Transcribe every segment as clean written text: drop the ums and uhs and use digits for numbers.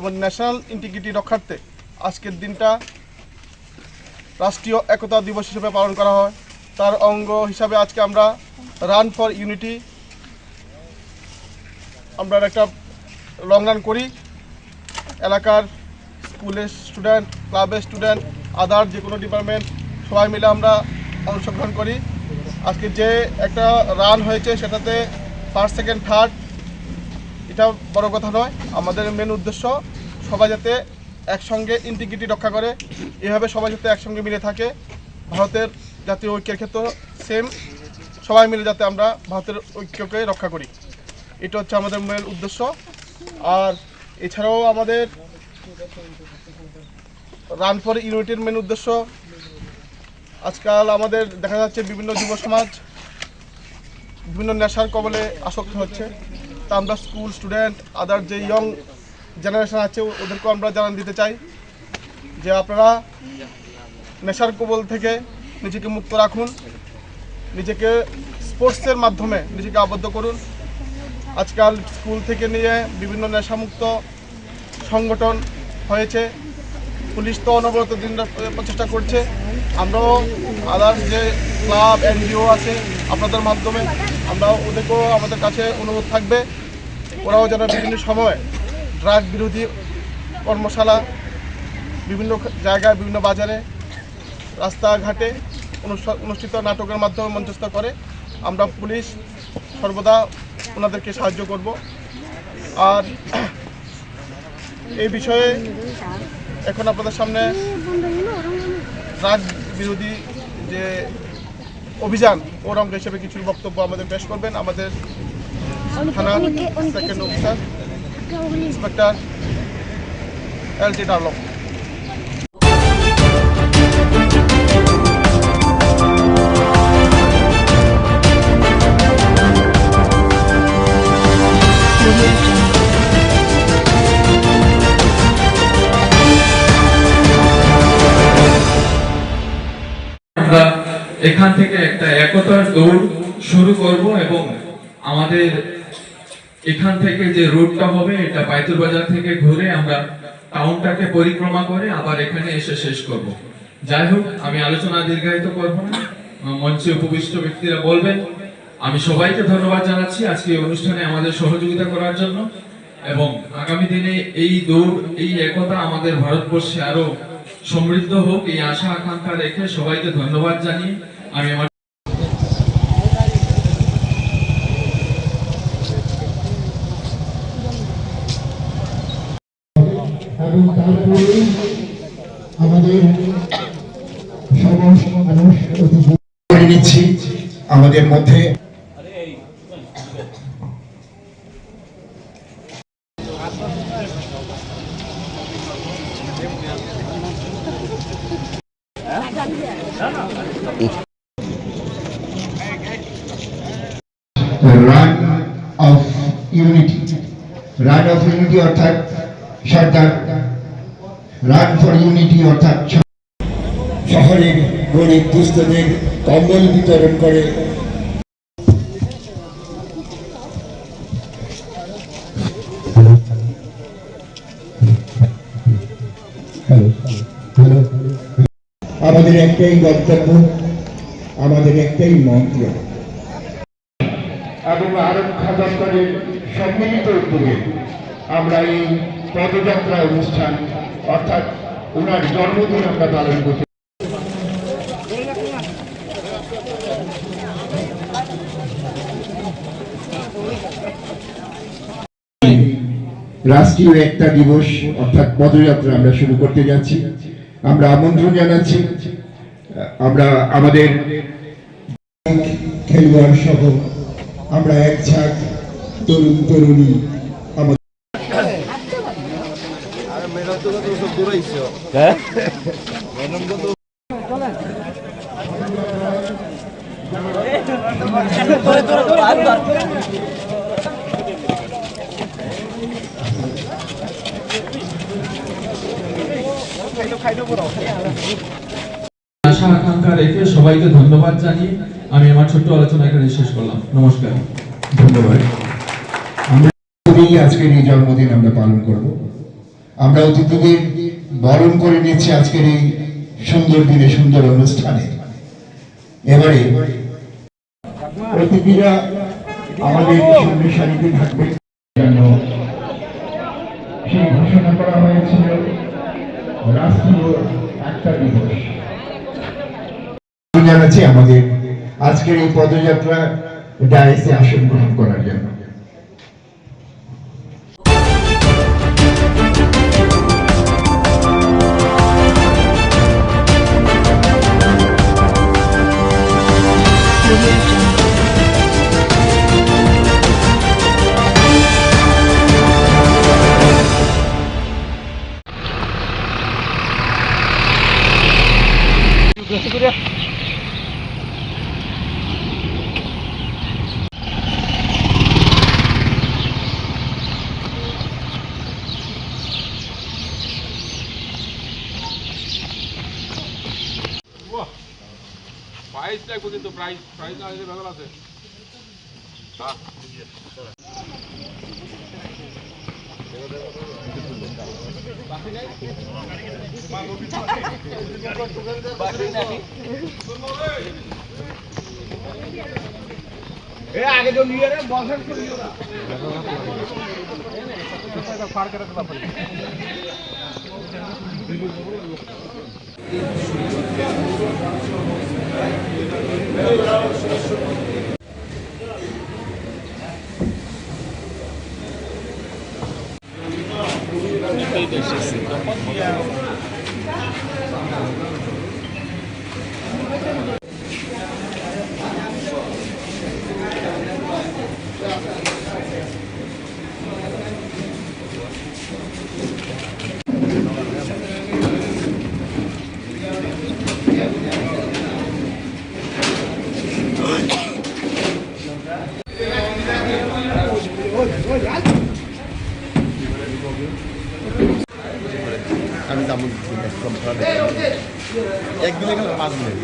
এবং national integrity রক্ষার্থে আজকের দিনটা রাষ্ট্রীয় একতা দিবস হিসেবে পালন করা হয়। তার অঙ্গ হিসাবে আজকে আমরা রান ফর ইউনিটি আমরা একটা লং রান করি। এলাকার স্কুলের স্টুডেন্ট, ক্লাবের স্টুডেন্ট, আদার যে কোনো ডিপার্টমেন্ট সবাই মিলে আমরা অংশগ্রহণ করি। আজকে যে একটা রান হয়েছে সেটাতে ফার্স্ট, সেকেন্ড, থার্ড, এটা বড় কথা নয়। আমাদের মেন উদ্দেশ্য সবাই যাতে একসঙ্গে ইন্টিগ্রিটি রক্ষা করে, এভাবে সবাই যাতে একসঙ্গে মিলে থাকে। ভারতের জাতীয় ঐক্যের ক্ষেত্রে সেম, সবাই মিলে যাতে আমরা ভারতের ঐক্যকে রক্ষা করি, এটা হচ্ছে আমাদের মেন উদ্দেশ্য। আর এছাড়াও আমাদের রান ফর ইউনিটির মেন উদ্দেশ্য, আজকাল আমাদের দেখা যাচ্ছে বিভিন্ন যুব সমাজ বিভিন্ন নেশার কবলে আসক্ত হচ্ছে। তা আমরা স্কুল স্টুডেন্ট, আদার যে ইয়ং জেনারেশন আছে ওদেরকেও আমরা জানান দিতে চাই যে আপনারা নেশার কবল থেকে নিজেকে মুক্ত রাখুন, নিজেকে স্পোর্টসের মাধ্যমে নিজেকে আবদ্ধ করুন। আজকাল স্কুল থেকে নিয়ে বিভিন্ন নেশামুক্ত সংগঠন হয়েছে, পুলিশ তো অনবরত দিন প্রচেষ্টা করছে। আমরাও আদার্স যে ক্লাব এনজিও আছে আপনাদের মাধ্যমে আমরা ওদেরকেও আমাদের কাছে অনুরোধ থাকবে ওরাও যেন বিভিন্ন সময় ড্রাগ বিরোধী কর্মশালা বিভিন্ন জায়গায়, বিভিন্ন বাজারে, রাস্তাঘাটে অনুষ্ঠিত নাটকের মাধ্যমে মঞ্চস্থ করে। আমরা পুলিশ সর্বদা ওনাদেরকে সাহায্য করব। আর এই বিষয়ে এখন আপনাদের সামনে ড্রাগ বিরোধী যে অভিযান ওর অঙ্গ হিসেবে কিছু বক্তব্য আমাদের পেশ করবেন আমাদের থানার second officer inspector LT Darlong. আমরা এখান থেকে একটা একতার দৌড় শুরু করব এবং আমাদের এখান থেকে যে রুটটা হবে এটা পাইতুর বাজার থেকে ঘুরে আমরা টাউনটাকে পরিক্রমা করে আবার এখানে এসে শেষ করব। যাই হোক, আমি আলোচনা দীর্ঘায়িত করব না, মঞ্চে উপবিষ্ট ব্যক্তিরা বলবেন। আমি সবাইকে ধন্যবাদ জানাচ্ছি আজকে এই অনুষ্ঠানে আমাদের সহযোগিতা করার জন্য এবং আগামী দিনে এই দৌড়, এই একতা আমাদের ভারতবর্ষে আরো সমৃদ্ধ হোক, এই আশা আকাঙ্ক্ষা রেখে সবাইকে ধন্যবাদ জানিয়ে আমি আমার আমাদের করে নিচ্ছি আমাদের মধ্যে রান অফ ইউনিটি অর্থাৎ সরকার রান ফর ইউনিটি অর্থাৎ শহরের গরিব দুস্থদের কম্বল বিতরণ করে আমাদের একটাই বক্তব্য, আমাদের একটাই মন্ত্র এবং আরক্ষা দপ্তরের সম্মিলিত উদ্যোগে আমরা এই পদযাত্রা অনুষ্ঠান অর্থাৎ ওনার জন্মদিন আমরা পালন করছি। রাষ্ট্রীয় একতা দিবস অর্থাৎ পদযাত্রা আমরা শুরু করতে যাচ্ছি। আমরা আমন্ত্রণ জানাচ্ছি আমরা আমাদের খেলোয়াড় সহ আমরা এক ঝাঁক তরুণ তরুণী আশা আকাঙ্ক্ষা রেখে সবাইকে ধন্যবাদ জানিয়ে আমি আমার ছোট্ট আলোচনা এখানে শেষ করলাম। নমস্কার, ধন্যবাদ। আমরা আজকের এই জন্মদিন আমরা পালন করব। আমরা অতিথিদের বরণ করে নিচ্ছি আজকের এই সুন্দর দিনে সুন্দর অনুষ্ঠানে। এবারে অতিথিরা আমাদের সামনে সারিতে থাকবেন জন্য সেই ঘোষণা করা হয়েছিল রাষ্ট্রীয় একতা দিবস। জানাচ্ছি আমাদের আজকের এই পদযাত্রা ডায়াসে আসন গ্রহণ করার জন্য। প্রাইস লাগবে কিন্তু প্রাইস না হলে ব্যাপার আছে। আগে তো নিয়ে বসার ফার করে আমি দাম একদিনে গেলে 5 মিনিট।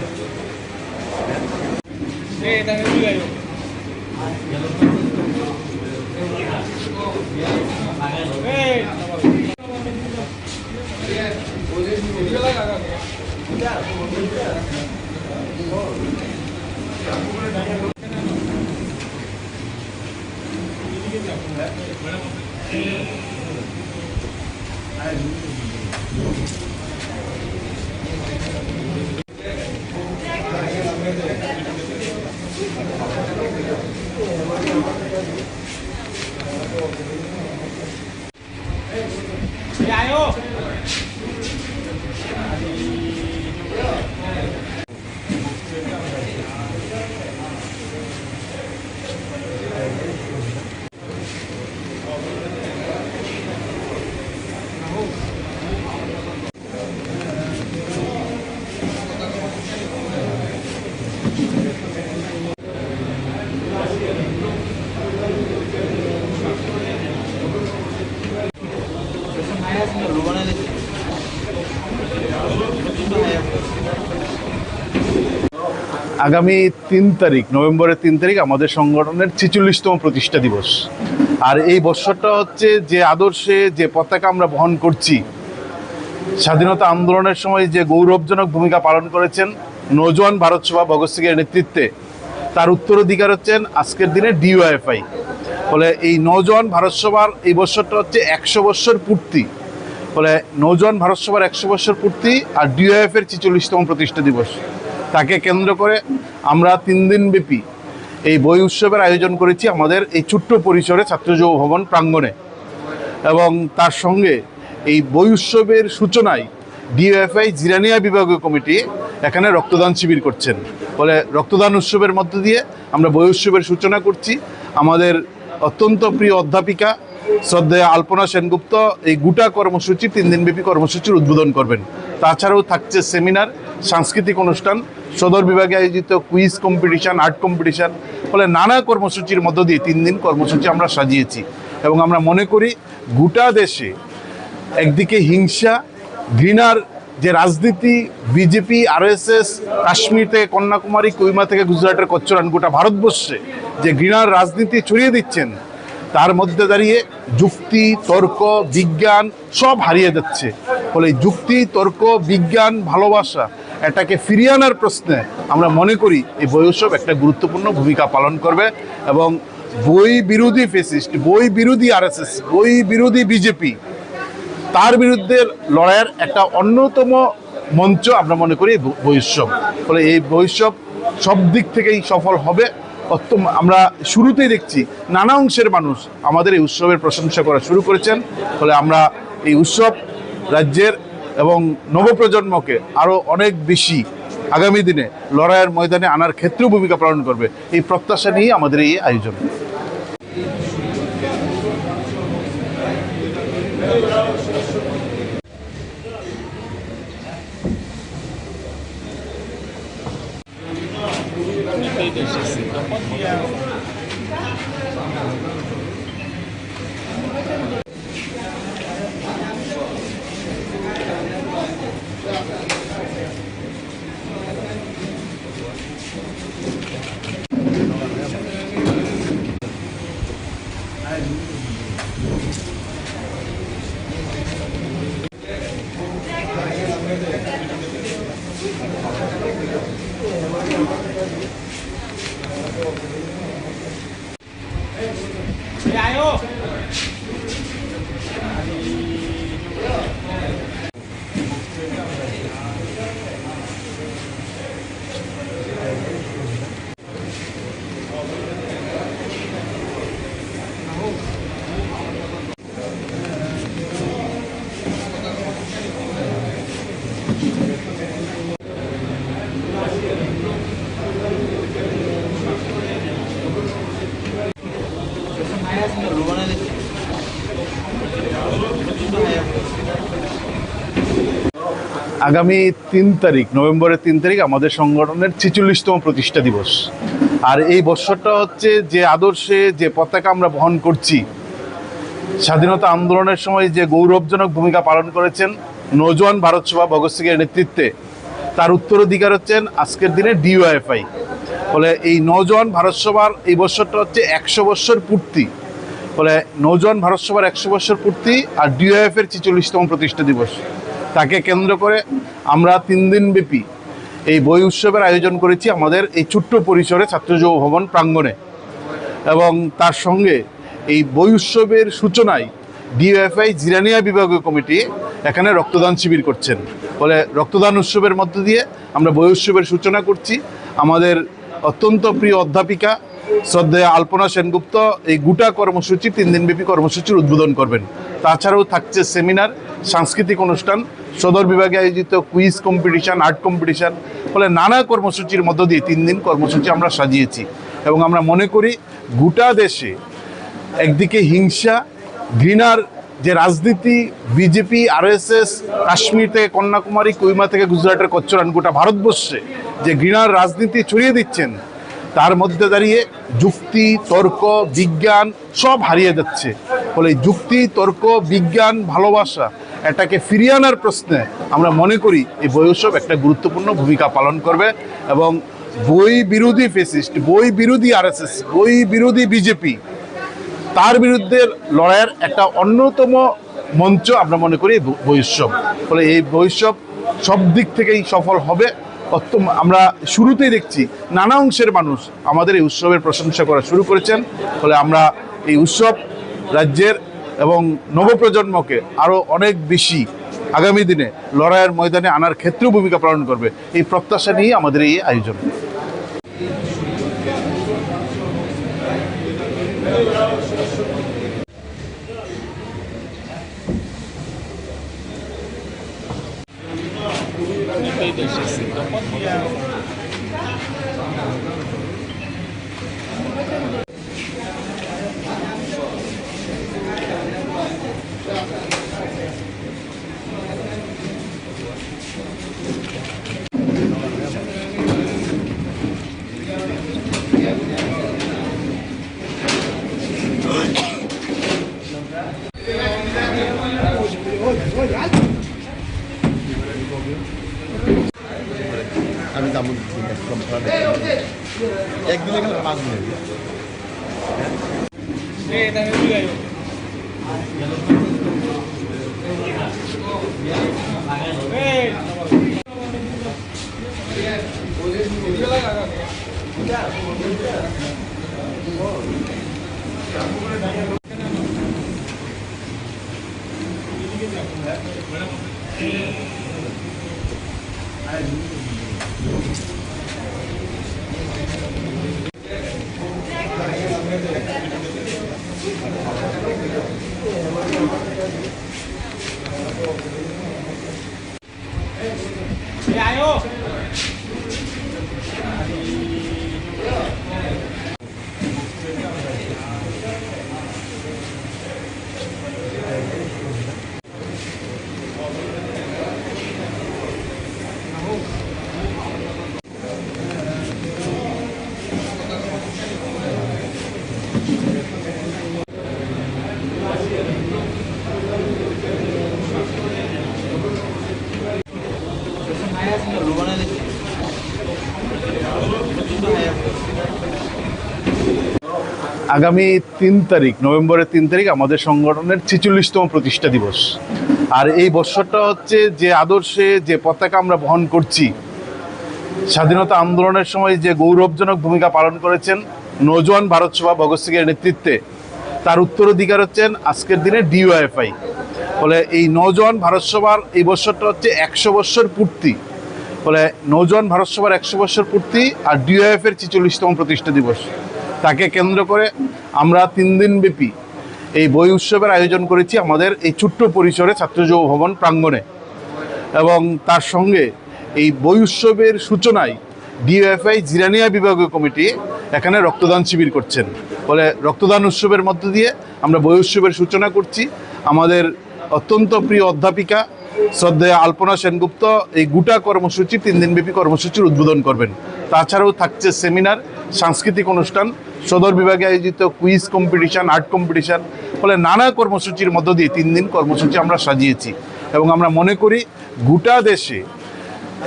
আগামী 3 তারিখ, নভেম্বরের 3 তারিখ আমাদের সংগঠনের 46তম প্রতিষ্ঠা দিবস। আর এই বছরটা হচ্ছে যে আদর্শে যে পতাকা আমরা বহন করছি, স্বাধীনতা আন্দোলনের সময় যে গৌরবজনক ভূমিকা পালন করেছেন নওজোয়ান ভারত সভা ভগৎ সিংয়ের নেতৃত্বে, তার উত্তরাধিকার হচ্ছেন আজকের দিনে ডিওয়াইএফআই। ফলে এই নওজোয়ান ভারত সভার এই বছরটা হচ্ছে 100 বৎসর পূর্তি। ফলে নওজোয়ান ভারত সভার 100 বৎসর পূর্তি আর ডিওয়াইএফের 46তম প্রতিষ্ঠা দিবস, তাকে কেন্দ্র করে আমরা 3 দিনব্যাপী এই বই উৎসবের আয়োজন করেছি আমাদের এই ছোট্ট পরিসরে ছাত্র যুব ভবন প্রাঙ্গণে। এবং তার সঙ্গে এই বই উৎসবের সূচনায় ডিওএফআই জিরানিয়া বিভাগীয় কমিটি এখানে রক্তদান শিবির করছেন। ফলে রক্তদান উৎসবের মধ্য দিয়ে আমরা বই উৎসবের সূচনা করছি। আমাদের অত্যন্ত প্রিয় অধ্যাপিকা শ্রদ্ধেয় আলপনা সেনগুপ্ত এই গোটা কর্মসূচি 3 দিনব্যাপী কর্মসূচির উদ্বোধন করবেন। তাছাড়াও থাকছে সেমিনার, সাংস্কৃতিক অনুষ্ঠান, সদর বিভাগে আয়োজিত কুইজ কম্পিটিশান, আর্ট কম্পিটিশান। ফলে নানা কর্মসূচির মধ্য দিয়ে 3 দিন কর্মসূচি আমরা সাজিয়েছি। এবং আমরা মনে করি গোটা দেশে একদিকে হিংসা, ঘৃণার যে রাজনীতি, বিজেপি, আরএসএস, কাশ্মীর থেকে কন্যাকুমারী, কইমা থেকে গুজরাটের কচ্চরান, গোটা ভারতবর্ষে যে ঘৃণার রাজনীতি ছড়িয়ে দিচ্ছেন, তার মধ্যে দাঁড়িয়ে যুক্তি, তর্ক, বিজ্ঞান সব হারিয়ে যাচ্ছে। ফলে যুক্তি, তর্ক, বিজ্ঞান, ভালোবাসা এটাকে ফিরিয়ে আনার প্রশ্নে আমরা মনে করি এই বই উৎসব একটা গুরুত্বপূর্ণ ভূমিকা পালন করবে এবং বই বিরোধী ফেসিস্ট, বই বিরোধী আরএসএস, বই বিরোধী বিজেপি তার বিরুদ্ধে লড়াইয়ের একটা অন্যতম মঞ্চ আমরা মনে করি বই উৎসব। ফলে এই বই উৎসব সব দিক থেকেই সফল হবে। আমরা শুরুতেই দেখছি নানা অংশের মানুষ আমাদের এই উৎসবের প্রশংসা করা শুরু করেছেন। ফলে আমরা এই উৎসব রাজ্যের এবং নবপ্রজন্মকে আরও অনেক বেশি আগামী দিনে লড়াইয়ের ময়দানে আনার ক্ষেত্রেও ভূমিকা পালন করবে, এই প্রত্যাশা নিয়েই আমাদের এই আয়োজন। আগামী 3 তারিখ, নভেম্বরের 3 তারিখ আমাদের সংগঠনের 46তম প্রতিষ্ঠা দিবস। আর এই বছরটা হচ্ছে যে আদর্শে যে পতাকা আমরা বহন করছি, স্বাধীনতা আন্দোলনের সময় যে গৌরবজনক ভূমিকা পালন করেছেন নওজোয়ান ভারত সভা ভগৎ সিংয়ের নেতৃত্বে, তার উত্তরাধিকার হচ্ছেন আজকের দিনে ডিওয়াইএফআই। ফলে এই নওজোয়ান ভারত সভার এই বছরটা হচ্ছে 100 বছর পূর্তি। ফলে নওজোয়ান ভারত সভার 100 বছর পূর্তি আর ডিওয়াইএফের 46তম প্রতিষ্ঠা দিবস, তাকে কেন্দ্র করে আমরা 3 দিনব্যাপী এই বই উৎসবের আয়োজন করেছি আমাদের এই ছোট্ট পরিসরে ছাত্র যুব ভবন প্রাঙ্গণে। এবং তার সঙ্গে এই বই উৎসবের সূচনায় ডিওএফআই জিরানিয়া বিভাগীয় কমিটি এখানে রক্তদান শিবির করছেন। ফলে রক্তদান উৎসবের মধ্য দিয়ে আমরা বই উৎসবের সূচনা করছি। আমাদের অত্যন্ত প্রিয় অধ্যাপিকা শ্রদ্ধেয় আলপনা সেনগুপ্ত এই গোটা কর্মসূচি 3 দিনব্যাপী কর্মসূচির উদ্বোধন করবেন। তাছাড়াও থাকছে সেমিনার, সাংস্কৃতিক অনুষ্ঠান, সদর বিভাগে আয়োজিত কুইজ কম্পিটিশান, আর্ট কম্পিটিশান। ফলে নানা কর্মসূচির মধ্য দিয়ে 3 দিন কর্মসূচি আমরা সাজিয়েছি। এবং আমরা মনে করি গোটা দেশে একদিকে হিংসা, ঘৃণার যে রাজনীতি, বিজেপি, আরএসএস, কাশ্মীর থেকে কন্যাকুমারী, কুইমা থেকে গুজরাটের কচ্চরান, গোটা ভারতবর্ষে যে ঘৃণার রাজনীতি ছড়িয়ে দিচ্ছেন, তার মধ্যে দাঁড়িয়ে যুক্তি, তর্ক, বিজ্ঞান সব হারিয়ে যাচ্ছে। ফলে যুক্তি, তর্ক, বিজ্ঞান, ভালোবাসা এটাকে ফিরিয়ে আনার প্রশ্নে আমরা মনে করি এই বই উৎসব একটা গুরুত্বপূর্ণ ভূমিকা পালন করবে এবং বই বিরোধী ফেসিস্ট, বই বিরোধী আরএসএস, বই বিরোধী বিজেপি তার বিরুদ্ধে লড়াইয়ের একটা অন্যতম মঞ্চ আমরা মনে করি বই উৎসব। ফলে এই বই উৎসব সব দিক থেকেই সফল হবে। আমরা শুরুতেই দেখছি নানা অংশের মানুষ আমাদের এই উৎসবের প্রশংসা করা শুরু করেছেন। ফলে আমরা এই উৎসব রাজ্যের এবং নবপ্রজন্মকে আরও অনেক বেশি আগামী দিনে লড়াইয়ের ময়দানে আনার ক্ষেত্রেও ভূমিকা পালন করবে, এই প্রত্যাশা নিয়েই আমাদের এই আয়োজন। আমি দাম একদিনে গেলে 5 মিনিট। আগামী 3 তারিখ, নভেম্বরের 3 তারিখ আমাদের সংগঠনের 46তম প্রতিষ্ঠা দিবস। আর এই বছরটা হচ্ছে যে আদর্শে যে পতাকা আমরা বহন করছি, স্বাধীনতা আন্দোলনের সময় যে গৌরবজনক ভূমিকা পালন করেছেন নওজোয়ান ভারত সভা ভগৎ সিংয়ের নেতৃত্বে, তার উত্তরাধিকার হচ্ছেন আজকের দিনে ডিওএফআই। ফলে এই নওজোয়ান ভারত সভার এই বছরটা হচ্ছে 100 বৎসর পূর্তি। ফলে নওজোয়ান ভারত সভার 100 বৎসর পূর্তি আর ডিওএফের 46তম প্রতিষ্ঠা দিবস, তাকে কেন্দ্র করে আমরা 3 দিনব্যাপী এই বই উৎসবের আয়োজন করেছি আমাদের এই ছোট্ট পরিসরে ছাত্র যুব ভবন প্রাঙ্গণে। এবং তার সঙ্গে এই বই উৎসবের সূচনায় ডিওএফআই জিরানিয়া বিভাগীয় কমিটি এখানে রক্তদান শিবির করছেন। ফলে রক্তদান উৎসবের মধ্য দিয়ে আমরা বই উৎসবের সূচনা করছি। আমাদের অত্যন্ত প্রিয় অধ্যাপিকা শ্রদ্ধেয় আলপনা সেনগুপ্ত এই গোটা কর্মসূচি 3 দিনব্যাপী কর্মসূচির উদ্বোধন করবেন। তাছাড়াও থাকছে সেমিনার, সাংস্কৃতিক অনুষ্ঠান, সদর বিভাগে আয়োজিত কুইজ কম্পিটিশান, আর্ট কম্পিটিশান। ফলে নানা কর্মসূচির মধ্য দিয়ে 3 দিন কর্মসূচি আমরা সাজিয়েছি। এবং আমরা মনে করি গোটা দেশে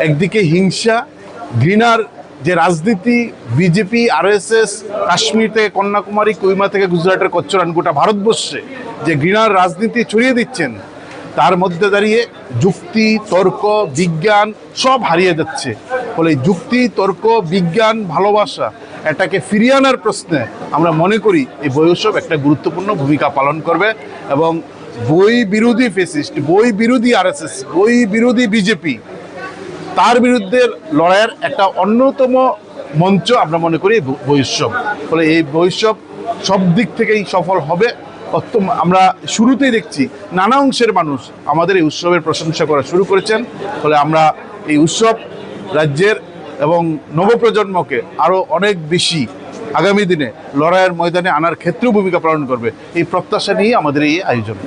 একদিকে হিংসা, ঘৃণার যে রাজনীতি, বিজেপি, আরএসএস, কাশ্মীর থেকে কন্যাকুমারী, কোহিমা থেকে গুজরাটের কচ্চরান, গোটা ভারতবর্ষে যে ঘৃণার রাজনীতি ছড়িয়ে দিচ্ছেন, তার মধ্যে দাঁড়িয়ে যুক্তি, তর্ক, বিজ্ঞান সব হারিয়ে যাচ্ছে। ফলে যুক্তি, তর্ক, বিজ্ঞান, ভালোবাসা এটাকে ফিরিয়ে আনার প্রশ্নে আমরা মনে করি এই বই উৎসব একটা গুরুত্বপূর্ণ ভূমিকা পালন করবে। এবং বই বিরোধী ফেসিস্ট, বই বিরোধী আরএসএস, বই বিরোধী বিজেপি, তার বিরুদ্ধে লড়াইয়ের একটা অন্যতম মঞ্চ আমরা মনে করি বই উৎসব। ফলে এই বই উৎসব সব দিক থেকেই সফল হবে। আমরা শুরুতেই দেখছি নানা অংশের মানুষ আমাদের এই উৎসবের প্রশংসা করা শুরু করেছেন। ফলে আমরা এই উৎসব রাজ্যের এবং নবপ্রজন্মকে আরও অনেক বেশি আগামী দিনে লড়াইয়ের ময়দানে আনার ক্ষেত্রেও ভূমিকা পালন করবে, এই প্রত্যাশা নিয়ে আমাদের এই আয়োজন।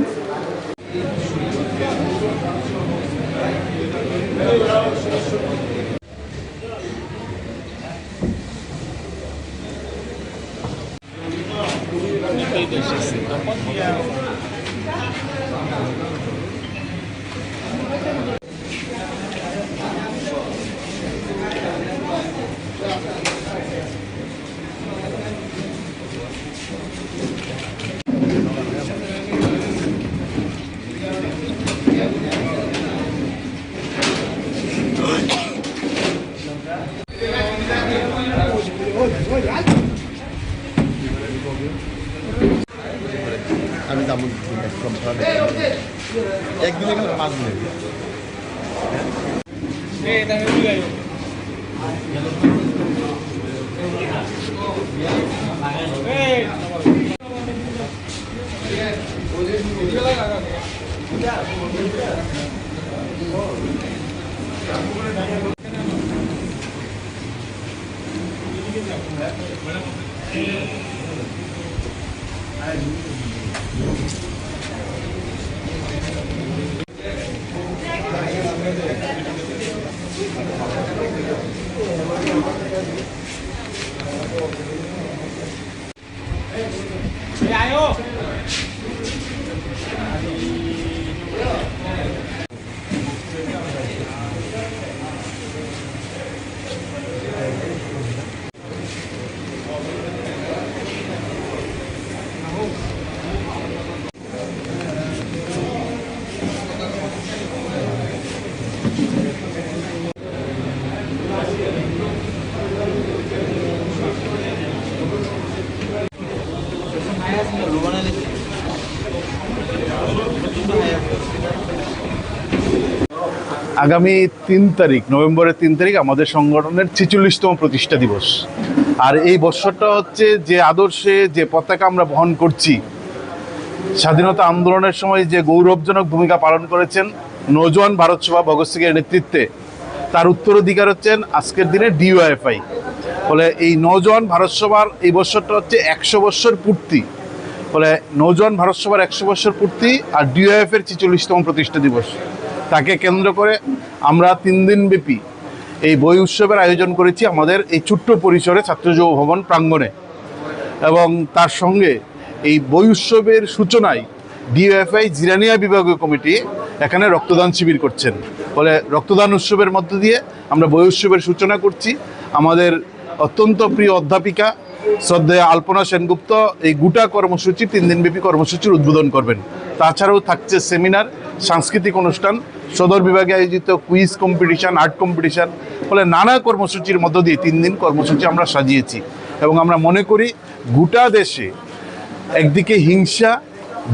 আমি দাম একদিনে গেলে 5 দিনে। আগামী 3 তারিখ, নভেম্বরের 3 তারিখ আমাদের সংগঠনের 46তম প্রতিষ্ঠা দিবস। আর এই বছরটা হচ্ছে যে আদর্শে যে পতাকা আমরা বহন করছি, স্বাধীনতা আন্দোলনের সময় যে গৌরবজনক ভূমিকা পালন করেছেন নওজোয়ান ভারত সভা ভগৎ সিংয়ের নেতৃত্বে, তার উত্তরাধিকার হচ্ছেন আজকের দিনে ডিওএফআই। ফলে এই নওজোয়ান ভারত সভার এই বছরটা হচ্ছে 100 বছর পূর্তি। ফলে নওজোয়ান ভারত সভার 100 বছর পূর্তি আর ডিওএফের 46তম প্রতিষ্ঠা দিবস, তাকে কেন্দ্র করে আমরা 3 দিনব্যাপী এই বই উৎসবের আয়োজন করেছি আমাদের এই ছোট্ট পরিসরে ছাত্র যুব ভবন প্রাঙ্গণে। এবং তার সঙ্গে এই বই উৎসবের সূচনায় ডিওএফআই জিরানিয়া বিভাগীয় কমিটি এখানে রক্তদান শিবির করছেন। ফলে রক্তদান উৎসবের মধ্য দিয়ে আমরা বই উৎসবের সূচনা করছি। আমাদের অত্যন্ত প্রিয় অধ্যাপিকা শ্রদ্ধেয় আলপনা সেনগুপ্ত এই গোটা কর্মসূচি 3 দিনব্যাপী কর্মসূচির উদ্বোধন করবেন। তাছাড়াও থাকছে সেমিনার, সাংস্কৃতিক অনুষ্ঠান, সদর বিভাগে আয়োজিত কুইজ কম্পিটিশান, আর্ট কম্পিটিশান। ফলে নানা কর্মসূচির মধ্য দিয়ে 3 দিন কর্মসূচি আমরা সাজিয়েছি। এবং আমরা মনে করি গোটা দেশে একদিকে হিংসা,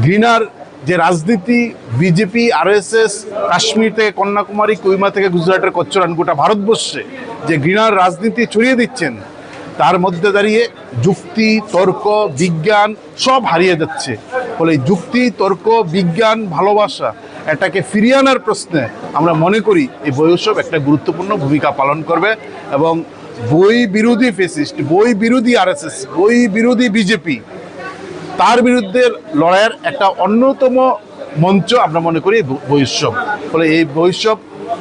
ঘৃণার যে রাজনীতি, বিজেপি, আরএসএস, কাশ্মীর থেকে কন্যাকুমারী, কুইমা থেকে গুজরাটের কচ্চরান, গোটা ভারতবর্ষে যে ঘৃণার রাজনীতি ছড়িয়ে দিচ্ছেন, তার মধ্যে দাঁড়িয়ে যুক্তি, তর্ক, বিজ্ঞান সব হারিয়ে যাচ্ছে। ফলে যুক্তি, তর্ক, বিজ্ঞান, ভালোবাসা এটাকে ফিরিয়ে আনার প্রশ্নে আমরা মনে করি এই বই উৎসব একটা গুরুত্বপূর্ণ ভূমিকা পালন করবে। এবং বই বিরোধী ফেসিস্ট, বই বিরোধী আরএসএস, বই বিরোধী বিজেপি, তার বিরুদ্ধে লড়াইয়ের একটা অন্যতম মঞ্চ আমরা মনে করি বই উৎসব। ফলে এই বই উৎসব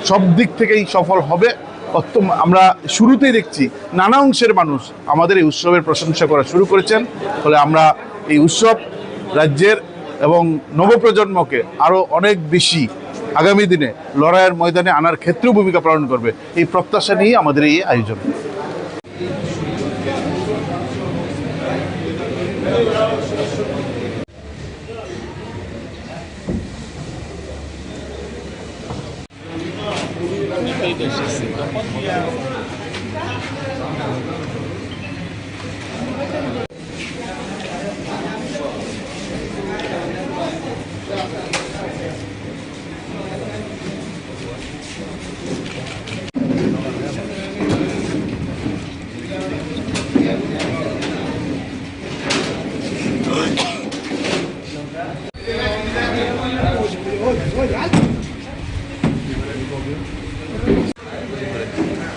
সব দিক থেকেই সফল হবে। আমরা শুরুতেই দেখছি নানা অংশের মানুষ আমাদের এই উৎসবের প্রশংসা করা শুরু করেছেন। ফলে আমরা এই উৎসব রাজ্যের এবং নবপ্রজন্মকে আরও অনেক বেশি আগামী দিনে লড়াইয়ের ময়দানে আনার ক্ষেত্রেও ভূমিকা পালন করবে, এই প্রত্যাশা নিয়ে আমাদের এই আয়োজন।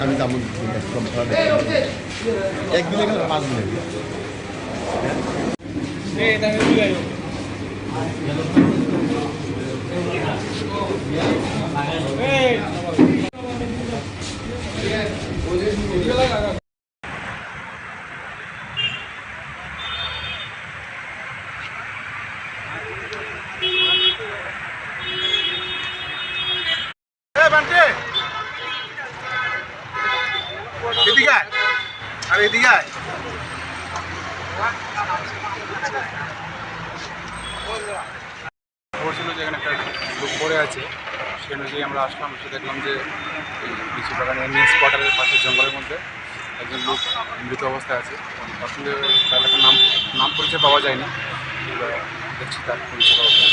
আমি তেমন একদিনে গেলে 5 মিনিট। খবর ছিল যে এখানে একটা লোক পড়ে আছে, সেই অনুযায়ী আমরা আসলাম। এসে দেখলাম যে এই লিচু বাগানের মেন কোয়ার্টারের পাশে জঙ্গলের মধ্যে একজন লোক মৃত অবস্থায় আছে। আসলে তার একটা নাম পরিচয় পাওয়া যায়নি, দেখছি তার পরিচয় পাওয়া যায়।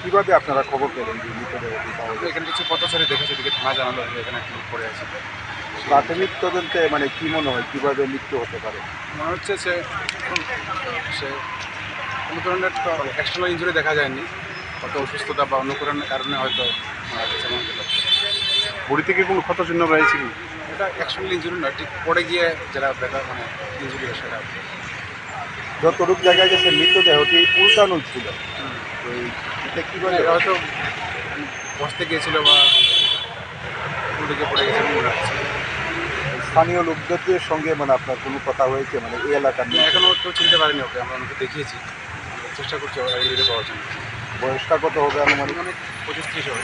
কীভাবে আপনারা খবর পেলেন যে মৃতদেহটি পাওয়া যায়? এখানে কিছু পথচারী দেখেছে, এদিকে থানা জানালো যে এখানে একটা লোক পড়ে আছে। প্রাথমিক তদন্তে মানে কি মনে হয় কীভাবে মৃত্যু হতে পারে? মনে হচ্ছে সে কোনো ধরনের এক্সটার্নাল ইঞ্জুরি দেখা যায়নি, কত অসুস্থতা বা অন্য কোনো কারণে হয়তো মারা গেছে মনে হলো। বডি থেকে কোনো ক্ষত চিহ্ন রয়েছে কি? এটা এক্সটার্নাল ইঞ্জুরি নয়, ঠিক পড়ে গিয়ে যারা ব্যথা মানে ইঞ্জুরি সেটা। যতটুকু জায়গায় গেছে মৃতদেহটি উল্টানো ছিল, তো এটা কীভাবে হয়তো বসতে গিয়েছিল বা উল্টে পড়ে গেছে মনে হচ্ছে। স্থানীয় লোকদের সঙ্গে মানে আপনার কোনো কথা হয়েছে মানে এই এলাকার নিয়ে? এখনও কেউ চিনতে পারেনি ওকে, আমরা ওকে দেখিয়েছি, চেষ্টা করছি আইডেন্টিফাই পাওয়ার জন্য। বয়সটা কত হবে আনুমানিক? অনেক 25-30 হবে।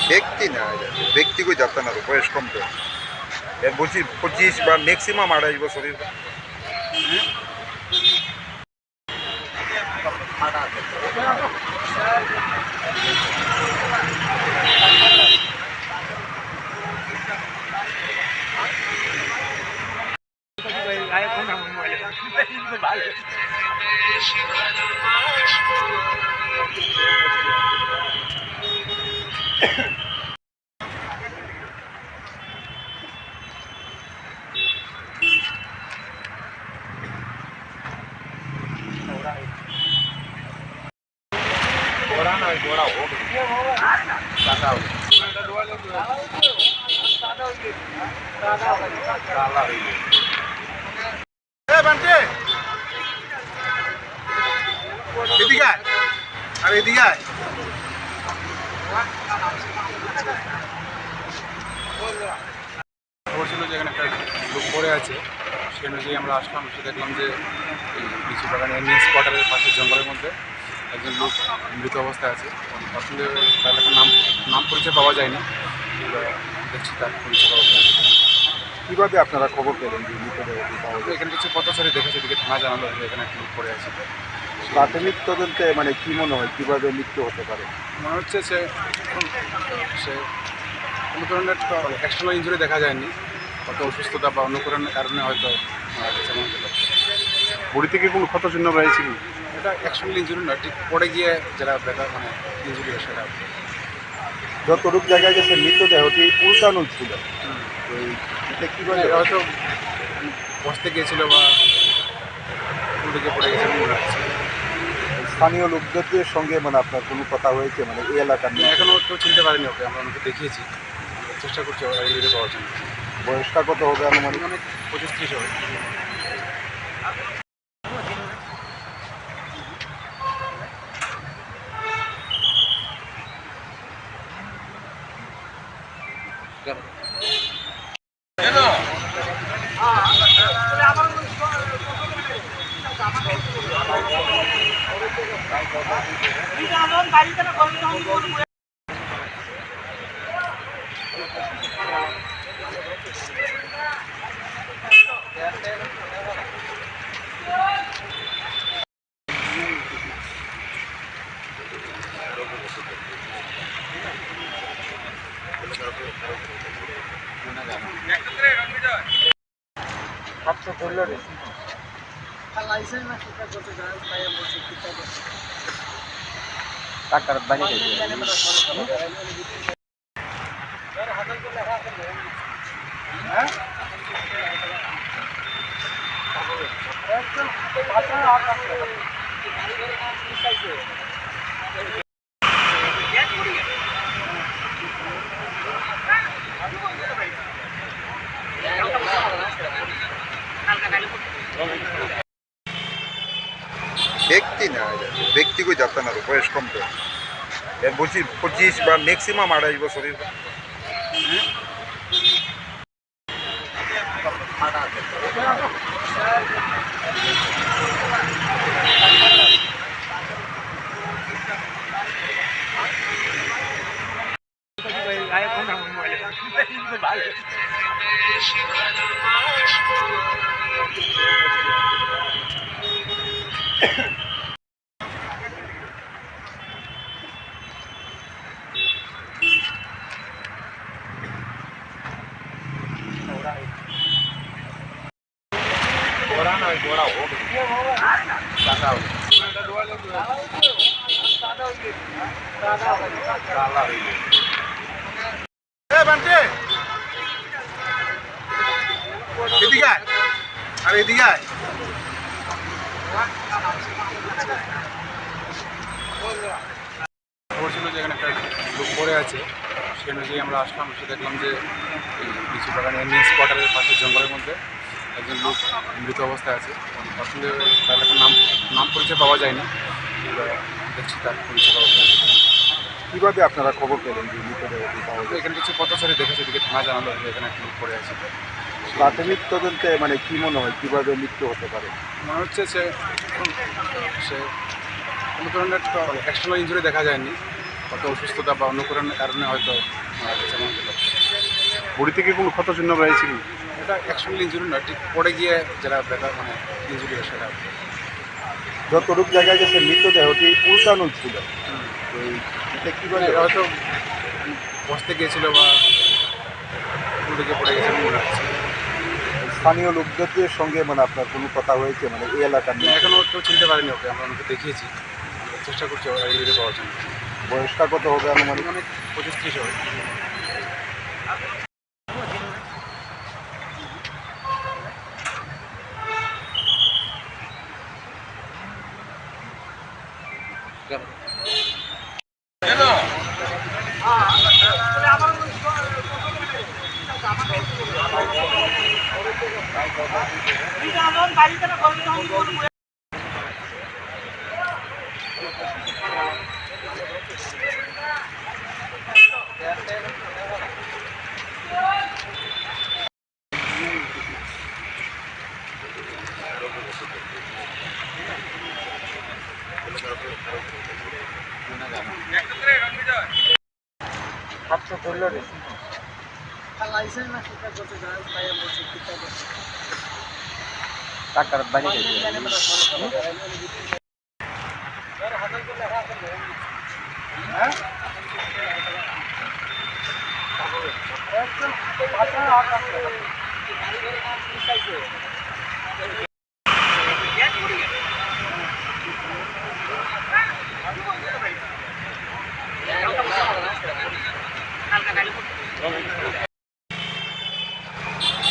ব্যক্তি না, ব্যক্তিগত যাত্রা না, বয়স কম তো এর বলছি 25 বা ম্যাক্সিমাম 28 বছরের। এদিকে আয়, আর এদিকে আয়। খবর ছিল যে এখানে একটা লোক পড়ে আছে, সেই অনুযায়ী আমরা আসলাম, এসে দেখলাম যে এই লিচু বাগানের মেন কোয়ার্টারের পাশে জঙ্গলের মধ্যে একজন লোক মৃত অবস্থায় আছে। আসলে তার একটা নাম পরিচয় পাওয়া যায়নি, এবার দেখছি তার পরিচয় পাওয়া যায়। কিভাবে আপনারা খবর পেলেন যে মৃতদেহটি পাওয়া যায়? এখানে কিছু পথচারী দেখেছে, এদিকে থানা জানালো যে এখানে একটা লোক পড়ে আছে। প্রাথমিক তদন্তে মানে কি মনে হয় কিভাবে মৃত্যু হতে পারে? মনে হচ্ছে সে কোনো ধরনের এক্সটার্নাল ইঞ্জুরি দেখা যায়নি, কত অসুস্থতা বা অন্য কোনো কারণে হয়তো মারা গেছে মনে হলো। বডি থেকে কোনো ক্ষত চিহ্ন রয়েছে কি? এটা এক্সটার্নাল ইঞ্জুরি নয়, ঠিক পড়ে গিয়ে যারা ব্যথা মানে ইঞ্জুরি হয় সেটা। যতটুকু জায়গায় গেছে মৃতদেহটি উল্টানো ছিল, তো এটা কিভাবে হয়তো বসতে গিয়েছিল বা উল্টে পড়ে গেছে মনে হচ্ছে। স্থানীয় লোকদের সঙ্গে মানে আপনার কোনো কথা হয়েছে মানে এই এলাকার নিয়ে? এখনও কেউ চিনতে পারেনি ওকে, আমরা ওকে দেখিয়েছি, চেষ্টা করছি ওরা আইডেন্টি পাওয়ার জন্য। বয়সটা কত হবে আনুমানিক? অনেক 25-30 হবে। ব্যক্তি না, ব্যক্তিগত যাত্রা না, বয়স কম তো এর বলছি 25 বা ম্যাক্সিমাম 28 বছরের। এদিকে আয়, আর এদিকে আয়। আছে সেই অনুযায়ী আমরা আসলাম, এসে দেখলাম যে এই লিচু বাগানে এমএস কোয়ার্টারের পাশে জঙ্গলের মধ্যে একজন লোক মৃত অবস্থায় আছে। তার সঙ্গে তার এখন নাম পরিচয় পাওয়া যায়নি, এবার দেখছি তার পরিচয় পাওয়া যায়। কিভাবে আপনারা খবর পেলেন যে মৃতদেহটি পাওয়া যায়? এখানে কিছু পথচারী দেখেছে, এদিকে থানা জানালো যে এখানে একটা লোক পড়ে আছে। প্রাথমিক তদন্তে মানে কি মনে হয় কিভাবে মৃত্যু হতে পারে? মনে হচ্ছে সে কোনো ধরনের এক্সটার্নাল ইঞ্জুরি দেখা যায়নি, কত অসুস্থতা বা অন্য কোনো কারণে হয়তো মারা গেছে এমন হলো। বডি থেকে কোনো ক্ষত চিহ্ন রয়েছে কি? এটা এক্সটার্নাল ইঞ্জুরি নয়, ঠিক পড়ে গিয়ে যারা ব্যথা মানে ইঞ্জুরি হয় সেটা। যতটুক জায়গায় গেছে মৃতদেহটি উল্টানো ছিল, তো এটা কিভাবে? এরা হয়তো বসতে গিয়েছিল বা উল্টে গিয়ে পড়ে গেছে মনে হচ্ছে। স্থানীয় লোকদের সঙ্গে মানে আপনার কোনো কথা হয়েছে মানে এই এলাকার নিয়ে? এখনও কেউ চিনতে পারেনি ওকে, আমরা ওকে দেখিয়েছি, চেষ্টা করছি আইডেন্টি পাওয়ার জন্য। বয়সটা কত হবে আনুমানিক? অনেক 25-30 হবে।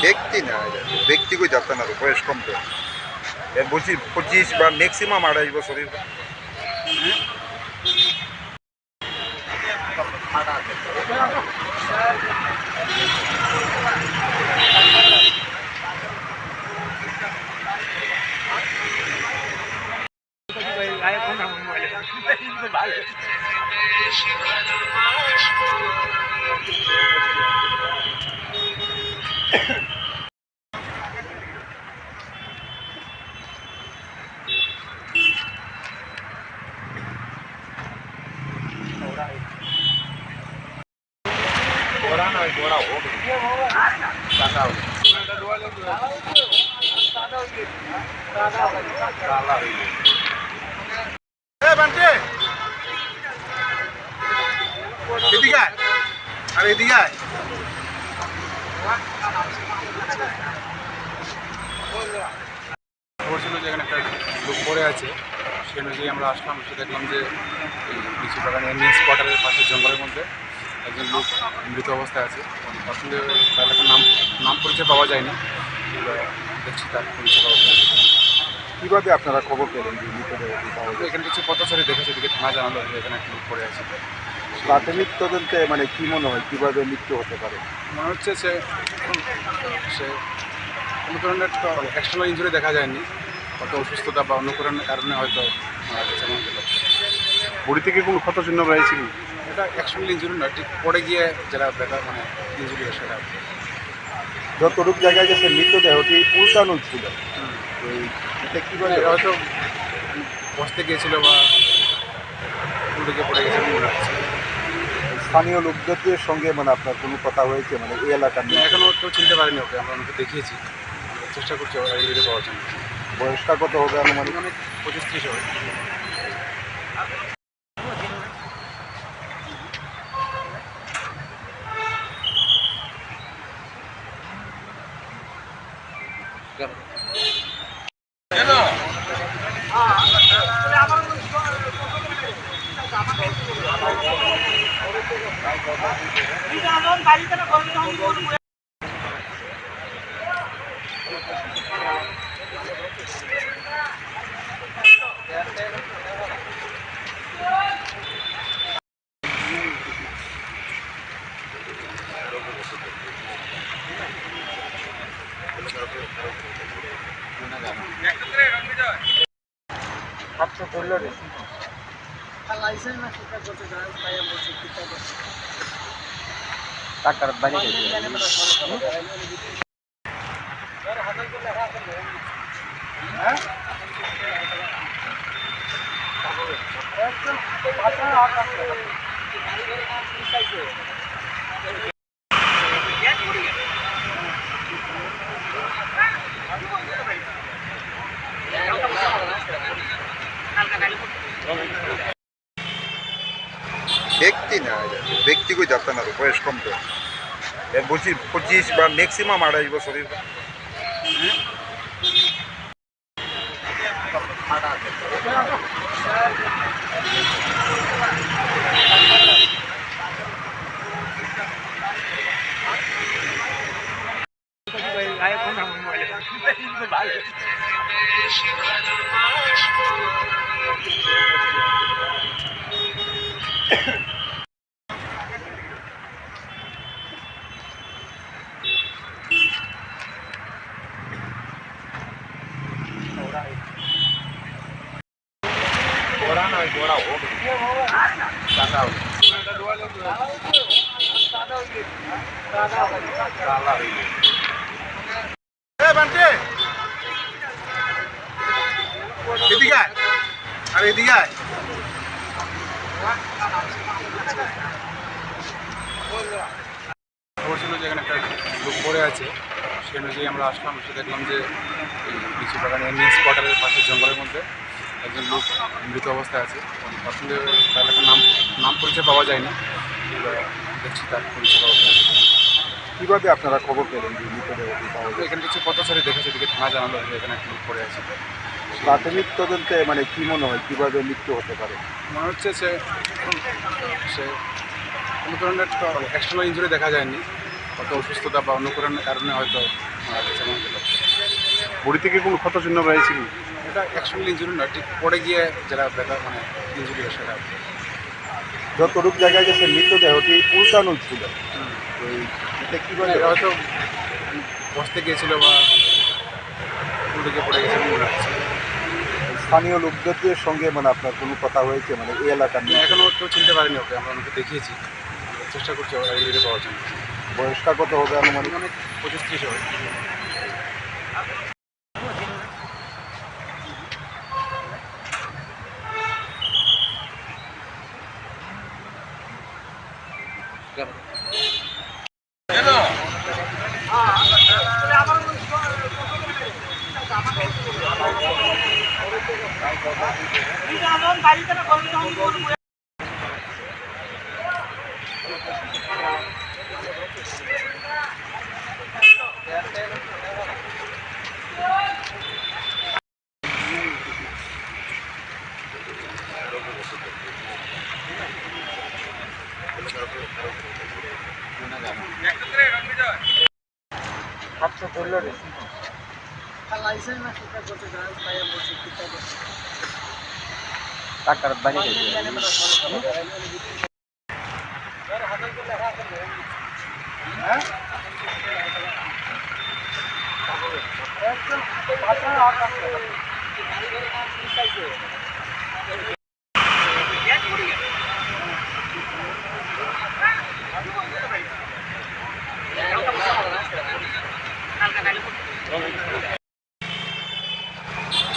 ব্যক্তি না, ব্যক্তি কই যাচ্ছে না তো, বয়স কম তো। এর বলছি 25 বা ম্যাক্সিমাম 28 বছরের। এদিকে আয়, আর এদিকে আয়। খবর ছিল যে এখানে একটা লোক পড়ে আছে সেই অনুযায়ী আমরা আসলাম, এসে দেখলাম যে এই লিচু বাগানে এমএস কোয়ার্টারের পাশে জঙ্গলের মধ্যে একজন লোক মৃত অবস্থায় আছে। তার সঙ্গে তার এখন নাম পরিচয় পাওয়া যায়নি, এবার দেখছি তার পরিচয় পাওয়া যায়। কিভাবে আপনারা খবর পেলেন যে মৃতদেহটি পাওয়া যায়? এখানে কিছু পথচারী দেখেছে, এদিকে থানা জানালো যে এখানে একটা লোক পড়ে আছে। প্রাথমিক তদন্তে মানে কি মনে হয় কিভাবে মৃত্যু হতে পারে? মনে হচ্ছে সে কোনো ধরনের এক্সটার্নাল ইঞ্জুরি দেখা যায়নি, কত অসুস্থতা বা অন্য কোনো কারণে হয়তো মারা গেছে এমন হলো। বডি থেকে কোনো ক্ষত চিহ্ন রয়েছে কি? এটা এক্সটার্নাল ইঞ্জুরি নয়, ঠিক পড়ে গিয়ে যারা ব্যথা মানে ইঞ্জুরি হয় সেটা। যতটুক জায়গায় গেছে মৃতদেহটি উল্টানো ছিল, তো এটা কিভাবে? এরা হয়তো বসতে গিয়েছিল বা উল্টে গিয়ে পড়ে গেছে মনে হচ্ছে। স্থানীয় লোকদের সঙ্গে মানে আপনার কোনো কথা হয়েছে মানে এই এলাকার নিয়ে? এখনও কেউ চিনতে পারেনি ওকে, আমরা ওকে দেখিয়েছি, চেষ্টা করছি আইডেন্টি পাওয়ার জন্য। বয়সটা কত হবে আনুমানিক? অনেক 25-30 হবে। ব্যক্তি না, ব্যক্তিকে যাত্রা না, বয়স কম তো। বলছি 25 বা ম্যাক্সিমাম 28 বছরের। খবর ছিল যে এখানে একটা লোক পড়ে আছে, সেই অনুযায়ী আমরা আসলাম, এসে দেখলাম যে এই লিচু বাগান এনএস কোয়ার্টারের পাশে জঙ্গলের মধ্যে একজন লোক মৃত অবস্থায় আছে। তার সঙ্গে তার একটা নাম পরিচয় পাওয়া যায়নি, দেখছি তার পরিচয় পাওয়া যায়। কিভাবে আপনারা খবর পেলেন যে মৃতদেহটি পাওয়া যায়? এখানে কিছু পথচারী দেখেছে, এদিকে থানা জানালো যে এখানে একটা লোক পড়ে আছে। প্রাথমিক তদন্তে মানে কি মনে হয় কিভাবে মৃত্যু হতে পারে? মনে হচ্ছে সে কোনো ধরনের এক্সটার্নাল ইঞ্জুরি দেখা যায়নি, কত অসুস্থতা বা অন্য কোনো কারণে হয়তো মারা গেছে মনে হলো। বডি থেকে কোনো ক্ষত চিহ্ন রয়েছে কি? এটা এক্সটার্নাল ইঞ্জুরি নয়, ঠিক পড়ে গিয়ে যারা ব্যথা মানে ইঞ্জুরি সেটা। যতটুক জায়গায় গেছে মৃতদেহটি উল্টানো ছিল, তো এটা কীভাবে হয়তো বসতে গিয়েছিল বা উল্টে পড়ে গেছে মনে হচ্ছে। স্থানীয় লোকদের সঙ্গে মানে আপনার কোনো কথা হয়েছে মানে এই এলাকার নিয়ে? এখনও কেউ চিনতে পারেনি ওকে, আমরা ওকে দেখিয়েছি, চেষ্টা করছি আইডেন্টিফাই পাওয়ার জন্য। বয়সটা কত হবে আনুমানিক? অনেক 25-30 হবে।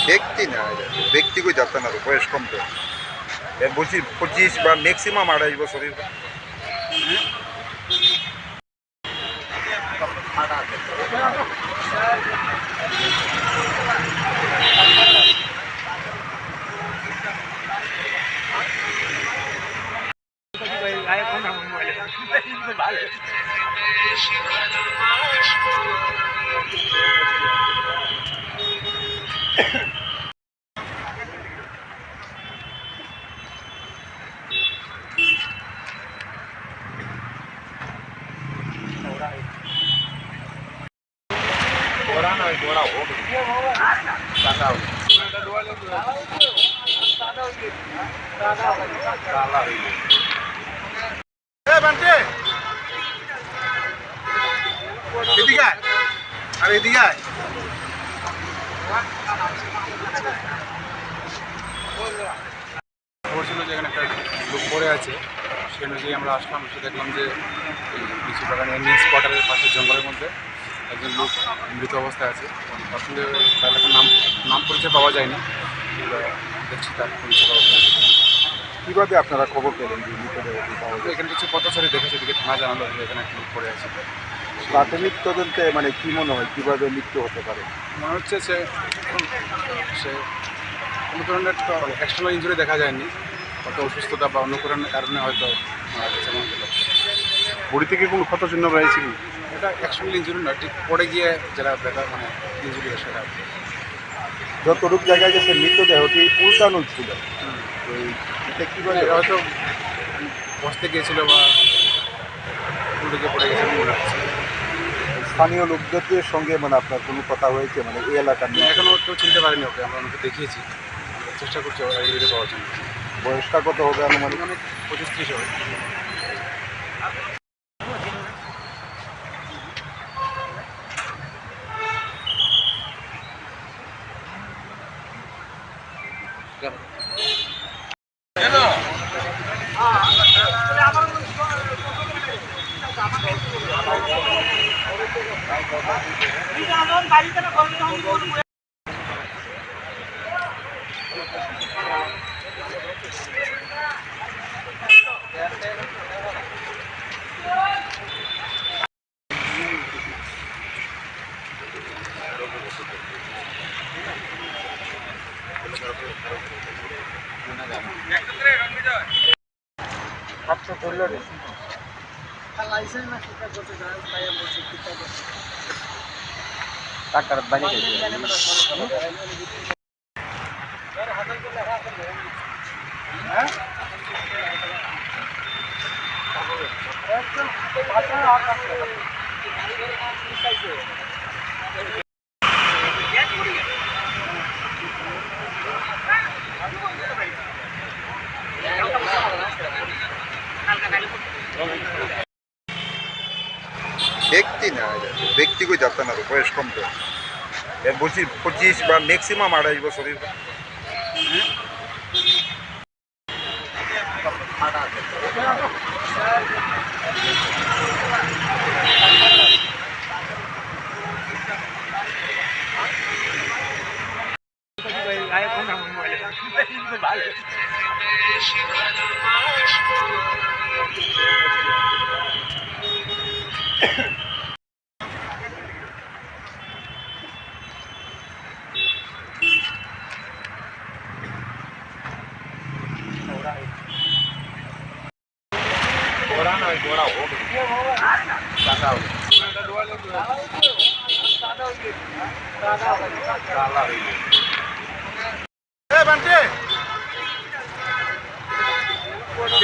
ব্যক্তি না, ব্যক্তিকে যাত্রা না, বয়স কম তো। বলছি 25 বা ম্যাক্সিমাম 28 বছরের। খবর ছিল যে এখানে একটা লোক পড়ে আছে, সেই অনুযায়ী আমরা আসলাম, এসে দেখলাম যে এই লিচু বাগানে এমনি কোয়ার্টারের পাশে জঙ্গলের মধ্যে একজন লোক মৃত অবস্থায় আছে। তার সঙ্গে তার এখন নাম পরিচয় পাওয়া যায়নি, আমরা দেখছি তার পরিচয় পাওয়া যায়। কিভাবে আপনারা খবর পেলেন যে মৃতদেহটি পাওয়া তো গেছে? এখানে কিছু পথচারী দেখেছে, এদিকে থানা জানালো যে এখানে একটা লোক পড়ে আছে। প্রাথমিক তদন্তে মানে কি মনে হয় কিভাবে মৃত্যু হতে পারে? মনে হচ্ছে সে কোনো ধরনের এক্সটার্নাল ইঞ্জুরি দেখা যায়নি, হয়তো অসুস্থতা বা অন্য কোনো কারণে হয়তো মারা গেছে মনে হলো। বডি থেকে কোনো ক্ষত চিহ্ন রয়েছে কি? এটা এক্সটার্নাল ইঞ্জুরি নয়, ঠিক পড়ে গিয়ে যারা ব্যথা মানে ইঞ্জুরি হয় সেটা। যতটুক জায়গায় গেছে মৃতদেহটি উল্টানো ছিল, তো এটা কিভাবে হয়তো বসতে গিয়েছিল বা উল্টে পড়ে গেছে মনে হচ্ছে। স্থানীয় লোকদের সঙ্গে মানে আপনার কোনো কথা হয়েছে মানে এই এলাকার নিয়ে? এখনও কেউ চিনতে পারেনি ওকে, আমরা ওনাকে দেখিয়েছি, চেষ্টা করছি আইডেন্টি পাওয়ার জন্য। বয়সটা কত হবে আনুমানিক? অনেক 25-30 হবে। ব্যক্তি না, ব্যক্তি কই যাত্রা না, বয়স কম তো। এর বলছি 25 বা ম্যাক্সিমাম 28 বছরের।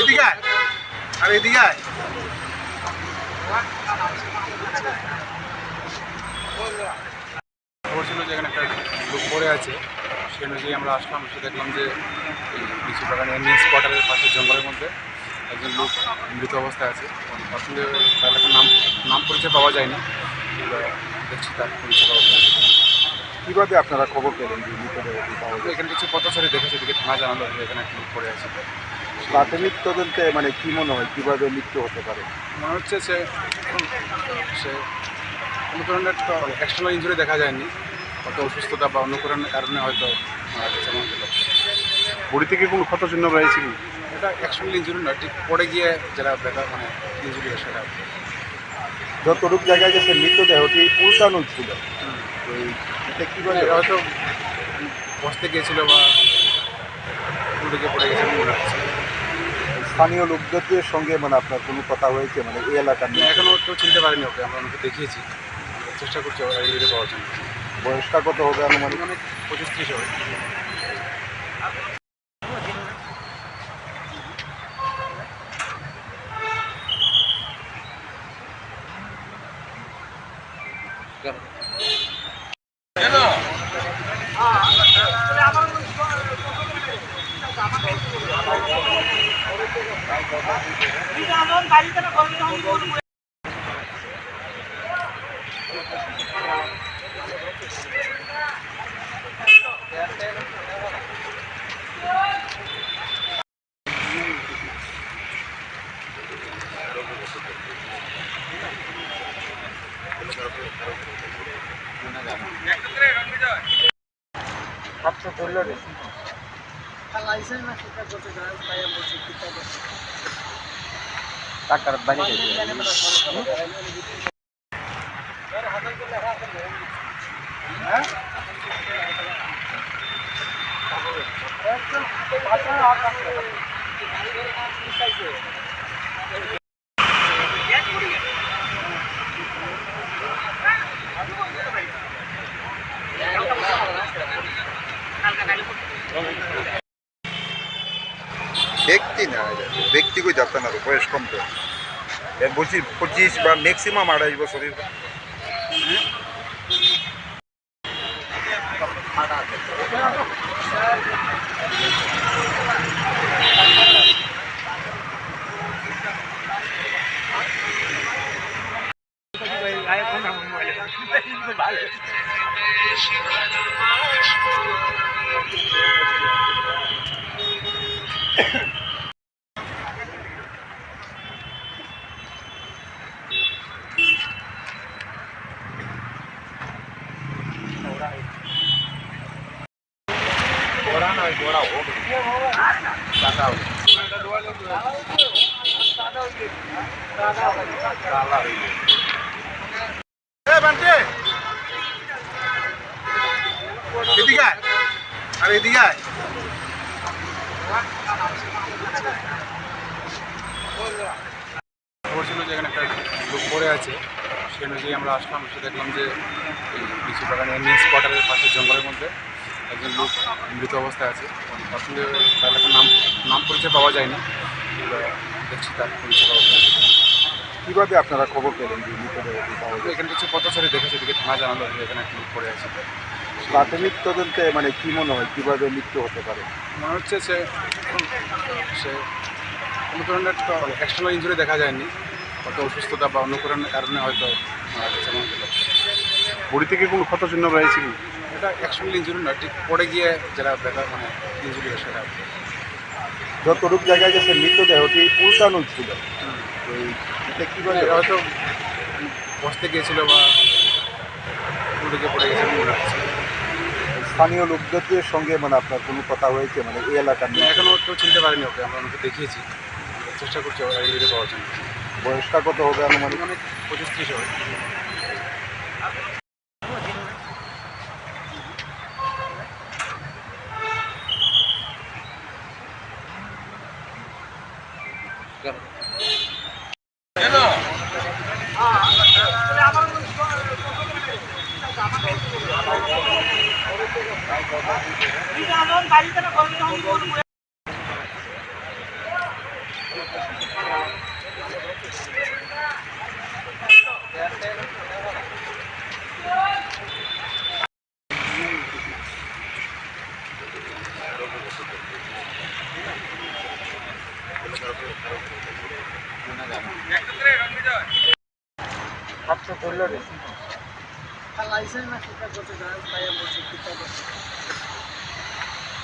এদিকে আয়, আর এদিকে আয়। খবর ছিল যে এখানে একটা লোক পড়ে আছে, সেই অনুযায়ী আমরা আসলাম, এসে দেখলাম যে এই লিচু বাগানে এমনি কোয়ার্টারের পাশে জঙ্গলের মধ্যে একজন লোক মৃত অবস্থায় আছে। তার সঙ্গে তার এখন নাম পরিচয় পাওয়া যায়নি, আমরা দেখছি তার পরিচয় পাওয়া যায়। কিভাবে আপনারা খবর পেলেন যে মৃতদেহটি পাওয়া তো গেছে? এখানে কিছু পথচারী দেখেছে, এদিকে থানা জানালো যে এখানে একটা লোক পড়ে আছে। প্রাথমিক তদন্তে মানে কি মনে হয় কিভাবে মৃত্যু হতে পারে? মনে হচ্ছে সে কোনো ধরনের এক্সটার্নাল ইঞ্জুরি দেখা যায়নি, হয়তো অসুস্থতা বা অন্য কোনো কারণে হয়তো মারা গেছে মনে হলো। বডি থেকে কোনো ক্ষত চিহ্ন রয়েছে কি? এটা এক্সটার্নাল ইঞ্জুরি নয়, ঠিক পড়ে গিয়ে যারা ব্যথা মানে ইঞ্জুরি হয় সেটা। যতটুক জায়গায় গেছে মৃতদেহটি উল্টানো ছিল, তো এটা কিভাবে হয়তো বসতে গিয়েছিল বা উল্টে পড়ে গেছে মনে হচ্ছে। স্থানীয় লোকদের সঙ্গে মানে আপনার কোনো কথা হয়েছে মানে এই এলাকার নিয়ে? এখনও কেউ চিনতে পারেনি ওকে, আমরা ওনাকে দেখিয়েছি, চেষ্টা করছি আইডেন্টি পাওয়ার জন্য। বয়সটা কত হবে আনুমানিক? অনেক 25-30 হবে। টাকার বাইরে ব্যক্তি না ব্যক্তি কই যাত্রা না তো বয়স কম তো এর বলছি 25 বা ম্যাক্সিমাম 28 বছরের এদিকে আয়, আর এদিকে আয়। খবর ছিল যে এখানে একটা লোক পড়ে আছে, সেই অনুযায়ী আমরা আসলাম, এসে দেখলাম যে এই লিচু বাগানের মেন কোয়ার্টারের পাশে জঙ্গলের মধ্যে একজন লোক মৃত অবস্থায় আছে। তার সঙ্গে তার একটা নাম পরিচয় পাওয়া যায়নি, এবার দেখছি তার পরিচয় পাওয়া যায়। কিভাবে আপনারা খবর পেলেন যে মৃতদেহটি পাওয়া যায়? এখানে কিছু পথচারী দেখেছে, এদিকে থানা জানালো যে এখানে একটা লোক পড়ে আছে। প্রাথমিক তদন্তে মানে কি মনে হয় কিভাবে মৃত্যু হতে পারে? মনে হচ্ছে সে কোনো ধরনের এক্সটার্নাল ইঞ্জুরি দেখা যায়নি, হয়তো অসুস্থতা বা অন্য কোনো কারণে হয়তো মারা গেছে মনে হলো। বডি থেকে কোনো ক্ষত চিহ্ন রয়েছে কি? এটা এক্সটার্নাল ইঞ্জুরি না, ঠিক পড়ে গিয়ে যারা ব্যথা মানে ইঞ্জুরি হয় সেটা। যতটুকু জায়গায় গেছে মৃতদেহটি উল্টানো ছিল, তো এটা কীভাবে হয়তো বসতে গিয়েছিল বা উড়ে পড়ে গেছে মনে হচ্ছে। স্থানীয় লোকদের সঙ্গে মানে আপনার কোনো কথা হয়েছে মানে এই এলাকার নিয়ে? এখনও কেউ চিনতে পারেনি ওকে, আমরা ওকে দেখিয়েছি, চেষ্টা করছি ওরা আইডেন্টি পাওয়ার জন্য। বয়সটা কত হবে আনুমানিক? অনেক 25-30 হবে।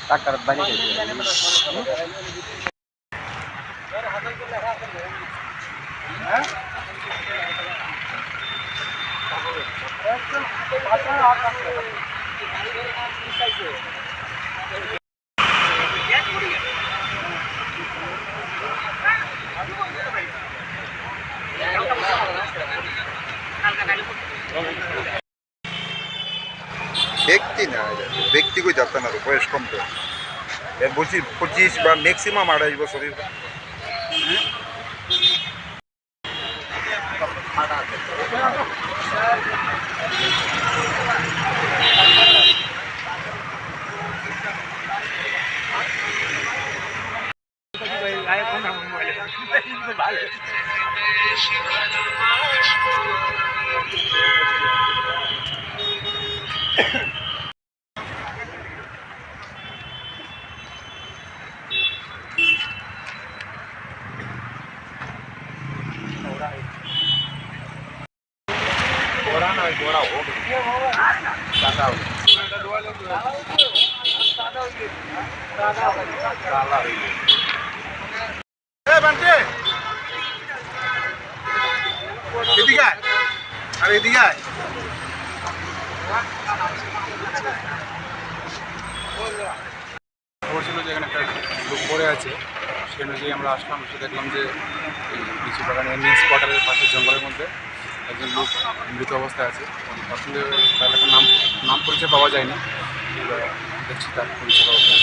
টাকার বাইরে ব্যক্তি না ব্যক্তি কই যাত্রা না তো বয়স কম তো এর বলছি 25 বা ম্যাক্সিমাম 28 বছরের এদিকে আয়, আর এদিকে আয়। ছিল যে এখানে একটা লোক পড়ে আছে, সেই অনুযায়ী আমরা আসলাম, এসে দেখলাম যে এই লিচু বাগানে এনএস কোয়ার্টারের পাশে জঙ্গলের মধ্যে একজন লোক মৃত অবস্থায় আছে। তার সঙ্গে তার এখন নাম পরিচয় পাওয়া যায়নি, এবার দেখছি তার পরিচয় পাওয়া যায়।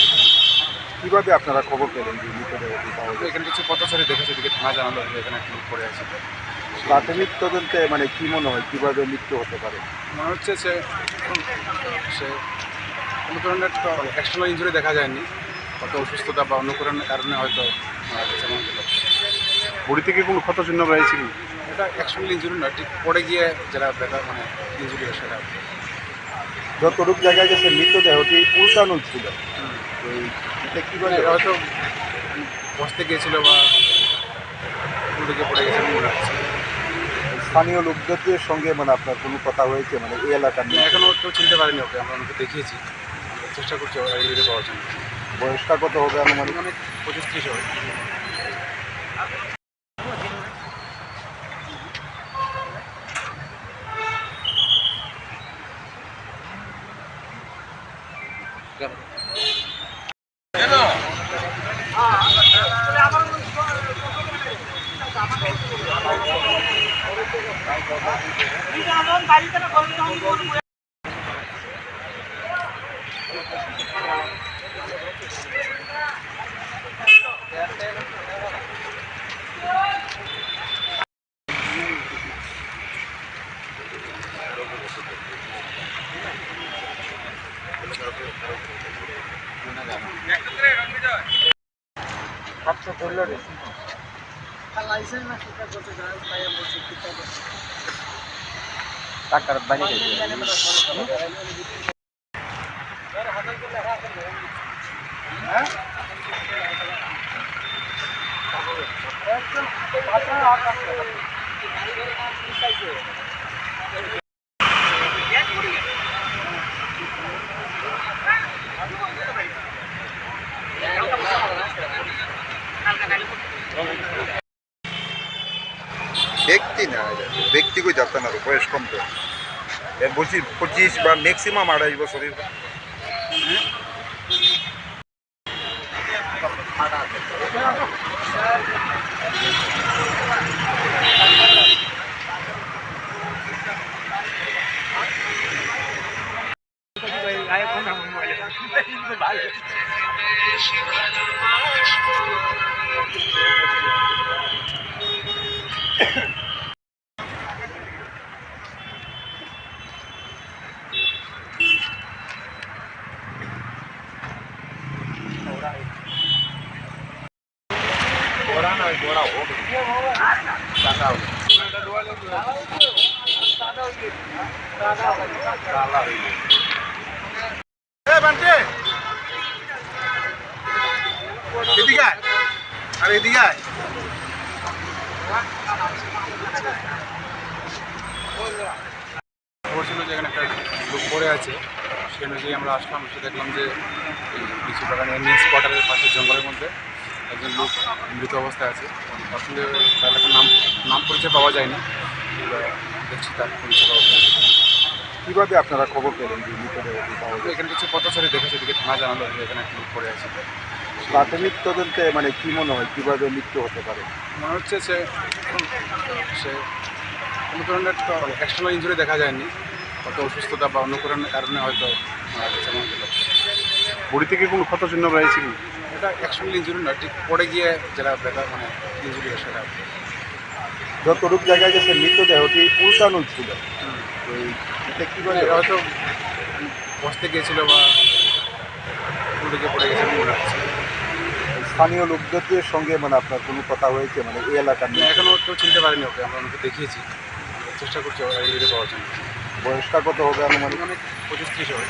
কিভাবে আপনারা খবর পেলেন যে মৃতদেহটি পাওয়া তো যায়? এখানে কিছু পথচারী দেখেছে, এদিকে থানা জানালো যে এখানে একটা লোক পড়ে আছে। প্রাথমিক তদন্তে মানে কি মনে হয় কিভাবে মৃত্যু হতে পারে? মনে হচ্ছে সে কোনো ধরনের এক্সটার্নাল ইঞ্জুরি দেখা যায়নি, কত অসুস্থতা বা অন্য কোনো কারণে হয়তো মারা গেছে এমন হলো। বডি থেকে কোনো ক্ষত চিহ্ন রয়েছে কি? এটা এক্সটার্নাল ইঞ্জুরি না, ঠিক পড়ে গিয়ে যারা ব্যথা ইঞ্জুরি সেটা। যতটুক জায়গায় গেছে মৃতদেহটি উল্টানো ছিল, তো এটা কিভাবে হয়তো বসতে গিয়েছিল বা উল্টে পড়ে গেছে মনে হচ্ছে। স্থানীয় লোকদের সঙ্গে মানে আপনার কোনো কথা হয়েছে মানে এই এলাকার নিয়ে? এখনও কেউ চিনতে পারেনি ওকে, আমরা ওকে দেখিয়েছি, চেষ্টা করছি আইডেন্টি পাওয়ার জন্য। বয়সটা কত হবে আনুমানিক? অনেক 25-30 হবে। ব্যক্তি না, ব্যক্তিকে যাতে না, বয়স কম তো। এর বলছি 25 বা ম্যাক্সিমাম 28 বছরের। এদিকে আয়, আর এদিকে আয়। খবর ছিল যে এখানে একটা লোক পড়ে আছে, সেই অনুযায়ী আমরা আসলাম, এসে দেখলাম যে এই লিচু বাগানে এনএস কোয়ার্টারের পাশে জঙ্গলের মধ্যে একজন লোক মৃত অবস্থায় আছে। তার সঙ্গে তার এখন নাম পরিচয় পাওয়া যায়নি, এবার দেখছি তার পরিচয় পাওয়া যায়। কিভাবে আপনারা খবর পেলেন যে মৃতদেহটি পাওয়া তো যায়? এখানে কিছু পথচারী দেখেছে, এদিকে থানা জানালো যে এখানে একটা লোক পড়ে আছে। প্রাথমিক তদন্তে মানে কি মনে হয় কিভাবে মৃত্যু হতে পারে? মনে হচ্ছে সে কোনো ধরনের এক্সটার্নাল ইঞ্জুরি দেখা যায়নি, কত অসুস্থতা বা অন্য কোনো কারণে হয়তো মারা গেছে এমন হলো। বডি থেকে কোনো ক্ষত চিহ্ন রয়েছে কি? এটা এক্সটার্নাল ইঞ্জুরি না, ঠিক পড়ে গিয়ে যারা ব্যথা ইঞ্জুরি সেটা। যতটুক জায়গায় গেছে মৃতদেহটি উল্টানো ছিল, তো এটা কিভাবে হয়তো বসতে গিয়েছিল বা উল্টে পড়ে গেছে মনে হচ্ছে। স্থানীয় লোকদের সঙ্গে মানে আপনার কোনো কথা হয়েছে মানে এই এলাকার নিয়ে? এখনও কেউ চিনতে পারেনি ওকে, আমরা ওকে দেখিয়েছি, চেষ্টা করছি আইডেন্টি পাওয়ার জন্য। বয়সটা কত হবে আনুমানিক? অনেক 25-30 হবে।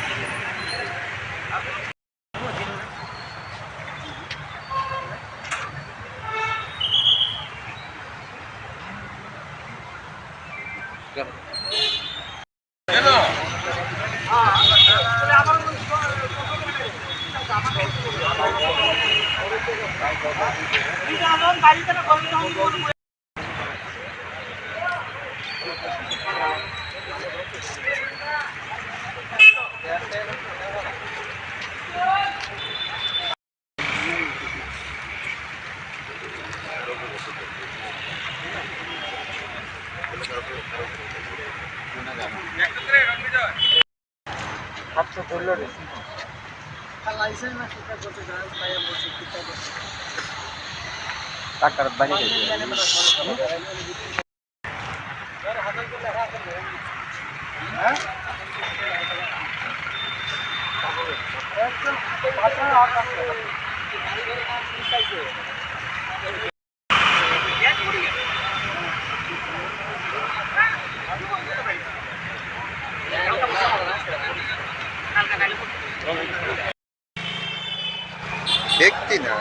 ব্যক্তি না,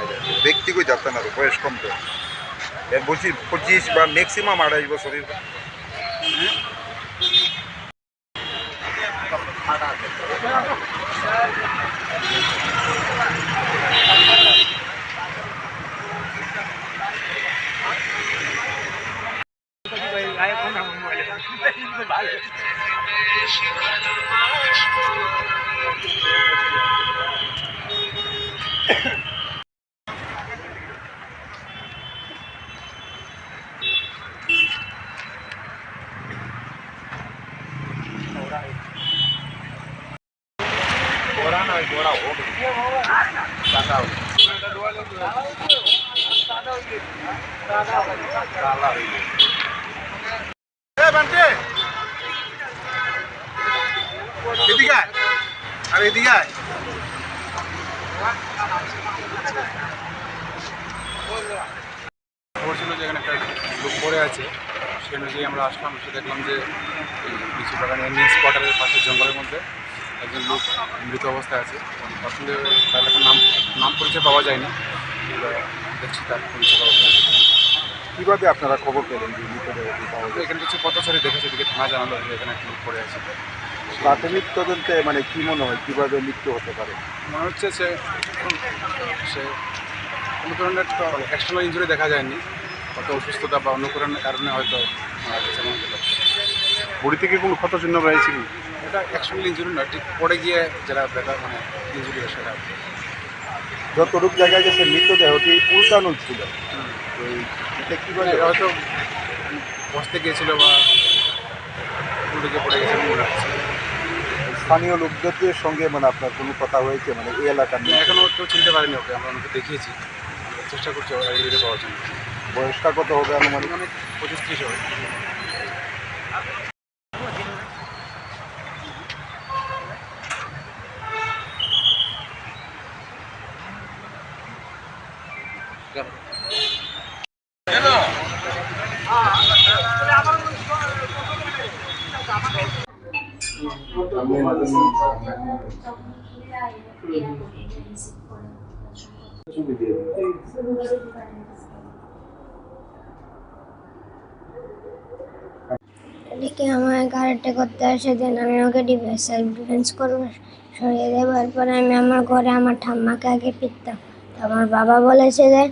ব্যক্তি কই যাত্রা না, বয়স কম তো। এর বলছি 25 বা ম্যাক্সিমাম 28 বছরের। খবর ছিল যে এখানে একটা লোক পড়ে আছে, সেই অনুযায়ী আমরা আসলাম, এসে দেখলাম যে এই লিচু বাগানের মেন কোয়ার্টারের পাশে জঙ্গলের মধ্যে একজন লোক মৃত অবস্থায় আছে। পছন্দের তার এখন নাম পরিচয় পাওয়া যায়নি, দেখছি তার পরিচয় পাওয়া যায়। কিভাবে আপনারা খবর পেলেন যে মৃতদেহটি পাওয়া গেছে? এখানে কিছু পথচারী দেখেছে, দিকে থানা জানালো যে এখানে একটা লোক পড়ে আছে। প্রাথমিক তদন্তে মানে কি মনে হয় কিভাবে মৃত্যু হতে পারে? মনে হচ্ছে সে কোনো ধরনের এক্সটার্নাল ইঞ্জুরি দেখা যায়নি, হয়তো অসুস্থতা বা অন্য কোনো কারণে হয়তো মারা গেছে মনে হলো। বডি থেকে কোনো ক্ষত চিহ্ন রয়েছে কি? এটা এক্সটার্নাল ইঞ্জুরি না, ঠিক পড়ে গিয়ে যারা ব্যথা মানে ইঞ্জুরি হয় সেটা। যতটুকু জায়গায় গেছে মৃতদেহটি উল্টানো ছিল, তো এটা কীভাবে হয়তো বসতে গিয়েছিল বা উল্টে গিয়ে পড়ে গেছে মনে হচ্ছে। স্থানীয় লোকদের সঙ্গে মানে আপনার কোনো কথা হয়েছে মানে এই এলাকার নিয়ে? এখনও কেউ চিনতে পারেনি ওকে, আমরা ওনাকে দেখিয়েছি, চেষ্টা করছি আইডেন্টিফাই পাওয়ার জন্য। বয়সটা কত হবে আনুমানিক? অনেক 25-30 হবে। এদিকে আমার কারাটে করতে আসে, দেন আমি ওকে সেলফ ডিফেন্স করবো সরিয়ে দেওয়ার পরে আমি আমার ঘরে আমার ঠাম্মাকে আগে পিটতাম। তো আমার বাবা বলেছে যে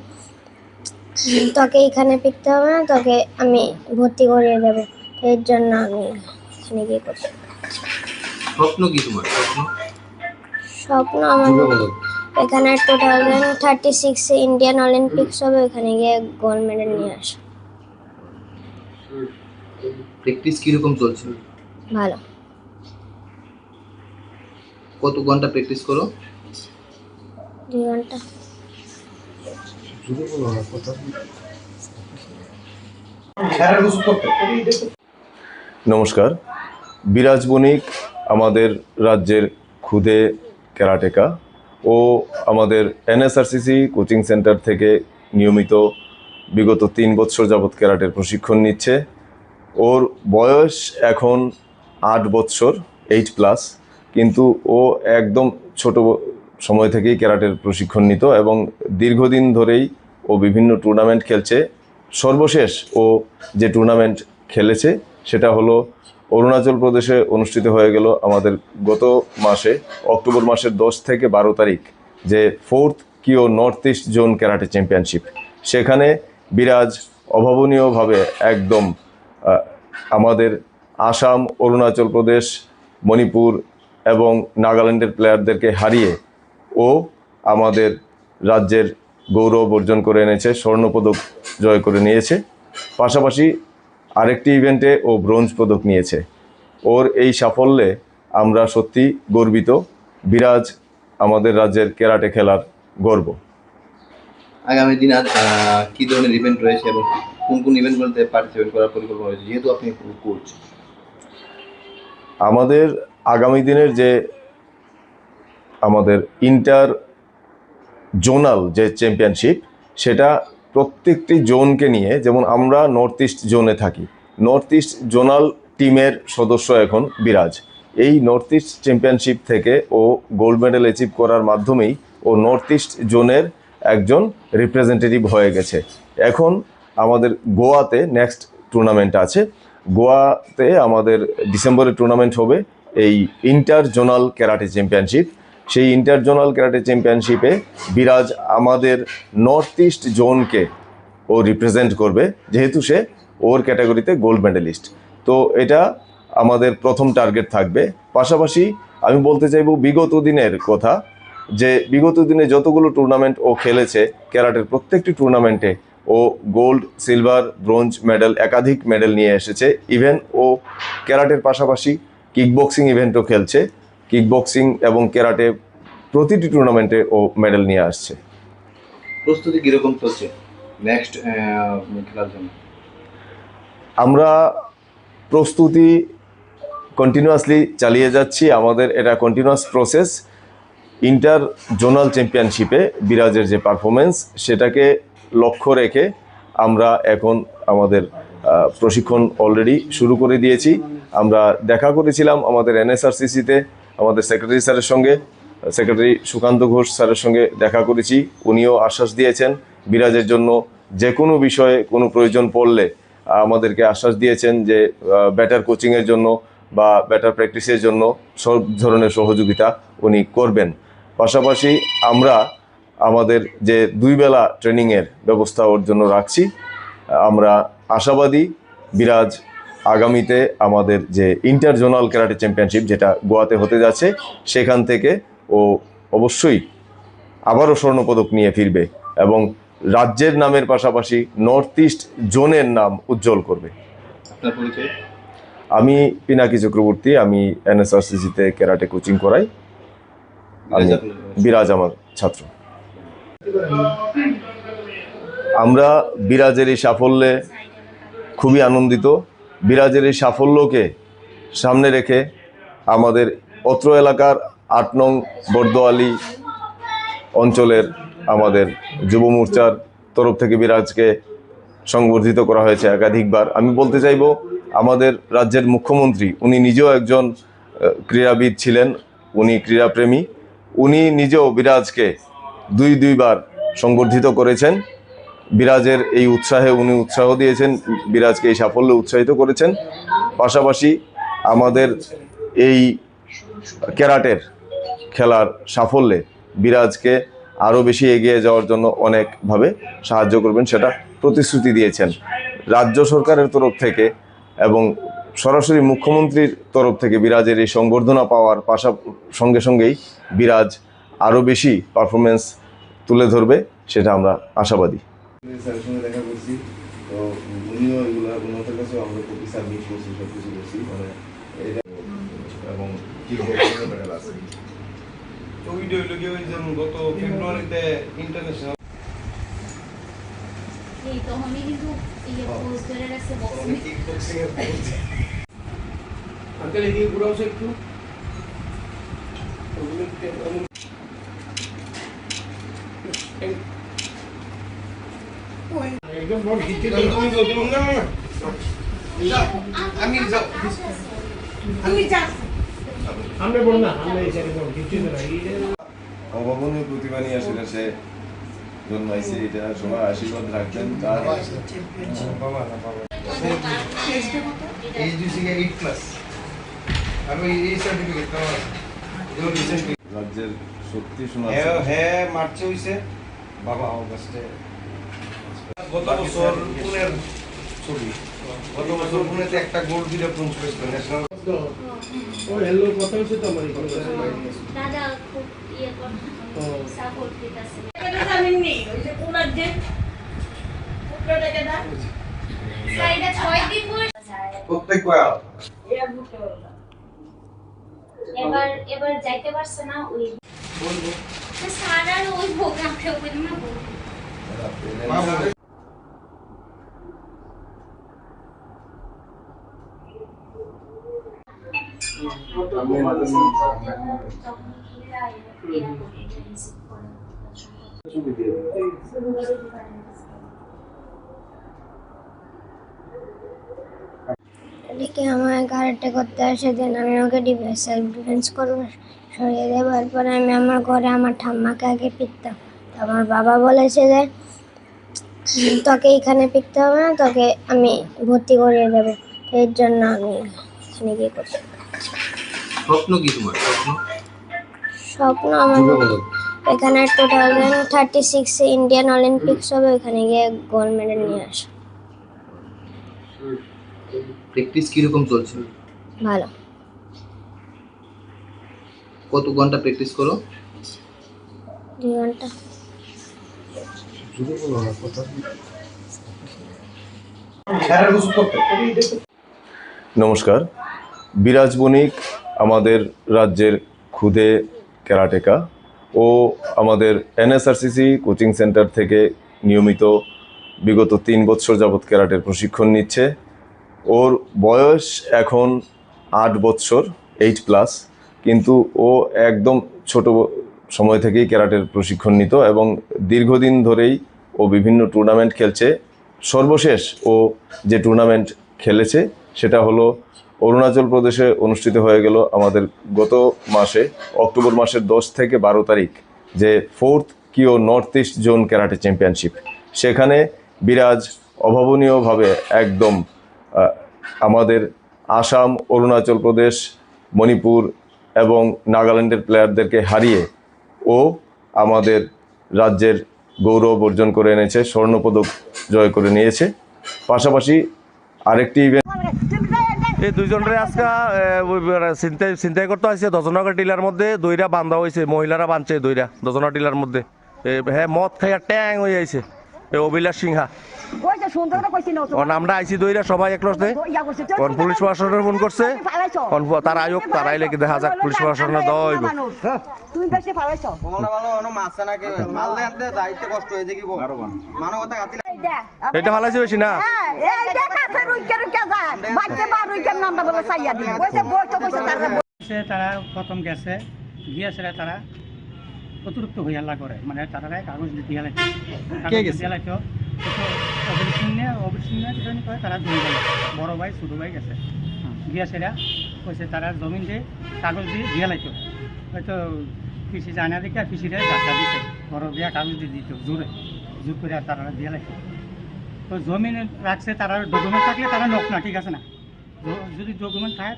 তোকে এখানে পিটতে হবে না, তোকে আমি ভর্তি করিয়ে দেবো। তো এর জন্য আমি এখানে গিয়ে করছি। স্বপ্ন কি তোমার? স্বপ্ন আমার এখানে 2036 ইন্ডিয়ান অলিম্পিক্স হবে, ওখানে গিয়ে গোল্ড মেডেল নিয়ে আসা। প্র্যাকটিস কিরকম চলছে? ভালো। কত ঘন্টা প্র্যাকটিস করো? 2 ঘন্টা। নমস্কার, বিরাজ বণিক আমাদের রাজ্যের খুদে ক্যারাটেকা ও আমাদের NSRCC কোচিং সেন্টার থেকে নিয়মিত বিগত 3 বছর যাবৎ ক্যারাটের প্রশিক্ষণ নিচ্ছে। ওর বয়স এখন 8 বছর, 8+, কিন্তু ও একদম ছোট সময় থেকেই ক্যারাটের প্রশিক্ষণ নিত এবং দীর্ঘদিন ধরেই ও বিভিন্ন টুর্নামেন্ট খেলছে। সর্বশেষ ও যে টুর্নামেন্ট খেলেছে সেটা হলো অরুণাচল প্রদেশে অনুষ্ঠিত হয়ে গেল আমাদের গত মাসে অক্টোবর মাসের 10 থেকে 12 তারিখ, যে 4th কিও north east zone karate championship. সেখানে বিরাজ অভাবনীয়ভাবে একদম আমাদের আসাম, অরুণাচল প্রদেশ, মণিপুর এবং নাগাল্যান্ডের প্লেয়ারদেরকে হারিয়ে ও আমাদের রাজ্যের গৌরব অর্জন করে এনেছে, স্বর্ণপদক জয় করে নিয়েছে। পাশাপাশি আরেকটি ইভেন্টে ও ব্রোঞ্জ পদক নিয়েছে। ওর এই সাফল্যে আমরা সত্যি গর্বিত। বিরাজ আমাদের রাজ্যের ক্যারাটে খেলার গর্ব। আগামী দিনে কি ধরনের ইভেন্ট রয়েছে এবং কোন কোন ইভেন্টগুলোতে পার্টিসিপেট করার পরিকল্পনা রয়েছে, যেহেতু আপনি কোচ? আমাদের আগামী দিনের যে আমাদের ইন্টার জোনাল যে চ্যাম্পিয়নশিপ, সেটা প্রত্যেকটি জোনকে নিয়ে, যেমন আমরা নর্থ ইস্ট জোনে থাকি, নর্থ ইস্ট জোনাল টিমের সদস্য এখন বিরাজ। এই নর্থ ইস্ট চ্যাম্পিয়নশিপ থেকে ও গোল্ড মেডেল অ্যাচিভ করার মাধ্যমেই ও নর্থ ইস্ট জোনের একজন রিপ্রেজেন্টেটিভ হয়ে গেছে। এখন আমাদের গোয়াতে নেক্সট টুর্নামেন্ট আছে। গোয়াতে আমাদের ডিসেম্বরে টুর্নামেন্ট হবে, এই ইন্টার জোনাল ক্যারাটে চ্যাম্পিয়নশিপ। সেই ইন্টার জোনাল ক্যারাটে চ্যাম্পিয়নশিপে বিরাজ আমাদের নর্থ ইস্ট জোনকে ও রিপ্রেজেন্ট করবে, যেহেতু সে ওর ক্যাটাগরিতে গোল্ড মেডেলিস্ট। তো এটা আমাদের প্রথম টার্গেট থাকবে। পাশাপাশি আমি বলতে চাইবো বিগত দিনের কথা, যে বিগত দিনে যতগুলো টুর্নামেন্ট ও খেলেছে, ক্যারাটের প্রত্যেকটি টুর্নামেন্টে ও গোল্ড, সিলভার, ব্রোঞ্জ মেডেল, একাধিক মেডেল নিয়ে এসেছে। ইভেন ও ক্যারাটের পাশাপাশি কিকবক্সিং ইভেন্টও খেলছে। কিকবক্সিং এবং ক্যারাটে প্রতিটি টুর্নামেন্টে ও মেডেল নিয়ে আসছে। প্রস্তুতি কীরকম চলছে নেক্সট খেলার জন্য? আমরা প্রস্তুতি কন্টিনিউয়াসলি চালিয়ে যাচ্ছি। আমাদের এটা কন্টিনিউয়াস প্রসেস। ইন্টার জোনাল চ্যাম্পিয়নশিপে বিরাজের যে পারফরমেন্স, সেটাকে লক্ষ্য রেখে আমরা এখন আমাদের প্রশিক্ষণ অলরেডি শুরু করে দিয়েছি। আমরা দেখা করেছিলাম আমাদের NSRCC-তে আমাদের সেক্রেটারি স্যারের সঙ্গে, সেক্রেটারি সুকান্ত ঘোষ স্যারের সঙ্গে দেখা করেছি। উনিও আশ্বাস দিয়েছেন বিরাজের জন্য যে কোনো বিষয়ে কোনো প্রয়োজন পড়লে আমাদেরকে আশ্বাস দিয়েছেন যে বেটার কোচিংয়ের জন্য বা বেটার প্র্যাকটিসের জন্য সব ধরনের সহযোগিতা উনি করবেন। পাশাপাশি আমরা আমাদের যে 2 বেলা ট্রেনিংয়ের ব্যবস্থা ওর জন্য রাখছি। আমরা আশাবাদী বিরাজ আগামীতে আমাদের যে ইন্টার জোনাল ক্যারাটে চ্যাম্পিয়নশিপ, যেটা গোয়াতে হতে যাচ্ছে, সেখান থেকে ও অবশ্যই আবারও স্বর্ণপদক নিয়ে ফিরবে এবং রাজ্যের নামের পাশাপাশি নর্থ ইস্ট জোনের নাম উজ্জ্বল করবে। আপনার পরিচয়? আমি পিনাকি চক্রবর্তী, আমি NSRCC-তে ক্যারাটে কোচিং করাই। আমি বিরাজ আমার ছাত্র। আমরা বিরাজের এই সাফল্যে খুবই আনন্দিত। বিরাজের এই সাফল্যকে সামনে রেখে আমাদের অত্র এলাকার 8 নং বর্দোয়ালি অঞ্চলের আমাদের যুব মোর্চার তরফ থেকে বিরাজকে সংবর্ধিত করা হয়েছে একাধিকবার। আমি বলতে চাইব আমাদের রাজ্যের মুখ্যমন্ত্রী, উনি নিজেও একজন ক্রীড়াবিদ ছিলেন, উনি ক্রীড়াপ্রেমী। উনি নিজেও বিরাজকে দুইবার সংবর্ধিত করেছেন। বিরাজের এই উৎসাহে উনি উৎসাহ দিয়েছেন, বিরাজকে এই সাফল্যে উৎসাহিত করেছেন। পাশাপাশি আমাদের এই ক্যারাটের খেলার সাফল্যে বিরাজকে আরও বেশি এগিয়ে যাওয়ার জন্য অনেকভাবে সাহায্য করবেন, সেটা প্রতিশ্রুতি দিয়েছেন রাজ্য সরকারের তরফ থেকে এবং সরাসরি মুখ্যমন্ত্রীর তরফ থেকে। বিরাজের এই সংবর্ধনা পাওয়ার সঙ্গেই বিরাজ আরও বেশি পারফরমেন্স তুলে ধরবে, সেটা আমরা আশাবাদী। স্যারের সঙ্গে দেখা করছি, তো উনিও এগুলো ওনাদের কাছেও আমরা কপি সাবমিট করছি, সব কিছু করছি, মানে এটা এবং মেডেল আছে। তো ওইটা হইল গিয়ে ওই যেমন গত ফেব্রুয়ারিতে ইন্টারন্যাশনাল আঙ্কেল এদিকে ঘুরাও একটু। একদম বড় হিট তুমি বলতে না আমি যাও তুই যা আমরা বল না আমরা এই জায়গায় বল হিট না অভাবনীয় প্রতিভা নিয়ে আসলে সে জন্মাইছে। এটা সবাই আশীর্বাদ রাখবেন তার বাবা না বাবা এই জিসিকে 8 ক্লাস আর এই সার্টিফিকেট তো রাজ্যের সত্যি শোনা হ্যাঁ মার্চে হইছে বাবা অগাস্টে। গত বছর পুনের ছবি, গত বছর পুনেতে একটা গোল্ড দিলে ব্রোঞ্জ পেয়েছিল ন্যাশনাল। ও হ্যালো কথা হচ্ছে তো আমার দাদা খুব ইয়ে করে সাপোর্ট দিতেছে। এটা জানেন নি ওই যে পুনার যে পুত্রটাকে দা সাইডে 6 দিন বয়স এবার এবার যাইতে পারছে না ওই সারা ওই প্রোগ্রামটা ওই না এদিকে আমার কারাটে করতে আসে দেন আমি ওকে সেলফ ডিফেন্স করবো সরিয়ে দেওয়ার পরে আমি আমার ঘরে আমার ঠাম্মাকে আগে পিটতাম। তো আমার বাবা বলেছে যে তোকে এখানে পিটতে হবে না, তোকে আমি ভর্তি করিয়ে দেবো। তো এর জন্য আমি এখানে গিয়ে করছি। স্বপ্ন কি তোমার স্বপ্ন আমার এখানে 2036 ইন্ডিয়ান অলিম্পিক্স হবে, ওখানে গিয়ে গোল্ড মেডেল নিয়ে আসা। প্র্যাকটিস কিরকম চলছে? ভালো। কত ঘন্টা প্র্যাকটিস করো? 2 ঘন্টা। নমস্কার, বিরাজ বণিক আমাদের রাজ্যের খুদে ক্যারাটেকা ও আমাদের এনএসআরসিসি কোচিং সেন্টার থেকে নিয়মিত বিগত 3 বছর যাবৎ ক্যারাটের প্রশিক্ষণ নিচ্ছে। ওর বয়স এখন 8 বছর, 8+, কিন্তু ও একদম ছোট সময় থেকেই ক্যারাটের প্রশিক্ষণ নিত এবং দীর্ঘদিন ধরেই ও বিভিন্ন টুর্নামেন্ট খেলছে। সর্বশেষ ও যে টুর্নামেন্ট খেলেছে সেটা হলো অরুণাচল প্রদেশে অনুষ্ঠিত হয়ে গেল আমাদের গত মাসে অক্টোবর মাসের 10 থেকে 12 তারিখ, যে 4th কিও north east zone karate championship. সেখানে বিরাজ অভাবনীয়ভাবে একদম আমাদের আসাম, অরুণাচল প্রদেশ, মণিপুর এবং নাগাল্যান্ডের প্লেয়ারদেরকে হারিয়ে ও আমাদের রাজ্যের গৌরব অর্জন করে এনেছে, স্বর্ণপদক জয় করে নিয়েছে। পাশাপাশি আরেকটি ইভেন্ট এই দুইজনের আজকে চিন্তাই করতে হয়েছে। 10 জনের টিলার মধ্যে 2টা বান্ধা হয়েছে, মহিলারা বাঁধছে 2টা 10 জনের টিলার মধ্যে। হ্যাঁ, মদ খাইয়া ট্যাং হয়ে যাইছে অভিলাষ সিংহা। আমরা আইসি 2টা সবাই একলসে পুলিশ প্রশাসনের ফোন করছে, তারা আয়োগ তারা আইলে কি দেখা যাক পুলিশ প্রশাসনের দেওয়া হইব। এটা ভালো বেশি না তারা প্রথম গেছে গিয়েছে, তারা অতিরিক্ত হইয়াল্লা করে, মানে তারা কাগজ দিয়ে লাইতো তারা দুই গেল, বড় ভাই ছোটো ভাই গেছে গিয়েছে কইছে তারা জমিন দিয়ে কাগজ দিয়ে লাইতো, হয়তো কৃষি জানা দেখে কৃষিটা ধাক্কা দিতে বড় দিয়া কাগজ দিয়ে দিত জোর করে তারা দিয়ে লাইতো। তো জমিন রাখছে, তারা ডকুমেন্ট থাকলে তারা নক না, ঠিক আছে না? যদি ডকুমেন্ট থাকে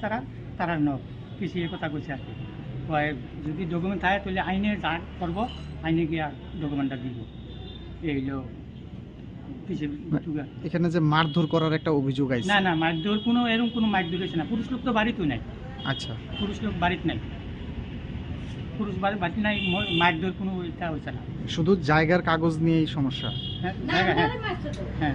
তারা নক, কৃষি এ কথা কইছে আর কি। যদি ডকুমেন্ট থাকে তাহলে আইনে যা করব, আইনে গিয়ে ডকুমেন্টটা দিব। এইগুলো এখানে যে মারধর করার একটা অভিযোগ আছে। না না, মারধর কোনো এরকম কোনো মারধর হয়েছে না। পুরুষ লোক তো বাড়িতেও নাই। আচ্ছা, পুরুষ লোক বাড়িতে নাই, পুরুষ বাড়িতে নাই, মারধর কোনো এটা হয়েছে না। শুধু জায়গার কাগজ নিয়েই সমস্যা। হ্যাঁ জায়গা, হ্যাঁ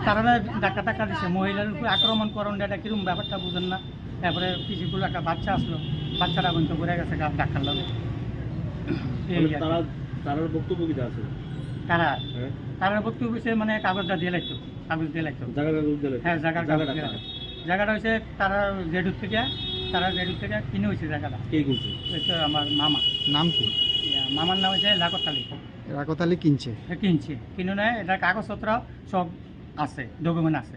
তারা ডাকা টাকা দিচ্ছে, মহিলার উপর আক্রমণ করণ, এটা কিরকম ব্যাপারটা বুঝেন না। তারপরে কিছুগুলো একটা বাচ্চা আসলো, বাচ্চারা বন্ধ করে গেছে ডাক্তার লাগে। তার বক্তব্য কি আছে? তারা বক্তব্য হচ্ছে মানে কাগজটা দিয়ে লাগতো, হ্যাঁ জায়গাটা হচ্ছে তারা রেডুর থেকে কিনে হয়েছে জায়গাটা। আমার মামা। নাম কি? মামার নাম হচ্ছে লাকতালি। লাকতালি কিনছে কিনে নেয়, এটা কাগজপত্র সব আছে, ডকুমেন্ট আছে।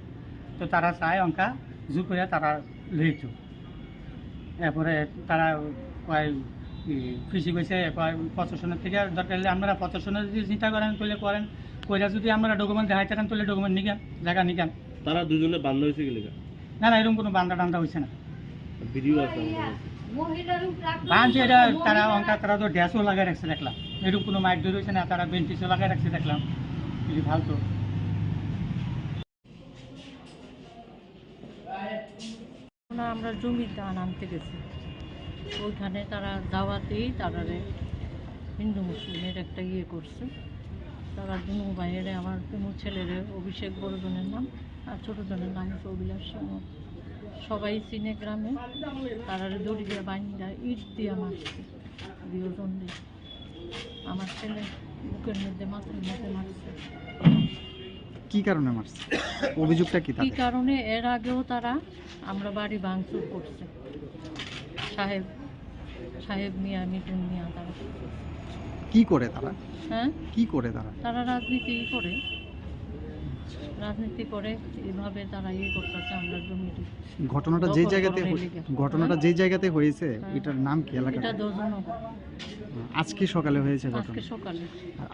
তো তারা চায় অঙ্কা জোর করে তারা লইতো। এরপরে তারা কয় কৃষি কইছে প্রশাসনের থেকে দরকার হলে আপনারা প্রশাসনের যদি চিন্তা করেন তাহলে করেন, কইরা যদি আমরা ডকুমেন্ট দেখাইতে পারেন তাহলে ডকুমেন্ট নিকান, জায়গা নিকান। তারা দুজনে বান্ধা হয়েছে গেলে? না না, এরকম কোনো বান্ধা টান্ধা হয়েছে না। ভিডিও আছে বাঁধছে এটা, তারা অঙ্কা তারা তো ড্যাশও লাগাই রাখছে দেখলাম, এরকম কোনো মাইক ধরে হয়েছে না, তারা বেঞ্চিসও লাগাই রাখছে দেখলাম। কিছু ফালতু আমরা জমির ধান আনতে গেছি, ওইখানে তারা দাওয়াতেই তারা হিন্দু মুসলিমের একটা ইয়ে করছে, তারা দুনু ভাইয়ের আমার দুনু ছেলের অভিষেক বড়জনের নাম আর ছোটজনের নাম হচ্ছে অভিলাষ সিংহ। সবাই চিনে গ্রামে, তারা দড়ি দিয়ে বাইন্দা ইট দিয়ে মারছে দুজন দিয়ে। আমার ছেলে বুকের মধ্যে মাথার মধ্যে মারছে। কি কারণে মারছে? অভিযোগটা কি? কি কারণে? এর আগেও তারা আমরা বাড়ি ভাঙচুর করছে, সাহেব মিয়া, মিটুন মিয়া। তারা কি করে তারা? হ্যাঁ, কি করে তারা? তারা রাজনীতি করে এভাবে তারা করতেছে। আমরা জমিটি ঘটনাটা যেই জায়গাতে হয়েছে এটার নাম কি? এলাকা এটা দোজনগর। আজকে সকালে হয়েছে ঘটনা? আজকে সকালে।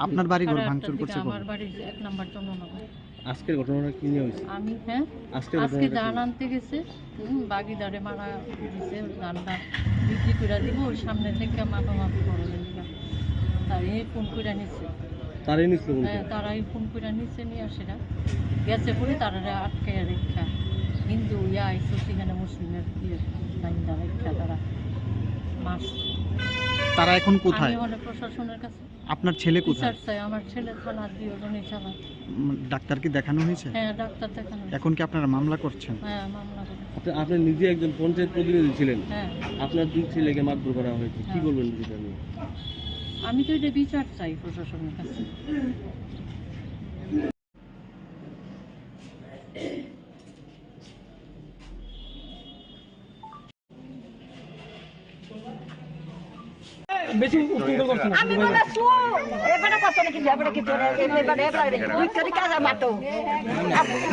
আপনার বাড়ি ঘর ভাঙচুর করছে? আমার বাড়ি 1 নম্বর চন্দ্রনগর। আজকের ঘটনাটা কি নিয়ে হয়েছে? আমি আজকে ধান আনতে গেছে, বাগিদারে মারা দিছে। ধানটা বিক্রি করে দিব, ওর সামনে থেকে মাপামাপি করে দিলাম। তাই ফোন করে নিচ্ছে, তারাই ফোন করে নিচ্ছে, নিয়ে আসেরা গেছে পরে তারা আটকে রেখা হিন্দু আইসো সেখানে মুসলিমের লাইনটা রেখা তারা মাস। তারা এখন কোথায়? প্রশাসনের কাছে। আপনার ছেলে কোথায়? আমার ছেলে থানা দিওজনে চালা। ডাক্তারকে দেখানো হয়েছে? হ্যাঁ, ডাক্তার দেখানো। এখন কি আপনারা মামলা করছেন? হ্যাঁ, মামলা করছি। আপনি নিজে একজন পঞ্চায়েত প্রতিনিধি ছিলেন, হ্যাঁ। আপনার 2 ছেলেকে মারধর করা হয়েছে, কি বলবেন এটা নিয়ে? আমি তো এটা বিচার চাই প্রশাসনের কাছে। বেশি উত্তেজিত করছ না। আমি বলে সু এবারে কত নাকি যাবে কি তোরে এবারে তুই করি কাজ মাতো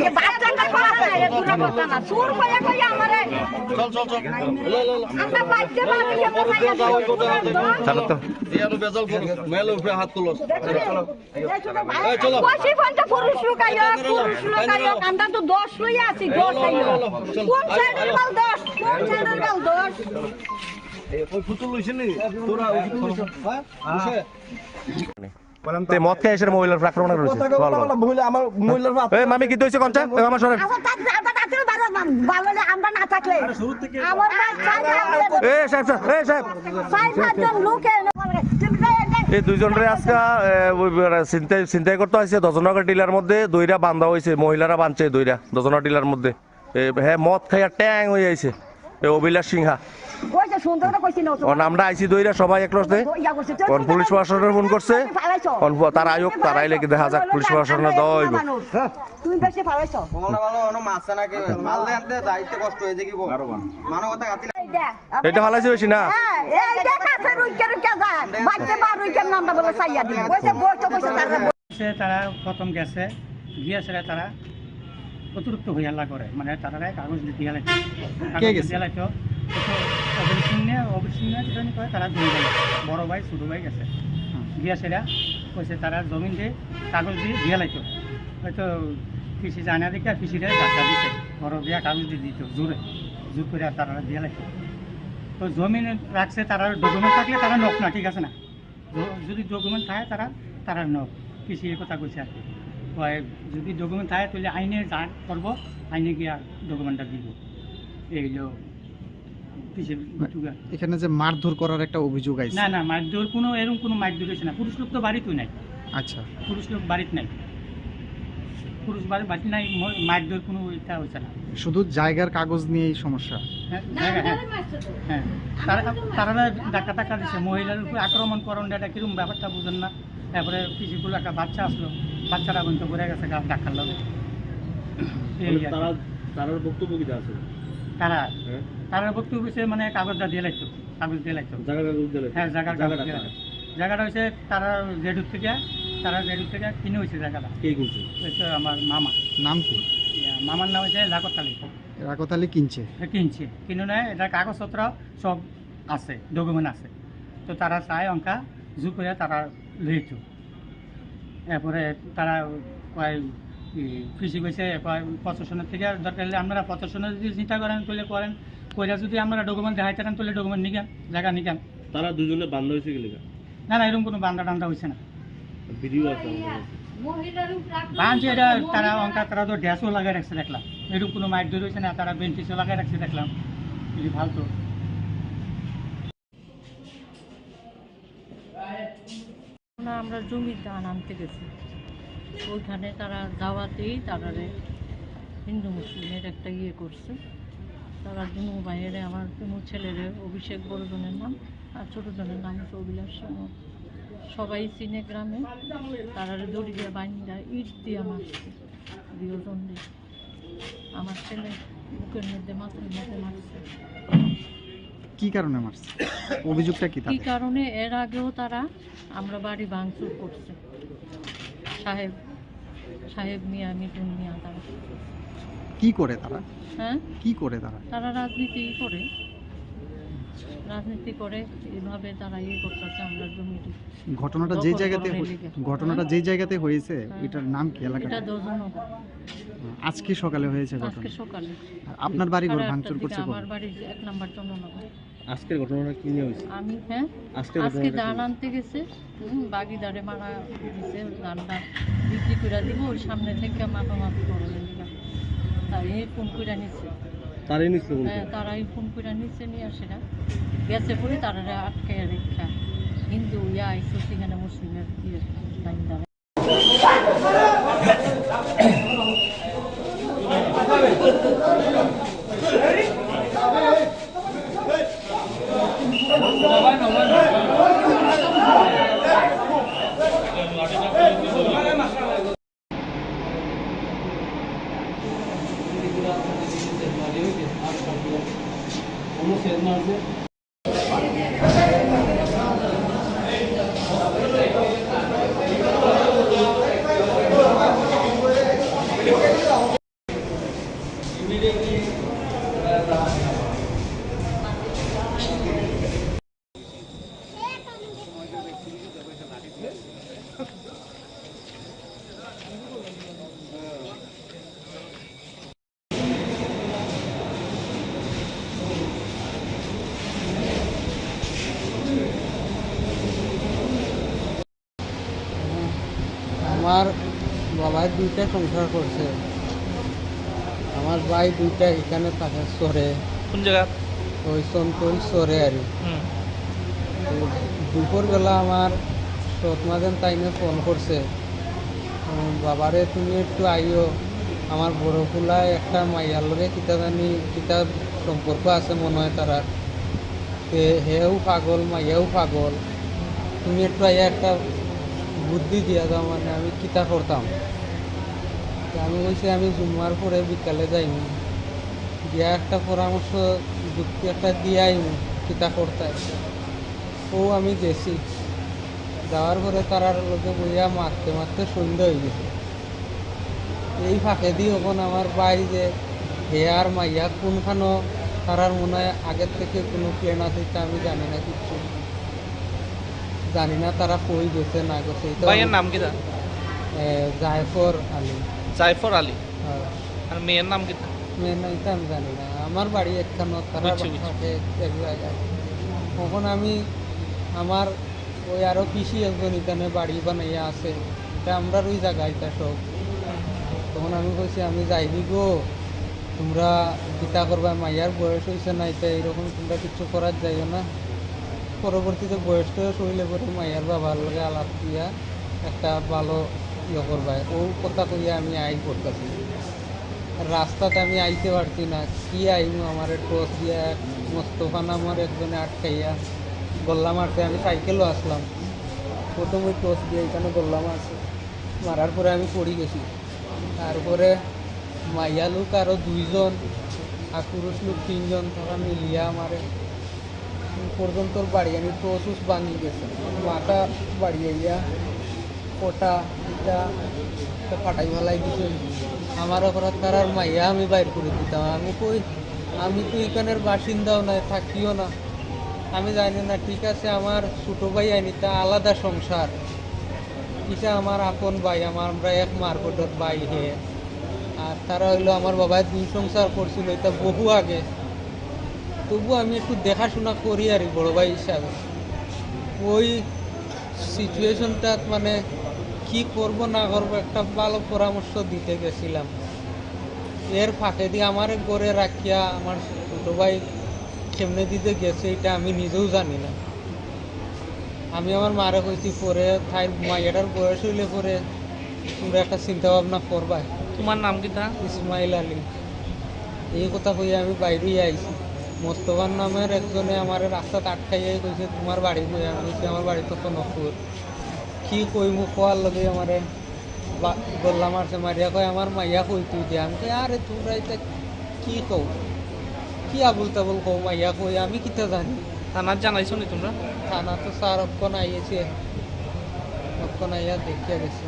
এ বাচ্চাটা করা না এ পুরো কথা না সুর কইয়া কইয়া আমারে চল আমরা বাচ্চা বাচ্চা চলো তো ইয়ানো বেজাল করো মেলে উপরে হাত তুলো এই চলো কইছি ফোনটা পুরুষ লুকাইও কান্দা তো 10 লইয়া আছি 10 আইও কোন সাইডের মাল 10 কোন সাইডের মাল 10 ওই ফুতুল লইছ নি তোরা ওই ফুতুল লইছ হ্যাঁ বসে তে মদ খেয়ে এসে মহিলার আক্রমণ করেছে। মহিলা আমার মহিলার এই মামি কি হইছে কোনটা? এই আমার সরে ভালো আমরা না থাকলে আমার সাহেব লোকে এই দুইজনের আজকে চিন্তাই করতে হয়েছে। দশনগর টিলার মধ্যে দইরা বান্ধা হয়েছে, মহিলারা বাঁধছে দইরা দশনগর টিলার মধ্যে। হ্যাঁ, মদ খাইয়া ট্যাং হয়ে যাইছে অভিলাষ সিংহা। আমরা আইসি দইরা সবাই একলসে পুলিশ প্রশাসনের ফোন করছে, তারা আয়োগ তারা আইলে কি দেখা যাক পুলিশ প্রশাসনের দইব। তুমি বেশি ফালাইছো বলনা ভালো ono মাছ নাকি মাল দেনতে যাইতে কষ্ট হয়ে যাইবো মানবতা গাতি এটা ফালাইছে বেশি না। এইটা কাছে রুইকে যায় বাচ্চা বা রুইকের নামটা বলে সাইয়া দিই কইছে বইতো কইছে তারা প্রথম গেছে গিয়েছে তারা অতিরিক্ত হইয়ালা করে, মানে তারা কাগজ দিয়ে লাইতো তারা দুই ভাই বড় ভাই ছোট ভাই গেছে গিয়া সেরা কইছে তারা জমিন দিয়ে কাগজ দিয়ে দিয়ে লাইতো, হয়তো কৃষি যায় না দেখে কৃষিটা ধাক্কা দিচ্ছে, বড় দিয়া কাগজ দিয়ে দিত জোর করে তারা দিয়ে লাইতো। তো জমিন রাখছে, তারা ডকুমেন্ট থাকলে তারা নক না, ঠিক আছে না? যদি ডকুমেন্ট থাকে তারা নক, কৃষি কথা কইছে আর কি। যদি ডকুমেন্ট থাকে তাহলে আইনে যা করবো, আইনে গিয়া ডকুমেন্টটা দিব। এইগুলো এখানে যে মারধর করার একটা অভিযোগ আছে? না মারধর কোনো এরকম কোনো মারধর হয়েছে না। পুরুষ লোক তো বাড়িতেও নাই। আচ্ছা, পুরুষ লোক বাড়িতে নাই, পুরুষ বাড়িতে নাই, মারধর কোনো এটা হয়েছে না। শুধু জায়গার কাগজ নিয়েই সমস্যা? হ্যাঁ, তারা টাকা দিচ্ছে, মহিলার উপর আক্রমণ করণ, এটা কিরকম ব্যাপারটা বুঝেন না। তারপরে কিছুগুলো একটা বাচ্চা আসলো, বাচ্চারা বন্ধ করে গেছে ডাক্তার লোক। তার বক্তব্য কি আছে? তারা বক্তব্য হচ্ছে মানে কাগজটা দিয়ে লাগতো, হ্যাঁ জায়গাটা হয়েছে তারা রেডুর থেকে কিনে হয়েছে জায়গাটা। কে কিনছে? আমার মামা। নাম কি? মামার নাম হচ্ছে রাকত আলী কিনছে কিনে নেয়, এটা কাগজপত্র সব আছে, ডকুমেন্ট আছে। তো তারা চায় অঙ্কা জু করে তারা লইত। এরপরে তারা কৃষি কইছে প্রশাসনের থেকে দরকার হলে আপনারা প্রশাসনের যদি চিন্তা করেন তাহলে করেন, কইরা যদি আমরা ডকুমেন্ট দেখাইতে পারেন তাহলে ডকুমেন্ট নিকেন, জায়গা নিকেন। তারা দুজনে বান্ধা হয়েছে কি লেখা? না এরকম কোনো বান্ধা হয়েছে না। ভিডিও আছে বাঁধছে এটা তারা অঙ্কা, তারা তো ড্যাসও লাগাই রাখছে দেখলাম, এরকম কোনো মাইক ধরে হয়েছে না, তারা বেঞ্চিসও লাগাই রাখছে দেখলাম। যদি ভালো আমরা জমির ধান আনতে গেছি। ওইখানে তারা যাওয়াতেই তারারে হিন্দু মুসলিমের একটা ইয়ে করছে। তারা দুনু ভাইয়েরে, আমার দুনু ছেলের অভিষেক বড়জনের নাম আর ছোটজনের নাম হচ্ছে অভিলাষ সামন্ত। সবাই চিনে গ্রামে। তারারে দড়ি দিয়ে বাইন্দা ইট দিয়ে মারছে দুজন দিয়ে। আমার ছেলে বুকের মধ্যে মাথার মধ্যে মারছে। কি কারণে মারছে? অভিযোগটা কি? কি কারণে? এর আগেও তারা আমরা বাড়ি ভাঙচুর করছে। সাহেব মিয়া, মিটুন মিয়া, তারা কি করে তারা? হ্যাঁ, কি করে তারা? তারা রাজনীতি করে এভাবে তারা ইয়ে করতেছে আমরা জমিটি। ঘটনাটা যেই জায়গাতে হয়েছে এটার নাম কি? এলাকা? এটা দোজনগর। আজকে সকালে হয়েছে ঘটনা? আজকে সকালে। আপনার বাড়ি ঘর ভাঙচুর করছে? আমার বাড়ি 1 নম্বর চন্দ্রনগর। আজকের ঘটনাটা কি নিয়ে হয়েছে? আমি আজকে ধান আনতে গেছে, বাগিদারে মারা দিছে। ধানটা বিক্রি করে দিব, ওই সামনে থেকে মাপামাপি করে নিলাম। তাই ফোন করে নিচ্ছে। তারাই ফোন করে নিচ্ছে, নিয়ে সেটা গেছে পরে তারা আটকে রেখা হিন্দু ইয়া আইসো সেখানে মুসলিমের ইয়ে লাইন দ্বারা। আমার বাবাই 2টা সংসার করছে। আমার ভাই 2টা এখানে থাকে শহরে। কোন জায়গা? ওই সন্তোল শহরে আর দুপুরবেলা আমার সৎমাদেন তাইনে ফোন করছে, বাবারে তুমি একটু আইও, আমার বড় ফুলায় একটা মাইয়ার লগে কিতা সম্পর্ক আছে মনে হয় তারা, হেও পাগল মাইয়াও পাগল, তুমি একটু আইয়া একটা বুদ্ধি দিয়া দাও, মানে আমি কিতা করতাম। আমি বলছি আমি জুম্মার পরে বিকালে যাইম, দিয়া একটা পরামর্শ যুক্তি একটা দিয়ে আইম কিতা করতে। ও আমি গেছি, যাওয়ার পরে তারার লোকে বইয়া মারতে মারতে সন্ধ্যা হয়ে গেছে। এই ফাঁকে দিয়ে ওখানে আমার ভাই যে হে আর মাইয়া কোনখানো তারার মনে হয় আগের থেকে কোনো প্লেন আছে আমি জানি না, কিচ্ছু জানি না তারা কই গেছে না গেছে। ভাইয়ের নাম কি? জায়ফর আলী। জায়ফর আলী। আর মেয়ের নাম কি? মেয়ের নাম এটা আমি জানি না। আমার বাড়ি একখানো, তারা এক জায়গায়। তখন আমি আমার ওই আরও পিসি একজন এখানে বাড়ি বানাইয়া আছে, এটা আমরা ওই জায়গায় এটা সব। তখন আমি কইছি আমি যাইবি গো, তোমরা গীতা করবা, মাইয়ার বয়স হয়েছে না, এটা এইরকম তোমরা কিছু করার যাইও না। পরবর্তীতে বয়স টয়স হইলে পরে মাইয়ার বাবার লগে আলাপ দিয়া একটা ভালো ইয়ে করবা, ও কথা কইয়া আমি আই করতেছি। রাস্তাতে আমি আইতে পারছি না, কি আইমু, আমার টস দিয়া মোস্তফা নামের একজনে আটকাইয়া গল্লা মারতে, আমি সাইকেলও আসলাম। প্রথম ওই টস দিয়ে এখানে গল্লা মারছে, মারার পরে আমি পড়ে গেছি। তারপরে মাইয়া লোক আরও 2 জন আর পুরুষ লোক 3 জন, তারা মিলিয়া আমারে পর্যন্ত বাড়ি আনি টস ভাঙি গেছে, মাথা বাড়িয়া কোটা ইটা ফাটাই ফেলাই দিছে। আমার অপরাধ তারার মাইয়া আমি বাইর করে দিতাম। আমি কই আমি তো এখানের বাসিন্দাও নাই, থাকিও না, আমি জানি না। ঠিক আছে, আমার ছোটো ভাই আইনি, তা আলাদা সংসার, এটা আমার আপন ভাই, আমরা এক মারকটের ভাই হে। আর তারা হইলো আমার বাবায় 2 সংসার করছিল, এটা বহু আগে। তবু আমি একটু দেখাশোনা করি আর বড় ভাই হিসাবে। ওই সিচুয়েশনটা মানে কি করব না করবো একটা ভালো পরামর্শ দিতে গেছিলাম। এর ফাঁকে দিয়ে আমার গড়ে রাখিয়া আমার ছোটো ভাই কেমনে দিতে গেছে এটা আমি নিজেও জানি না। আমি আমার মারে কইছি পরে মাইয়াটার বয়স হইলে পরে তোমরা একটা চিন্তা ভাবনা করবা। তোমার নাম কি তা? ইসমাইল আলী। এই কথা কইয়া আমি বাইরে আইছি। মোস্তফার নামের একজনে আমার রাস্তাত আটকাইয়া কইছে তোমার বাড়ি কই? আমি কইছি আমার বাড়ি তো নকুর। কি কইমু কোয়ার লগে আমারে গোল্লা মারছে, মারিয়া কয় আমার মাইয়া কই তুই দে। আমি কই আরে তোমরা এটা কি কও, কি আবুল তাবুল কও, মাইয়া কই আমি কিতা জানি। থানার জানাইছো নি তোমরা? থানা তো স্যার অক্ষণ আইয়েছে, অক্ষণ আইয়া দেখিয়া গেছে।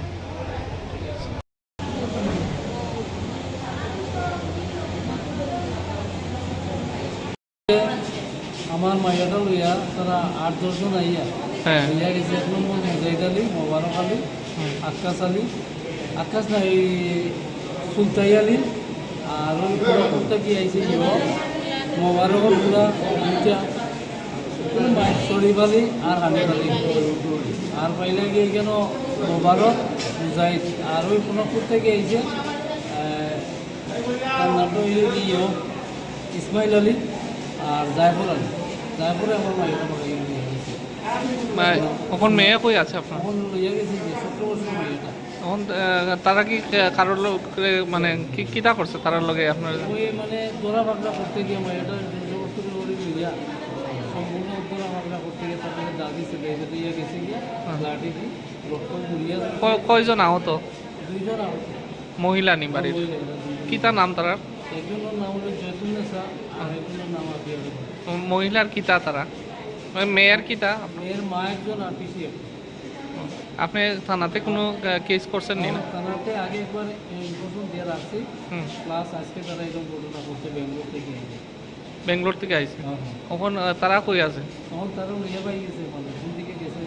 আমার মাইয়াটা লইয়া তারা 8-10 জন আইয়া লইয়া গেছে। 1 নম্বর মুজাহিদ আলী, মোবারক আলী, আকাশ আলী, আকাশ না এই সুলতাই আলী, আর ওই পুরা কি আইছে মোবারকর পুরা দুইটা, শরীফ আলী আর হানিফ আলী। আর পাইলে গিয়ে কেন মোবারক মুজাহিদ, আর ওই কোনো থেকে আইছে তার নামটা হইলে ইসমাইল আলী আর জায়ফর আলী। জায়ফরে আমার মাইয়াটা এখন মেয়ে কই আছে আপনার? এখন লইয়া গেছে 17 বছর মাইয়াটা। এখন তারা কি কারোর লোকে মানে কিটা করছে তারার লগে আপনার? ওই মানে দোরা পাকড়া করতে গিয়ে মাইয়াটা জবরদস্তি করে লইয়া সম্পূর্ণ দোরা পাকড়া করতে গিয়ে তারপরে দাদি ছেলে দিয়ে গেছে গিয়া লাঠি দিয়ে রক্ত ঘুরিয়া। কয়জন আহত? 2 জন আহত। মহিলা নি বাড়ির? কিতা নাম তারা? একজনের নাম হলো জয়তুন্নেসা আর একজনের নাম আপিয়া। মহিলার কিতা তারা? মেয়ের কিতা? মেয়ের মা একজন আর পিসি একজন। আপনি থানাতে কোনো কেস করছেন নি? না, থানাতে আগে একবার ইনফরমেশন দিয়ে রাখছি, প্লাস আজকে তারা এরকম ঘটনা করছে বেঙ্গলোর থেকে। বেঙ্গলোর থেকে আইছে? এখন তারা কই আছে? তখন তারা লইয়া পাই গেছে, মানে কোন দিকে গেছে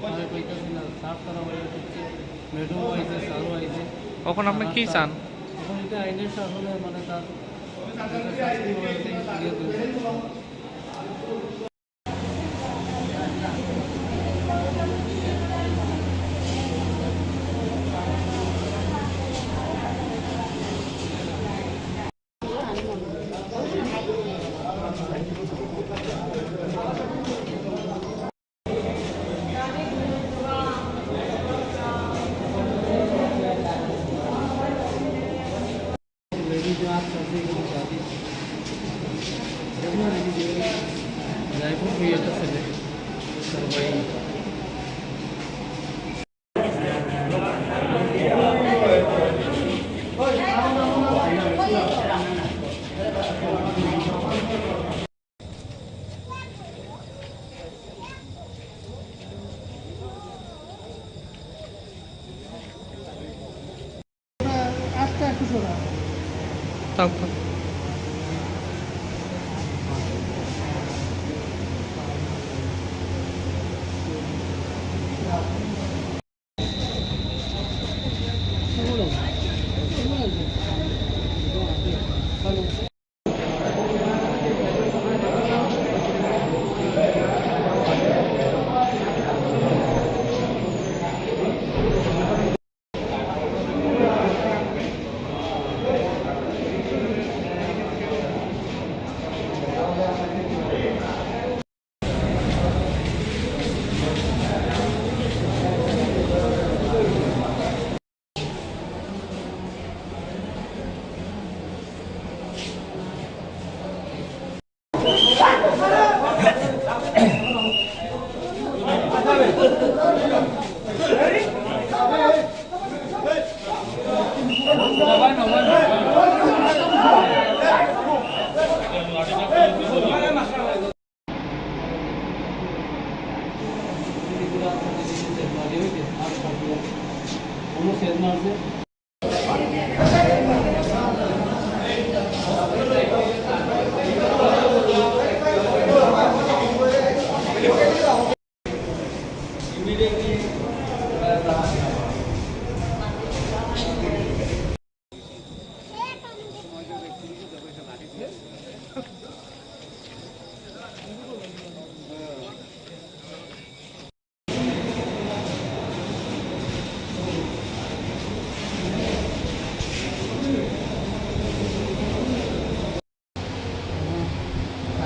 আমি পাইতেছি না। সার তারা হয়ে করছে, ম্যাডামও আইছে, স্যারও আইছে। এখন আপনি কি চান? এখন এটা আইনের শাসনে মানে তার শাস্তি হয়েছে ইয়ে করছে। রায়পুর ভুইয়াটা ছেলে সবাই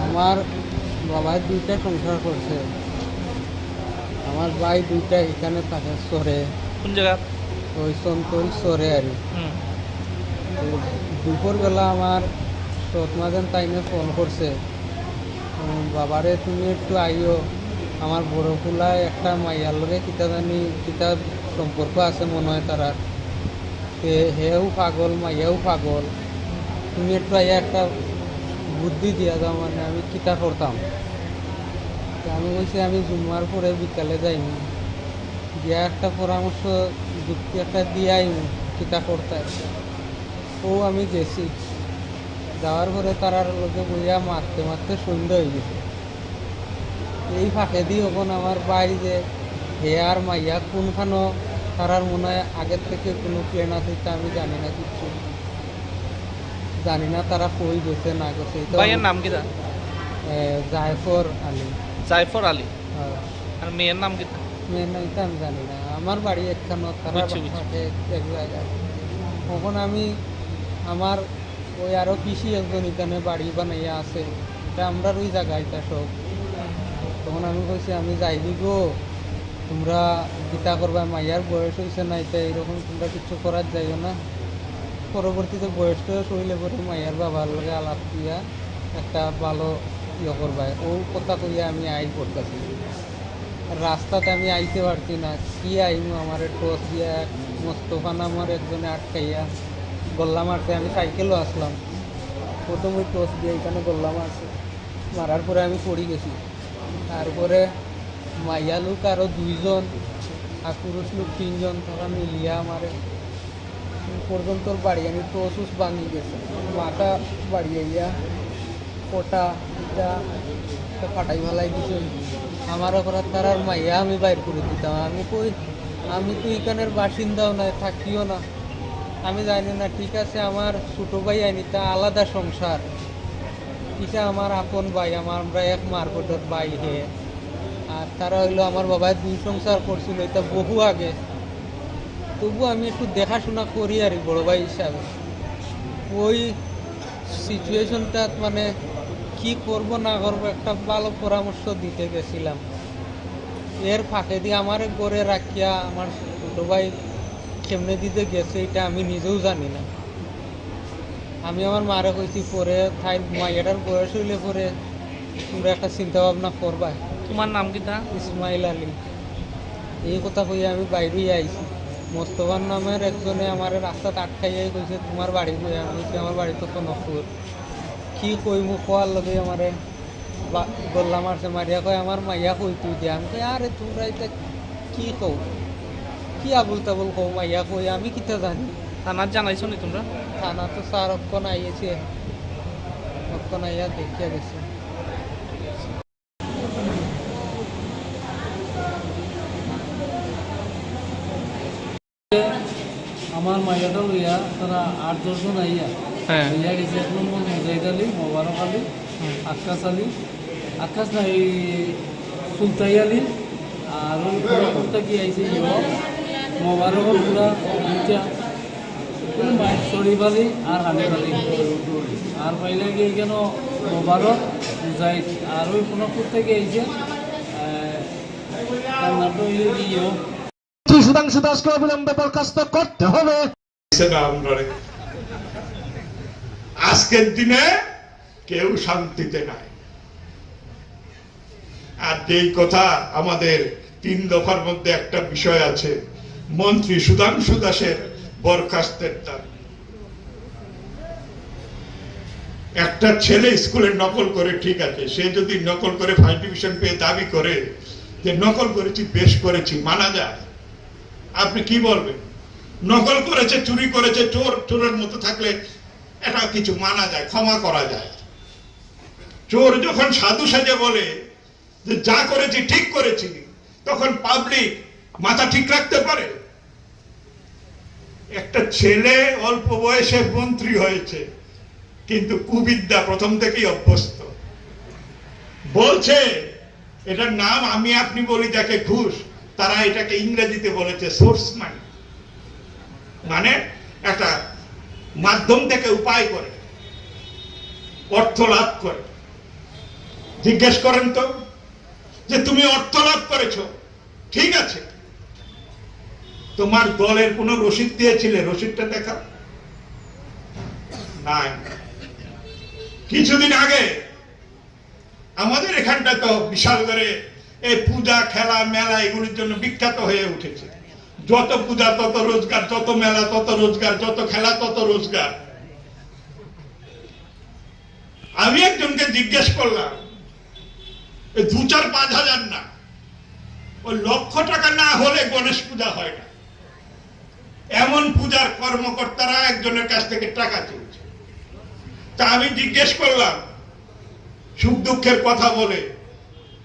আমার বাবাই 2টা সংসার করছে, আমার ভাই 2টা এখানে থাকে শহরে। কোন জায়গা? ওই সন্তোষ সরে আর তো দুপুরবেলা আমার সৎমাজন তাইনে ফোন করছে, বাবারে তুমি একটু আইও, আমার বড় ফুলায় একটা মাইয়ার লগে কিতা জানি কিতা সম্পর্ক আছে মনে হয় তারা, হেও পাগল মাইয়াও পাগল, তুমি একটু আইয়া একটা বুদ্ধি দিয়া দাও, মানে আমি কিতা করতাম। আমি বলছি আমি জুম্মার পরে বিকালে যাইনি, গিয়া একটা পরামর্শ যুক্তি একটা দিয়াই কিতা করতে। ও আমি গেছি, যাওয়ার পরে তারার লোকে বইয়া মারতে মারতে সন্ধ্যা হয়ে গেছে। এই ফাঁকে দিয়ে ওখান আমার বাড়ি যে হে আর মাইয়া কোনখানো তারার মনে হয় আগের থেকে কোনো প্লেন আছে তা আমি জানি না, কিচ্ছু জানি না তারা কই গেছে না গেছে। ভাইয়ের নাম কি? জায়ফর আলী। জায়ফর আলী। আর মেয়ের নাম কি? মেয়ের নাম তো আমি জানি না, আমার বাড়ি একখানো তারা এক জায়গায়। তখন আমি আমার ওই আরো কৃষি একজন এখানে বাড়ি বানাইয়া আছে, এটা আমরা ওই জায়গায় এটা সব। তখন আমি বলছি আমি যাইবি গো, তোমরা গীতা করবা, মাইয়ার বয়স হয়েছে না, এটা এরকম তোমরা কিছু করার যাইও না। পরবর্তীতে বয়স টয়স হইলে পরে মাইয়ার বাবার লগে আলাপ দিয়া একটা ভালো ইয়ে করবা, ও কথা কইয়া আমি আই করতেছি। রাস্তাতে আমি আইতে পারছি না, কি আইমু, আমার টস দিয়া মোস্তফা নামার একজনে আটকাইয়া গল্লা মারতে, আমি সাইকেলও আসলাম, প্রথম ওই টস দিয়ে এখানে গল্লা মারছে, মারার পরে আমি পড়ে গেছি। তারপরে মাইয়া লোক আরও 2 জন আর পুরুষ লোক 3 জন, তারা মিলিয়া আমারে পর্যন্ত বাড়ি আমি টসুস ভাঙি গেছে, মাথা বাড়িয়ে কোটা ইটা ফাটাই ফেলাই দিছে। আমার অপরাধ তারার মাইয়া আমি বাইর করে দিতাম। আমি কই আমি তো এখানের বাসিন্দাও নাই, থাকিও না, আমি জানি না। ঠিক আছে, আমার ছোটো ভাই আইনি, তা আলাদা সংসার, ঠিক আছে, আমার আপন ভাই, আমরা এক মারকটের ভাই হে। আর তারা হইলো আমার বাবায় 2 সংসার করছিল, এটা বহু আগে। তবু আমি একটু দেখাশোনা করি আর বড় ভাই হিসাবে। ওই সিচুয়েশনটা মানে কি করব না করবো একটা ভালো পরামর্শ দিতে গেছিলাম, এর ফাঁকে দিয়ে আমার গড়ে রাখিয়া আমার ছোটো ভাই কেমনে দিতে গেছে এটা আমি নিজেও জানি না। আমি আমার মারে কইছি পরে তাই মাইয়াটার বয়স হইলে পরে তোমরা একটা চিন্তা ভাবনা করবা। তোমার নাম কি? ইসমাইল আলী। এই কথা কইয়া আমি বাইরেই আইছি। মোস্তফার নামের একজনে আমার রাস্তাতে আটকাইয়াই কইছে তোমার বাড়ি কই? আমি কইছি আমার বাড়ি তো কনকপুর। কি কইমু কোয়ার লগে আমারে গল্লা মারছে, মারিয়া কয় আমার মাইয়া কই তুই দিয়া। আমি কই আরে তোমরা এটা কি কও, কি আবুল তাবুল কও, মাইয়া কই আমি কিতা জানি। থানার জানাইছো নি তোমরা? থানা তো স্যার অক্ষণ আইয়েছে, অক্ষণ আইয়া দেখিয়া গেছে। আমার মাইয়াটা লইয়া তারা 8-10 জন আইয়া লইয়া গেছে। 1 নম্বর মুজাহিদ আলী, মোবারক আলী, আকাশ আলী, আকাশ না এই সুলতাই আলী, আর ওই পুরা কি আইছে মোবারকর পুরা 2টা, শরীফ আলী আর হানিফ আলী। আর পাইলে গিয়ে কেন মোবারক মুজাহিদ, আর ওই পুনপুর থেকে আইছে তার নামটা হইলে গিয়েও সুধাংশু দাসকে অবিলম্বে বরখাস্ত করতে হবে। আজকের দিনে কেউ শান্তিতে নাই। আর যেই কথা আমাদের 3 দফার মধ্যে একটা বিষয় আছে, মন্ত্রী সুধাংশু দাসের বরখাস্তের দাবি। একটা ছেলে স্কুলে নকল করে, ঠিক আছে, সে যদি নকল করে 5 ডিভিশন পেয়ে দাবি করে যে নকল করেছি, বেশ করেছি, মানা যায়। আপনি কি বলবেন? নকল করেছে, চুরি করেছে, চোরের মতো থাকলে এটা কিছু মানা যায়, ক্ষমা করা যায়। চোর যখন সাধু সাজে বলে যে যা করেছি ঠিক করেছি, তখন পাবলিক মাথা ঠিক রাখতে পারে? একটা ছেলে অল্প বয়সে মন্ত্রী হয়েছে, কিন্তু কুবিদ্যা প্রথম থেকেই অভ্যস্ত। বলছে এটার নাম আমি আপনি বলি যাকে ঘুষ, তারা এটাকে ইংরেজিতে বলেছে সোর্স মানি, মানে একটা মাধ্যম থেকে উপায় করে অর্থ লাভ করে। জিজ্ঞেস করেন তো যে তুমি অর্থ লাভ করেছো, ঠিক আছে, তোমার দলের কোনো রসিদ দিয়েছিলে? রসিদটা দেখা নাই। কিছুদিন আগে আমাদের এখানটা তো বিশাল করে এই পূজা, খেলা, মেলা এগুলির জন্য বিখ্যাত হয়ে উঠেছে। যত পূজা তত রোজগার, যত মেলা তত রোজগার, যত খেলা তত রোজগার। আমি একজনকে জিজ্ঞেস করলাম, 2-4-5 হাজার না, ওই লক্ষ টাকা না হলে গণেশ পূজা হয় না। এমন পূজার কর্মকর্তারা একজনের কাছ থেকে টাকা চেয়েছে। তা আমি জিজ্ঞেস করলাম, সুখ দুঃখের কথা বলে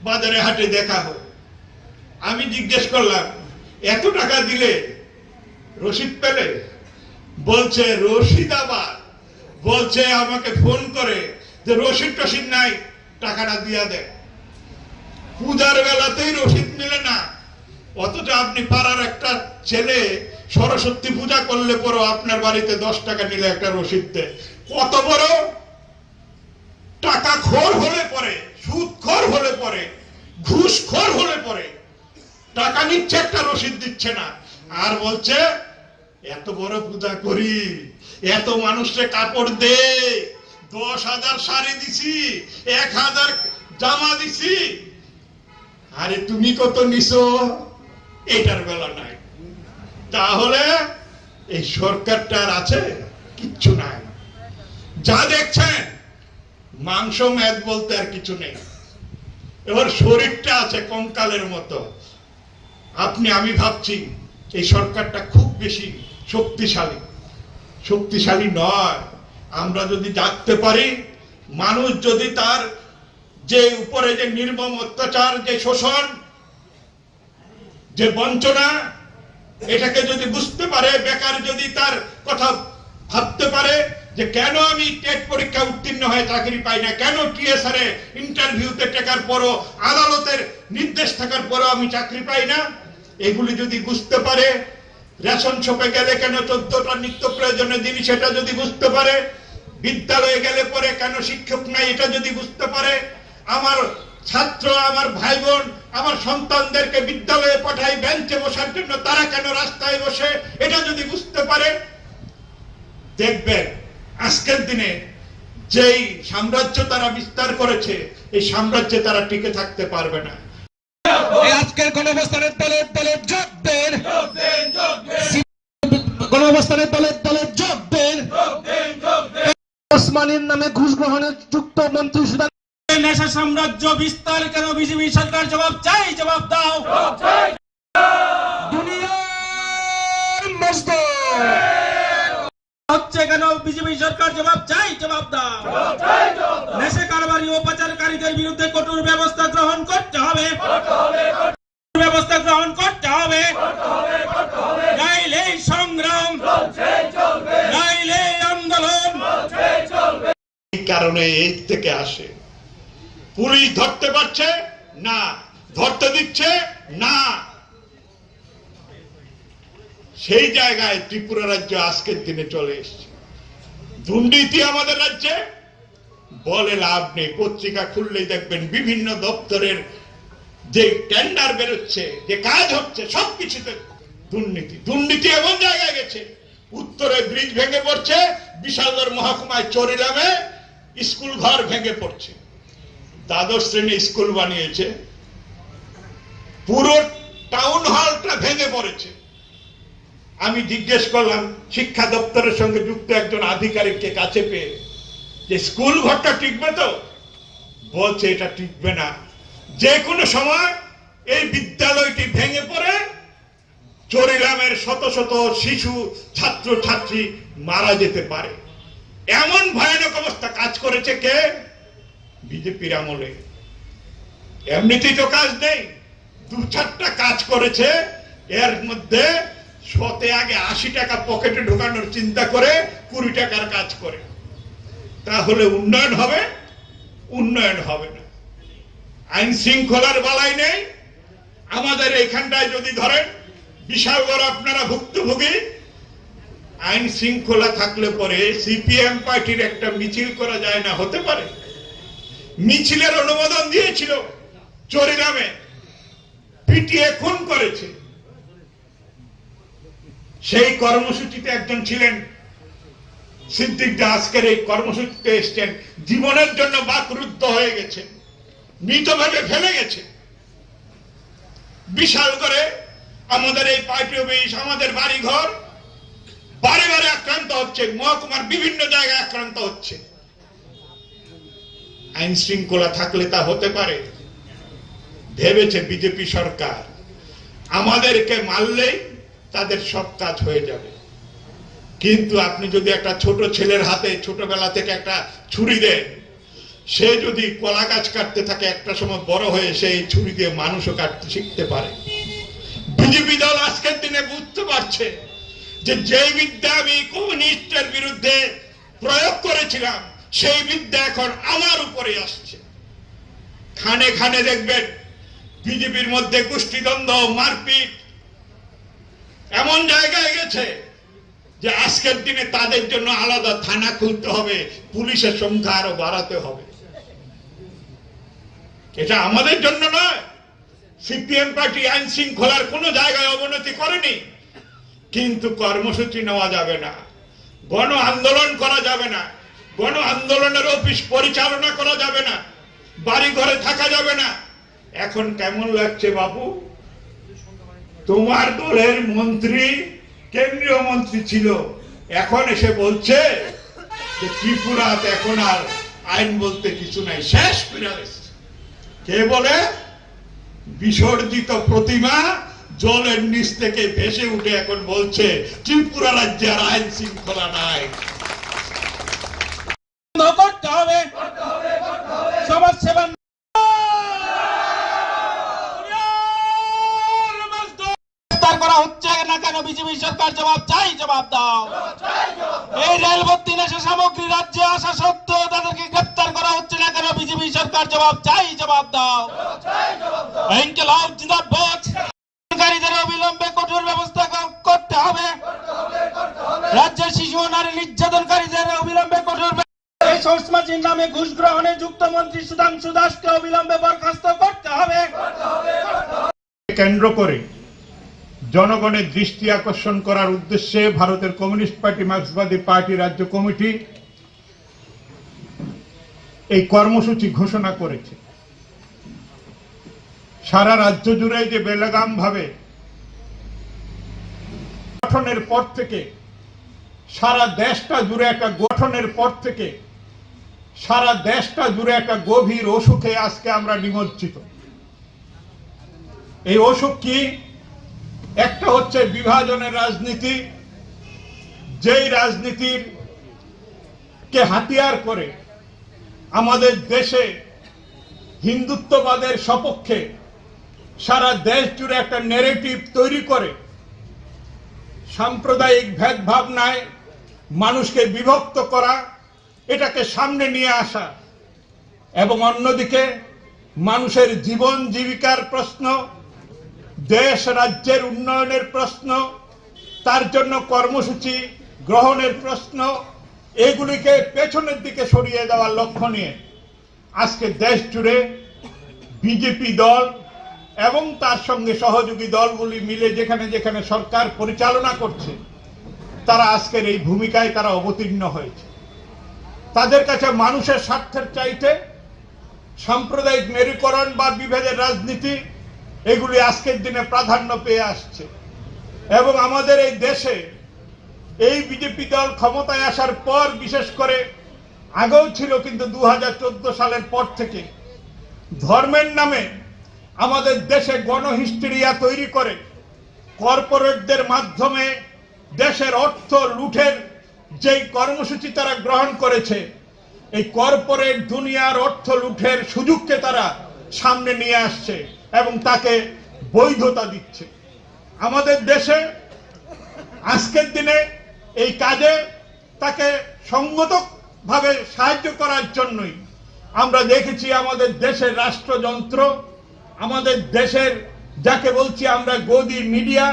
বাজারে হাটে দেখা হয়, আমি জিজ্ঞেস করলাম এত টাকা দিলে রসিদ পেলে? বলছে রসিদ, আবার বলছে আমাকে ফোন করে যে রসিদ টসিদ নাই, টাকাটা দিয়া দেয়। পূজার বেলাতেই রসিদ মিলে না, অথচ আপনি পাড়ার একটা ছেলে সরস্বতী পূজা করলে পরও আপনার বাড়িতে 10 টাকা নিলে একটা রসিদ দেয়। কত বড় টাকা খোর হলে পরে, সুদ খোর হলে পরে, ঘুষ খোর হলে পরে টাকা নিচ্ছে, একটা রসিদ দিচ্ছে না। আর বলছে এত বড় পূজা করি, এত মানুষকে কাপড় দে, 10,000 শাড়ি দিছি, 1,000 জামা দিছি। আরে তুমি কত নিছো? এটার বেলা নাই। তাহলে এই সরকারটার আছে কিচ্ছু নাই। যা দেখছেন মাংস মেদ বলতে আর কিছু নেই। এবার শরীরটা আছে কঙ্কালের মতো। আমি ভাবছি এই সরকারটা খুব বেশি শক্তিশালী। শক্তিশালী নয়। আমরা যদি জানতে পারি, মানুষ যদি তার যে উপরে যে নির্মম অত্যাচার, যে শোষণ, যে বঞ্চনা, এটাকে যদি বুঝতে পারে, বেকার যদি তার কথা ভাবতে পারে যে কেন আমি টেট পরীক্ষা উত্তীর্ণ হয়ে চাকরি পাই না, কেন টিএসআর এ ইন্টারভিউতে টেকার পরও, আদালতের নির্দেশ থাকার পরও আমি চাকরি পাই না, এগুলি যদি বুঝতে পারে, রেশন শপে গেলে কেন 14টা নিত্য প্রয়োজনীয় জিনিস এটা যদি বুঝতে পারে, বিদ্যালয়ে গেলে পরে কেন শিক্ষক নাই এটা যদি বুঝতে পারে, আমার ছাত্র, আমার ভাই বোন, আমার সন্তানদেরকে বিদ্যালয়ে পাঠাই বেঞ্চে বসার জন্য, তারা কেন রাস্তায় বসে এটা যদি বুঝতে পারে, দেখবেন আজকের দিনে যেই সাম্রাজ্য তারা বিস্তার করেছে, এই সাম্রাজ্যে তারা টিকে থাকতে পারবে না। আজকের গণঅবস্থানের দলের যোগ দেন, গণঅবস্থানের দলের যোগ দেন। ওসমানীর নামে ঘুষ গ্রহণে যুক্ত মন্ত্রী সুদান নেশা সাম্রাজ্য বিস্তার কেন? বিজেপি সরকার জবাব চাই, জবাব দাও। দুনিয়ার মজদুর হচ্ছে কেন? বিজেপি সরকার জবাব চাই, জবাব দাও। নেশা কারবারি ও পাচারকারীদের বিরুদ্ধে কঠোর ব্যবস্থা গ্রহণ করতে হবে, ব্যবস্থা গ্রহণ করতে হবে। নাইলে সংগ্রাম, নাইলে আন্দোলন। এই কারণে এই থেকে আসে, পুলিশ ধরতে পারছে না, ধরতে দিচ্ছে না। সেই জায়গায় ত্রিপুরা রাজ্য আজকের দিনে চলে এসছে। দুর্নীতি আমাদের রাজ্যে বলে লাভ নেই। পত্রিকা খুললেই দেখবেন বিভিন্ন দপ্তরের যে টেন্ডার বেরোচ্ছে, যে কাজ হচ্ছে, সবকিছুতে দুর্নীতি। দুর্নীতি এমন জায়গায় গেছে, উত্তরে ব্রিজ ভেঙে পড়ছে, বিশালগড় মহকুমায় চরিলামে স্কুল ঘর ভেঙে পড়ছে, 12 শ্রেণী স্কুল বানিয়েছে, পুরো টাউন হলটা ভেঙে পড়েছে। আমি জিজ্ঞেস করলাম শিক্ষা দপ্তরের সঙ্গে যুক্ত একজন আধিকারিককে কাছে পেয়ে যে স্কুল ঘরটা টিকবে তো? বলছে এটা টিকবে না, যে কোনো সময় এই বিদ্যালয়টি ভেঙে পড়ে চরিলামের শত শত শিশু, ছাত্র ছাত্রী মারা যেতে পারে। এমন ভয়ানক অবস্থা। কাজ করেছে কে? বিজেপির আমলে। এমনিতেই তো কাজ নেই, 2-4টা কাজ করেছে। এর মধ্যে শতে আগে 80 টাকা পকেটে ঢোকানোর চিন্তা করে 20 টাকার কাজ করে। তাহলে উন্নয়ন হবে? উন্নয়ন হবে না। আইন শৃঙ্খলার বালাই নেই। আমাদের এইখানটায় যদি ধরেন বিশালগড় আপনারা ভুক্তভোগী, আইন শৃঙ্খলা থাকলে পরে সিপিএম পার্টির একটা মিছিল করা যায় না? হতে পারে। মিছিলের অনুমোদন দিয়েছিল, চরিলামে পিটিয়ে খুন করেছে। সেই কর্মসূচিতে একজন ছিলেন সিদ্দিক দা। আজকের এই কর্মসূচিতে এসছেন, জীবনের জন্য বাকরুদ্ধ হয়ে গেছে, মৃত ভেবে ফেলে গেছে। বিশাল করে আমাদের এই পার্টি অফিস, আমাদের বাড়িঘর বারে বারে আক্রান্ত হচ্ছে, মহকুমার বিভিন্ন জায়গায় আক্রান্ত হচ্ছে। আইন শৃঙ্খলা থাকলে তা হতে পারে ভেবেছে বিজেপি সরকার, আমাদেরকে মারলেই তাদের সব কাজ হয়ে যাবে। কিন্তু আপনি যদি একটা ছোট ছেলের হাতে ছোটবেলা থেকে একটা ছুরি দেন, সে যদি কলা গাছ কাটতে থাকে, একটা সময় বড় হয়ে সেই ছুরি দিয়ে মানুষও কাটতে শিখতে পারে। বিজেপি দল আজকের দিনে বুঝতে পারছে যে যেই বিদ্যা আমি কমিউনিস্টের বিরুদ্ধে প্রয়োগ করেছিলাম, সেই বিদ্যা এখন আমার উপরে আসছে। খানে খানে দেখবেন বিজেপির মধ্যে গোষ্ঠীদ্বন্দ্ব, মারপিট এমন জায়গায় গেছে যে আজকের দিনে তাদের জন্য আলাদা থানা খুলতে হবে, পুলিশের সংখ্যা আরো বাড়াতে হবে। এটা আমাদের জন্য নয়। সিপিএম পার্টি আইন শৃঙ্খলার কোনো জায়গায় অবনতি করেনি, কিন্তু কর্মসূচি নেওয়া যাবে না, গণ আন্দোলন করা যাবে না, গণ আন্দোলনের অফিস পরিচালনা করা যাবে না, বাড়ি ঘরে থাকা যাবে না। এখন কেমন লাগছে বাবু, তোমার দলের মন্ত্রী, কেন্দ্রীয় মন্ত্রী ছিল, এখন এসে বলছে যে ত্রিপুরাতে এখন আর আইন বলতে কিছু নাই, শেষ করে গেছে। কে বলে? বিসর্জিত প্রতিমা জলের নিচ থেকে ভেসে উঠে এখন বলছে ত্রিপুরা রাজ্যে আর আইন শৃঙ্খলা নাই। করতে হবে সমাজ সেবা। করা হচ্ছে না কেন বিজেপি সরকার? জবাব চাই, জবাব দাও। এই রেল ভর্তি নেশা সামগ্রী রাজ্যে আসা সত্ত্বেও তাদেরকে গ্রেপ্তার করা হচ্ছে না কেন বিজেপি সরকার? জবাব চাই, জবাব দাও। ইনকিলাব জিন্দাবাদ। গাড়িদের অবিলম্বে কঠোর ব্যবস্থা করতে হবে। রাজ্যের শিশু ও নারী নির্যাতনকারীদের অবিলম্বে কঠোর। এই সংস্থার নামে ঘুষ গ্রহণে যুক্ত মন্ত্রী সুধাংশু দাসকে অবিলম্বে বরখাস্ত করতে হবে। কেন্দ্র করে জনগণের দৃষ্টি আকর্ষণ করার উদ্দেশ্যে ভারতের কমিউনিস্ট পার্টি, মার্ক্সবাদী পার্টি রাজ্য কমিটি এই কর্মসূচি ঘোষণা করেছে। সারা রাজ্য জুড়ে যে বেলগাম ভাবে গঠনের পর থেকে সারা দেশটা জুড়ে একটা গঠনের পর থেকে সারা দেশটা জুড়ে একটা গভীর অসুখে আজকে আমরা নিমজ্জিত। এই অসুখ কি? একটা হচ্ছে বিভাজনের রাজনীতি, যেই রাজনীতির কে হাতিয়ার করে আমাদের দেশে হিন্দুত্ববাদের সপক্ষে সারা দেশ জুড়ে একটা ন্যারেটিভ তৈরি করে সাম্প্রদায়িক ভেদভাবনায় মানুষকে বিভক্ত করা, এটাকে সামনে নিয়ে আসা, এবং অন্যদিকে মানুষের জীবন জীবিকার প্রশ্ন, দেশ রাজ্যের উন্নয়নের প্রশ্ন, তার জন্য কর্মসূচি গ্রহণের প্রশ্ন, এগুলিকে পেছনের দিকে সরিয়ে দেওয়ার লক্ষ্য নিয়ে আজকে দেশ জুড়ে বিজেপি দল এবং তার সঙ্গে সহযোগী দলগুলি মিলে যেখানে যেখানে সরকার পরিচালনা করছে, তারা আজকের এই ভূমিকায় তারা অবতীর্ণ হয়েছে। তাদের কাছে মানুষের স্বার্থের চাইতে সাম্প্রদায়িক মেরুকরণ বা বিভেদের রাজনীতি এগুলি আজকের দিনে প্রাধান্য পেয়ে আসছে। এবং আমাদের এই দেশে এই বিজেপি দল ক্ষমতায় আসার পর, বিশেষ করে আগেও ছিল কিন্তু 2014 সালের পর থেকে, ধর্মের নামে আমাদের দেশে গণহিস্টেরিয়া তৈরি করে কর্পোরেটদের মাধ্যমে দেশের অর্থ লুটের যেই কর্মসূচি তারা গ্রহণ করেছে, এই কর্পোরেট দুনিয়ার অর্থ লুটের সুযোগকে তারা সামনে নিয়ে আসছে এবং তাকে বৈধতা দিচ্ছে। আমাদের দেশে আজকের দিনে এই কাজে তাকে সঙ্গতভাবে সাহায্য করার জন্যই আমরা দেখেছি আমাদের দেশের রাষ্ট্রযন্ত্র, আমাদের দেশের যাকে বলছি আমরা গদি মিডিয়া,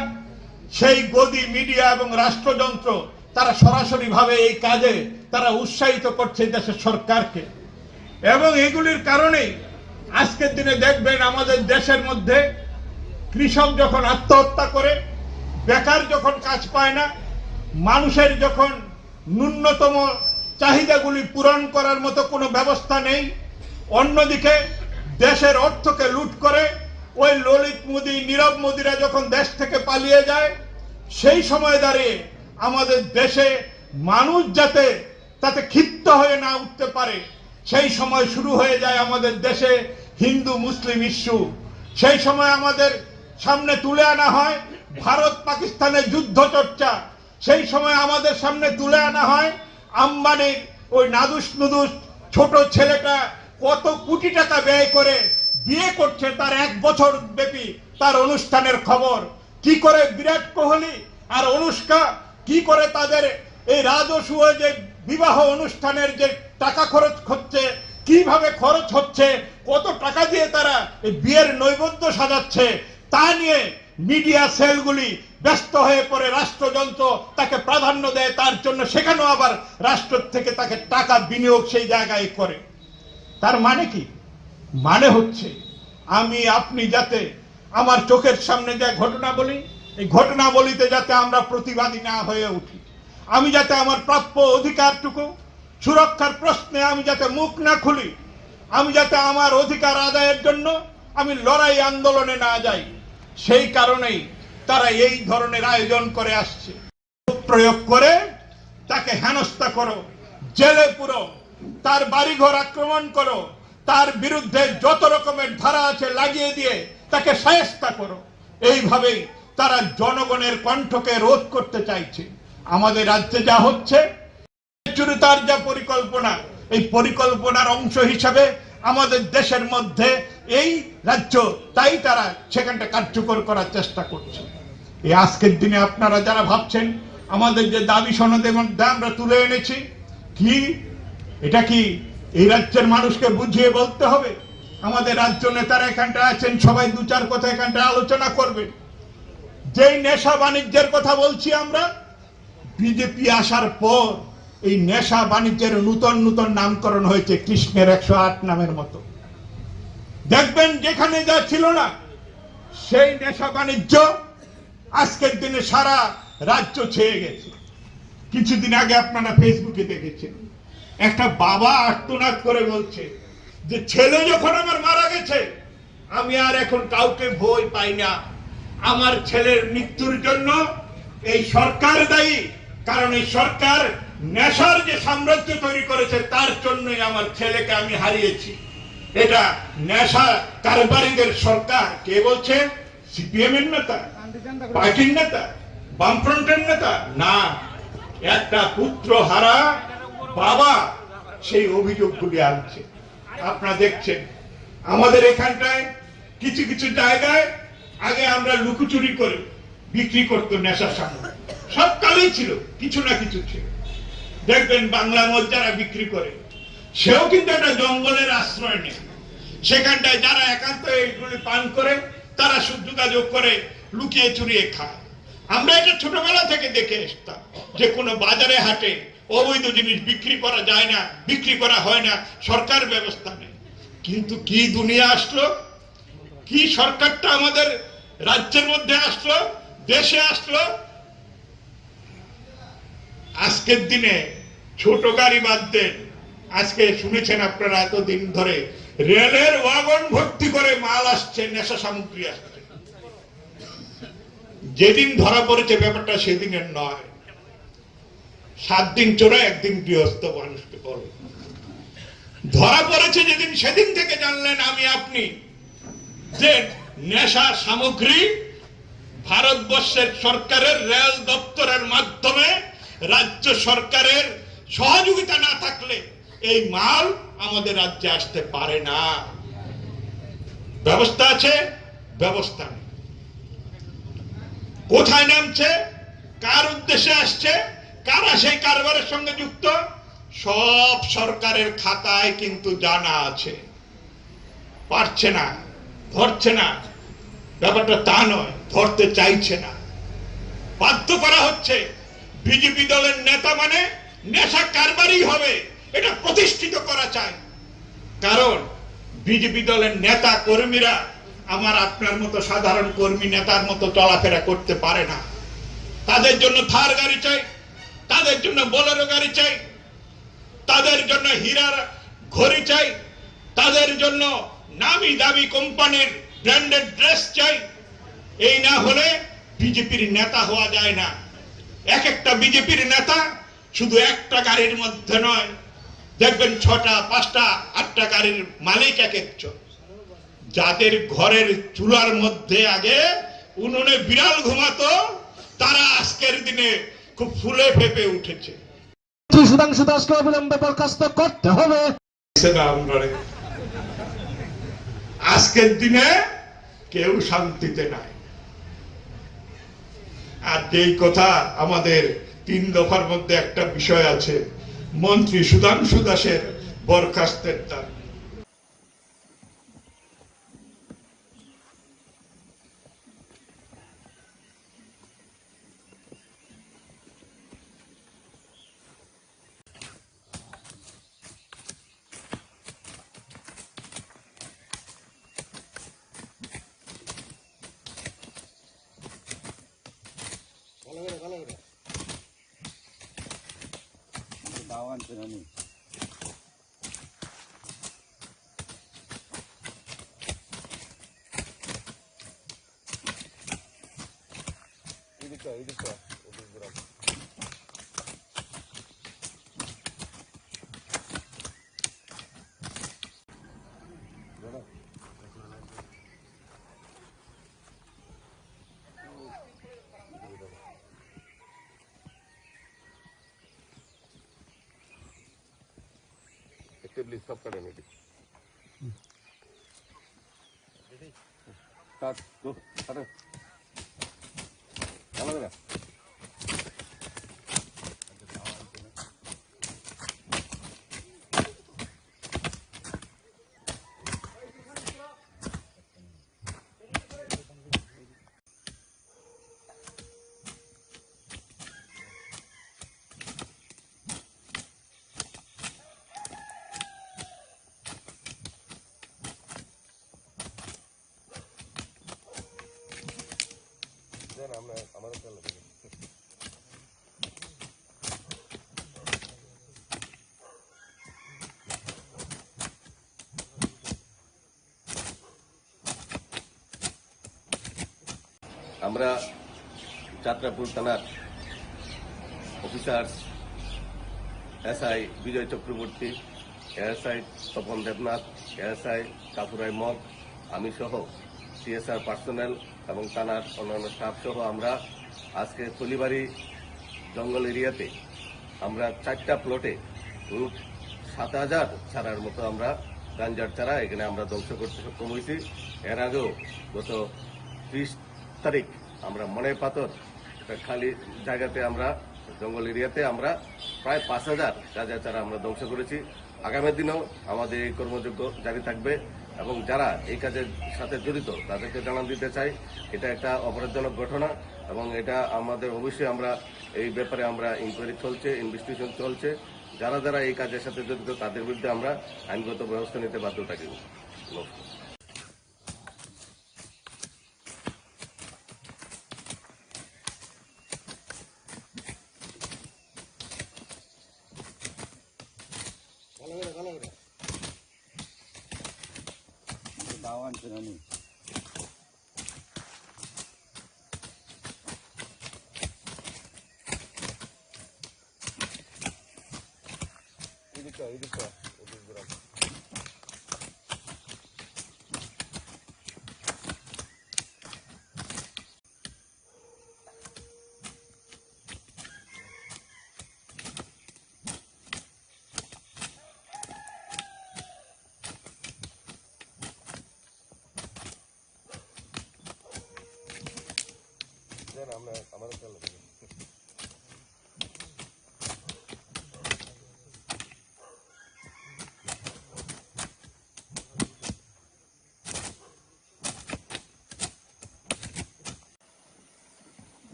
সেই গদি মিডিয়া এবং রাষ্ট্রযন্ত্র তারা সরাসরিভাবে এই কাজে তারা উৎসাহিত করছে দেশের সরকারকে। এবং এগুলির কারণেই আজকের দিনে দেখবেন আমাদের দেশের মধ্যে কৃষক যখন আত্মহত্যা করে, বেকার যখন কাজ পায় না, মানুষের যখন ন্যূনতম চাহিদাগুলি পূরণ করার মতো কোনো ব্যবস্থা নেই, অন্যদিকে দেশের অর্থকে লুট করে ওই ললিত মোদী, নীরব মোদীরা যখন দেশ থেকে পালিয়ে যায়, সেই সময় দাঁড়িয়ে আমাদের দেশে মানুষ যাতে তাতে ক্ষিপ্ত হয়ে না উঠতে পারে, সেই সময় শুরু হয়ে যায় আমাদের দেশে হিন্দু মুসলিম ইস্যু। সেই সময় আমাদের সামনে তুলে আনা হয় ভারত পাকিস্তানের যুদ্ধ চর্চা। সেই সময় আমাদের সামনে তুলে আনা হয় আম্বানির ওই নাদুস নুদুস ছোট ছেলেটা কত কোটি টাকা ব্যয় করে বিয়ে করছে, তার 1 বছর ব্যাপী তার অনুষ্ঠানের খবর। কি করে বিরাট কোহলি আর অনুষ্কা কি করে তাদের এই রাজস্ব যে বিবাহ অনুষ্ঠানের যে টাকা খরচ হচ্ছে, কিভাবে খরচ হচ্ছে, কত টাকা দিয়ে তারা এই বিয়ের নৈবেদ্য সাজাচ্ছে, তা নিয়ে মিডিয়া সেলগুলি ব্যস্ত হয়ে পড়ে। রাষ্ট্রযন্ত্র তাকে প্রাধান্য দেয়, তার জন্য সেখানেও আবার রাষ্ট্র থেকে তাকে টাকা বিনিয়োগ সেই জায়গায় করে। তার মানে কি? মানে হচ্ছে আমি আপনি যাতে আমার চোখের সামনে যে ঘটনা বলি, এই ঘটনাবলিতে যাতে আমরা প্রতিবাদী না হয়ে উঠি, আমি যাতে আমার প্রাপ্য অধিকারটুকু সুরক্ষার প্রশ্নে আমি যাতে মুখ না খুলি, আমি যাতে আমার অধিকার আদায়ের জন্য আমি লড়াই আন্দোলনে না যাই, সেই কারণেই তারা এই ধরনের আয়োজন করে আসছে। প্রয়োগ করে তাকে হেনস্থা করো, জেলে পুরো, তার বাড়িঘর আক্রমণ করো, তার বিরুদ্ধে যত রকমের ধারা আছে লাগিয়ে দিয়ে তাকে শায়েস্তা করো। এইভাবেই তারা জনগণের কণ্ঠকে রোধ করতে চাইছে। আমাদের রাজ্যে যা হচ্ছে, চুরিতার যা পরিকল্পনা, এই পরিকল্পনার অংশ হিসাবে আমাদের দেশের মধ্যে এই রাজ্য তাই তারা সেখানটা কার্যকর করার চেষ্টা করছে। এই আজকের দিনে আপনারা যারা ভাবছেন আমাদের যে দাবি সনদের মধ্যে আমরা তুলে এনেছি, কি এটা কি এই রাজ্যের মানুষকে বুঝিয়ে বলতে হবে? আমাদের রাজ্য নেতারা এখানটা আছেন, সবাই 2-4 কথা এখানটা আলোচনা করবে। যেই নেশা বাণিজ্যের কথা বলছি আমরা, বিজেপি আসার পর এই নেশা বাণিজ্যের নূতন নূতন নামকরণ হয়েছে কৃষ্ণের 108 নামের মতো। দেখবেন যেখানে যা ছিল না সেই নেশা বাণিজ্য আজকের দিনে সারা রাজ্য ছেয়ে গেছে। কিছুদিন আগে আপনারা ফেসবুকে দেখেছেন একটা বাবা আর্তনাদ করে বলছে যে ছেলে যখন আমার মারা গেছে আমি আর এখন কাউকে ভয় পাই না, আমার ছেলের মৃত্যুর জন্য এই সরকার দায়ী, কারণ এই সরকার নেশার যে সাম্রাজ্য তৈরি করেছে তার জন্যই আমার ছেলেকে আমি হারিয়েছি। এটা নেশা কারবারিদের সরকার। কে বলছে? সিপিএম এর নেতা, পার্টির নেতা, বামফ্রন্টের নেতা না, একটা পুত্র হারা বাবা সেই অভিযোগগুলি আনছে। আপনারা দেখছেন আমাদের এখানটায় কিছু কিছু জায়গায় আগে আমরা লুকোচুরি করে বিক্রি করতো নেশা সামগ্রী, সব কালেই ছিল, কিছু না কিছু ছিল। দেখবেন বাংলা মদ যারা বিক্রি করে সেও কিন্তু একটা জঙ্গলের আশ্রয় নেই, সেখানটায় যারা একান্ত এইগুলি পান করে তারা যোগাযোগ করে লুকিয়ে চুরিয়ে খায়। আমরা এটা ছোটবেলা থেকে দেখে আসতাম যে কোনো বাজারে হাটে অবৈধ জিনিস বিক্রি করা যায় না, বিক্রি করা হয় না, সরকার ব্যবস্থা নেই। কিন্তু কি দুনিয়া আসলো, কি সরকারটা আমাদের রাজ্যের মধ্যে আসলো, দেশে আসলো। আজকের দিনে ছোট গাড়ি বাদ দেন, আজকে শুনেছেন আপনারা এতদিন ধরে রেলের ওয়াগন ভর্তি করে মাল আসছে, নেশা সামগ্রী আসছে। যেদিন ধরা পড়েছে ব্যাপারটা সেদিনের নয়, 7 দিন চোরা 1 দিন গৃহস্থ মানুষকে বলে ধরা পড়েছে যেদিন, সেদিন থেকে জানলেন আমি আপনি যে নেশা সামগ্রী ভারতবর্ষের সরকারের রেল দপ্তরের মাধ্যমে রাজ্য সরকারের সহযোগিতা না থাকলে এই মাল আমাদের রাজ্যে আসতে পারে না। ব্যবস্থা আছে, ব্যবস্থা নেই। কোথায় নামছে, কার উদ্দেশ্যে আসছে, কারা সেই কারবারের সঙ্গে যুক্ত, সব সরকারের খাতায় কিন্তু জানা আছে। পারছে না, ধরছে না, ব্যাপারটা তা নয়, ধরতে চাইছে না, বাধ্য করা হচ্ছে। বিজেপি দলের নেতা মানে নেশা কারবারই হবে, এটা প্রতিষ্ঠিত করা চায়। কারণ বিজেপি দলের নেতা কর্মীরা আমার আপনার মতো সাধারণ কর্মী নেতার মতো চলাফেরা করতে পারে না। তাদের জন্য থার গাড়ি চাই, তাদের জন্য বোলেরো গাড়ি চাই, তাদের জন্য হীরার ঘড়ি চাই, তাদের জন্য নামি দামি কোম্পানির ব্র্যান্ডেড ড্রেস চাই। এই না হলে বিজেপির নেতা হওয়া যায় না। এক একটা বিজেপির নেতা শুধু একটা গাড়ির মধ্যে নয়, দেখবেন 6টা 5টা 8টা গাড়ির মালিক এক একজন, যাদের ঘরের চুলার মধ্যে আগে উনুনে বিড়াল ঘুমাতো, তারা আজকের দিনে খুব ফুলে ফেপে উঠেছে। সুধাংশু দাসকে অবিলম্বে বরখাস্ত করতে হবে। আজকের দিনে কেউ শান্তিতে নাই। আর যেই কথা আমাদের 3 দফার মধ্যে একটা বিষয় আছে, মন্ত্রী সুধাংশু দাসের বরখাস্তের দাবি। সব কাটে নাকি কাট গো কাটে ভালো করে আমরা যাত্রাপুর থানার অফিসার এসআই বিজয় চক্রবর্তী, এএসআই তপন দেবনাথ, এএসআই কাপুর আহমদ, আমি সহ সিএসআর পার্সোনেল এবং থানার অন্যান্য স্টাফ সহ আমরা আজকে তলিবাড়ি জঙ্গল এরিয়াতে আমরা 4টা প্লটে 7,000 চারার মতো আমরা গাঞ্জার চারা এখানে আমরা ধ্বংস করতে সক্ষম হয়েছি। এর আগেও গত 30 তারিখ আমরা মনে পাথর একটা খালি জায়গাতে আমরা জঙ্গল এরিয়াতে আমরা প্রায় 5,000 গাঁজা চারা আমরা ধ্বংস করেছি। আগামী দিনেও আমাদের এই কর্মযোগ্য জারি থাকবে এবং যারা এই কাজের সাথে জড়িত তাদেরকে জানান দিতে চাই এটা একটা অপরাধজনক ঘটনা এবং এটা আমাদের অবশ্যই আমরা এই ব্যাপারে আমরা ইনকোয়ারি চলছে, ইনভেস্টিগেশন চলছে। যারা যারা এই কাজের সাথে জড়িত তাদের বিরুদ্ধে আমরা আইনগত ব্যবস্থা নিতে বাধ্য থাকি।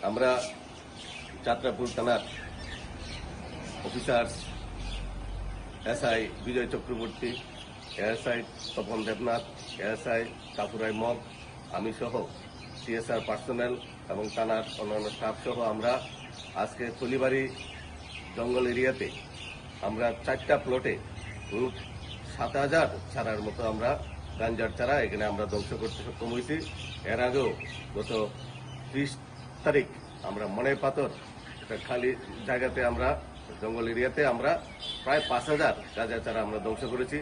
আমরা যাত্রাপুর থানার অফিসার এসআই বিজয় চক্রবর্তী, এএসআই তপন দেবনাথ, এএসআই কাপুর আহমদ, আমি সহ সিএসআর পার্সোনেল এবং থানার অন্যান্য স্টাফ সহ আমরা আজকে তলিবাড়ি জঙ্গল এরিয়াতে আমরা 4টা প্লটে 7,000 চারার মতো আমরা গাঞ্জার চারা এখানে আমরা ধ্বংস করতে সক্ষম হয়েছি। এর আগেও গত 30 তারিখ আমরা মনের পাথর একটা খালি জায়গাতে আমরা জঙ্গল এরিয়াতে আমরা প্রায় 5,000 গাঁজা চারা আমরা ধ্বংস করেছি।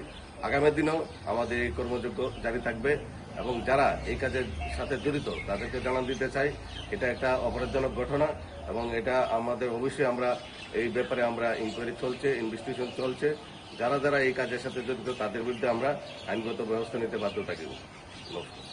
আগামী দিনেও আমাদের এই কর্মযোগ্য জারি থাকবে এবং যারা এই কাজের সাথে জড়িত তাদেরকে জানান দিতে চাই এটা একটা অপরাধজনক ঘটনা এবং এটা আমাদের অবশ্যই আমরা এই ব্যাপারে আমরা ইনকোয়ারি চলছে, ইনভেস্টিগেশন চলছে। যারা যারা এই কাজের সাথে জড়িত তাদের বিরুদ্ধে আমরা আইনগত ব্যবস্থা নিতে বাধ্য থাকি। নমস্কার।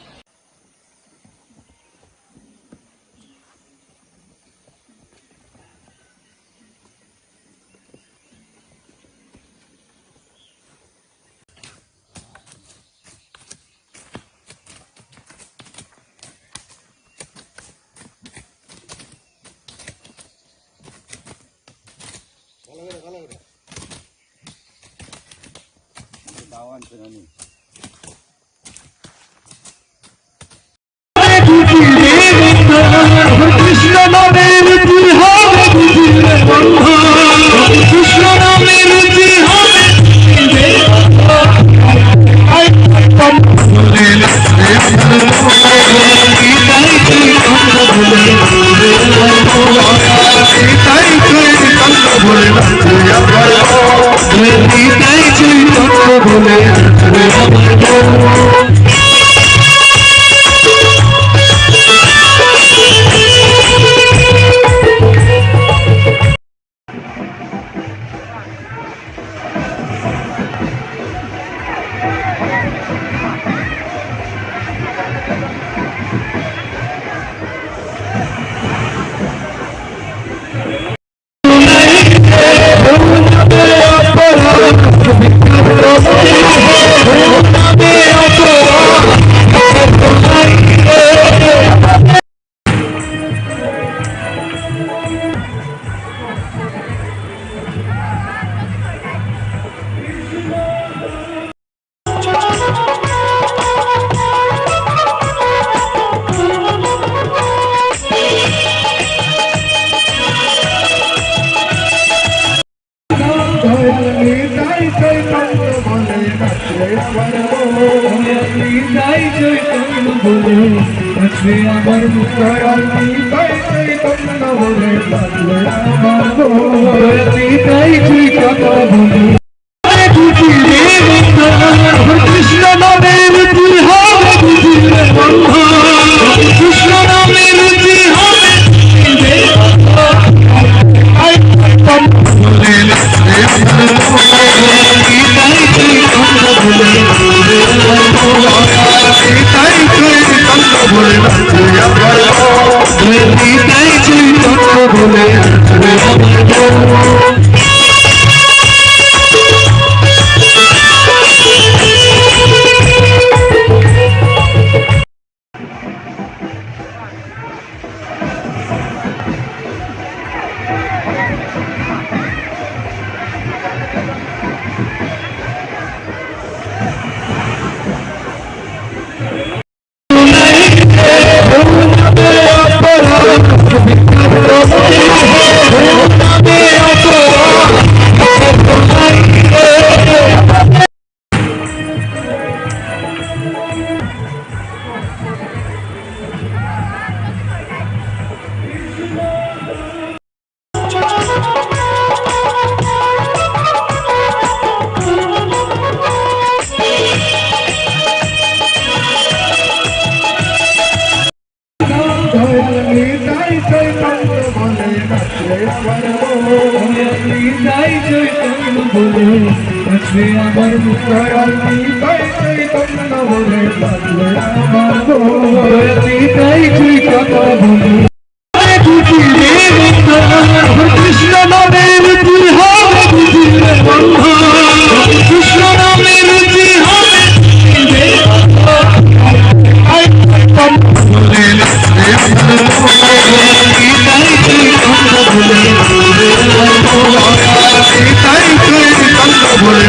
বলে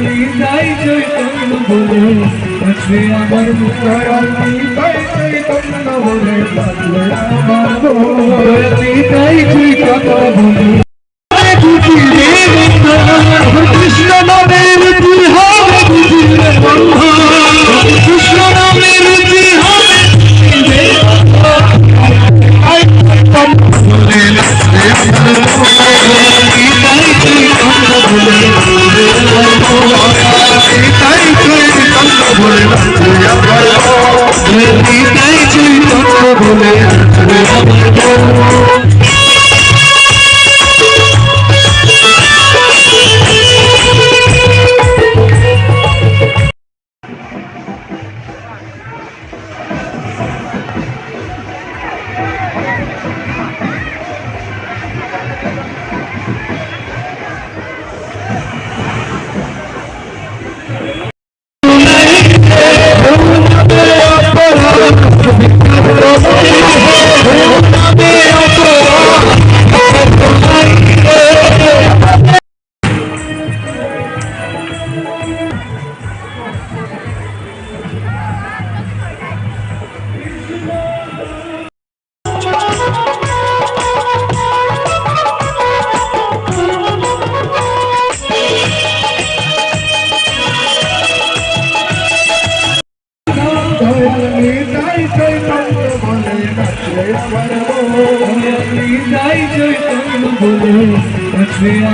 নিতাই চৈতন্য বলে আছে আমার মুখার নিতাই চৈতন্য বলে বাজলে আমার নিতাই চৈতন্য বলে কৃষ্ণ নামের বিহারে বুঝিলে বন্ধ কৃষ্ণ নামের বিহারে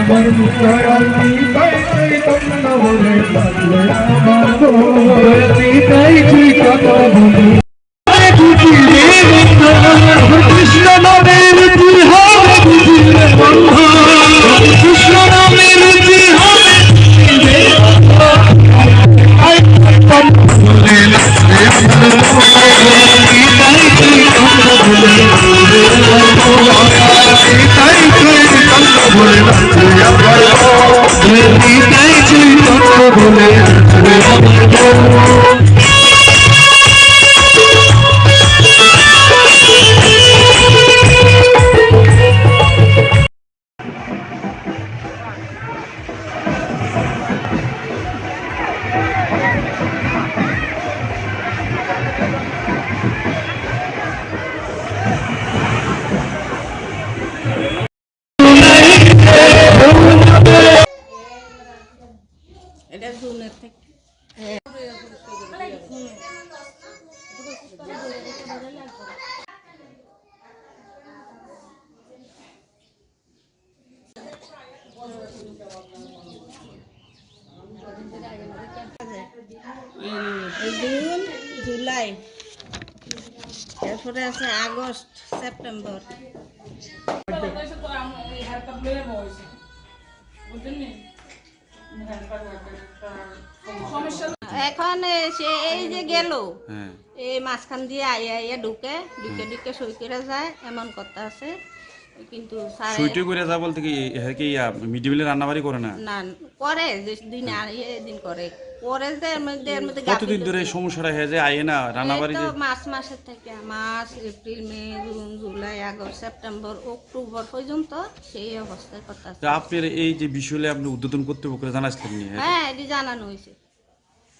আমার মুখার নিতাই চৈতন্য বলে বাজলে আমার নিতাই চৈতন্য বলে কৃষ্ণ নামের বিহারে বুঝিলে বন্ধ কৃষ্ণ নামের বিহারে জুন জুলাই এরপরে আছে আগস্ট সেপ্টেম্বর এখন সে এই যে গেল এই মাঝখান দিয়ে আইয়া আইয়া ঢুকে ঢুকে ঢুকে সই করে যায় এমন কথা আছে কিন্তু সুইটি করে যা বলতে কি কি মিড ডে মিলে রান্নাবাড়ি করে না না করে যে দিন দিন করে পরে যে এর মধ্যে কতদিন ধরে সমস্যাটা হয়ে যায় আইয়ে না রান্নাবাড়ি তো মার্চ মাসের থেকে March April May June July August September October পর্যন্ত সেই অবস্থায় কথা আছে আপনার এই যে বিষয়ে আপনি উদ্বোধন কর্তৃপক্ষকে জানাইছিলেন নি হ্যাঁ এটি জানানো হয়েছে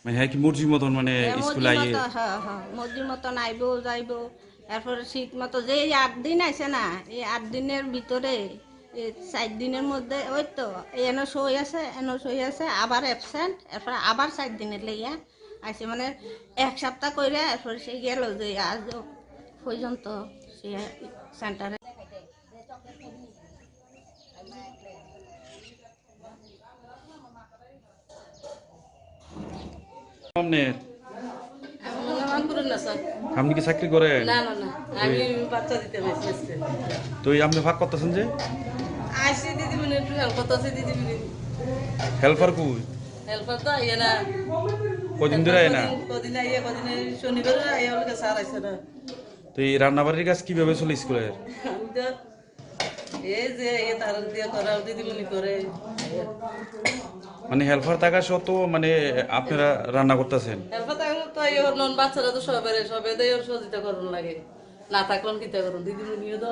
মানে হ্যাঁ কি মর্জি মতন মানে স্কুলে আইয়ে হ্যাঁ হ্যাঁ মর্জি মতন আইবো যাইবো এরপরে শীত মতো যে 8 দিন আছে না এই 8 দিনের ভিতরে 4 দিনের মধ্যে ওই তো এনো সই আছে আবার অ্যাবসেন্ট এরপরে আবার 4 দিনের লইয়া আছে মানে এক সপ্তাহ কইরা এরপরে সে গেল যে আজ পর্যন্ত সে সেন্টারে আপনি কি চাকরি করে না না না আমি বাচ্চা দিতে বসেছি তো আপনি ভাগ করতেছেন যে আইসি দিদি মানে একটু হেল্প করতেছে দিদি হেল্পার কই হেল্পার তো আইয়া না কদিন ধরে আয় না কদিন আইয়া কদিন শনিবার আইয়া ওকে স্যার আইছে না তো এই রান্নাবাড়ির কাজ কিভাবে চলে স্কুলের এই যে তার দিয়ে করা দিদিমণি করে মানে হেল্পার থাকা সত্ত্বেও মানে আপনারা রান্না করতেছেন হেল্পার থাকলে তো এই নন বাচ্চারা তো সবে দেয় সহযোগিতা করুন লাগে না থাকলেন কিতা করুন দিদিমণিও তো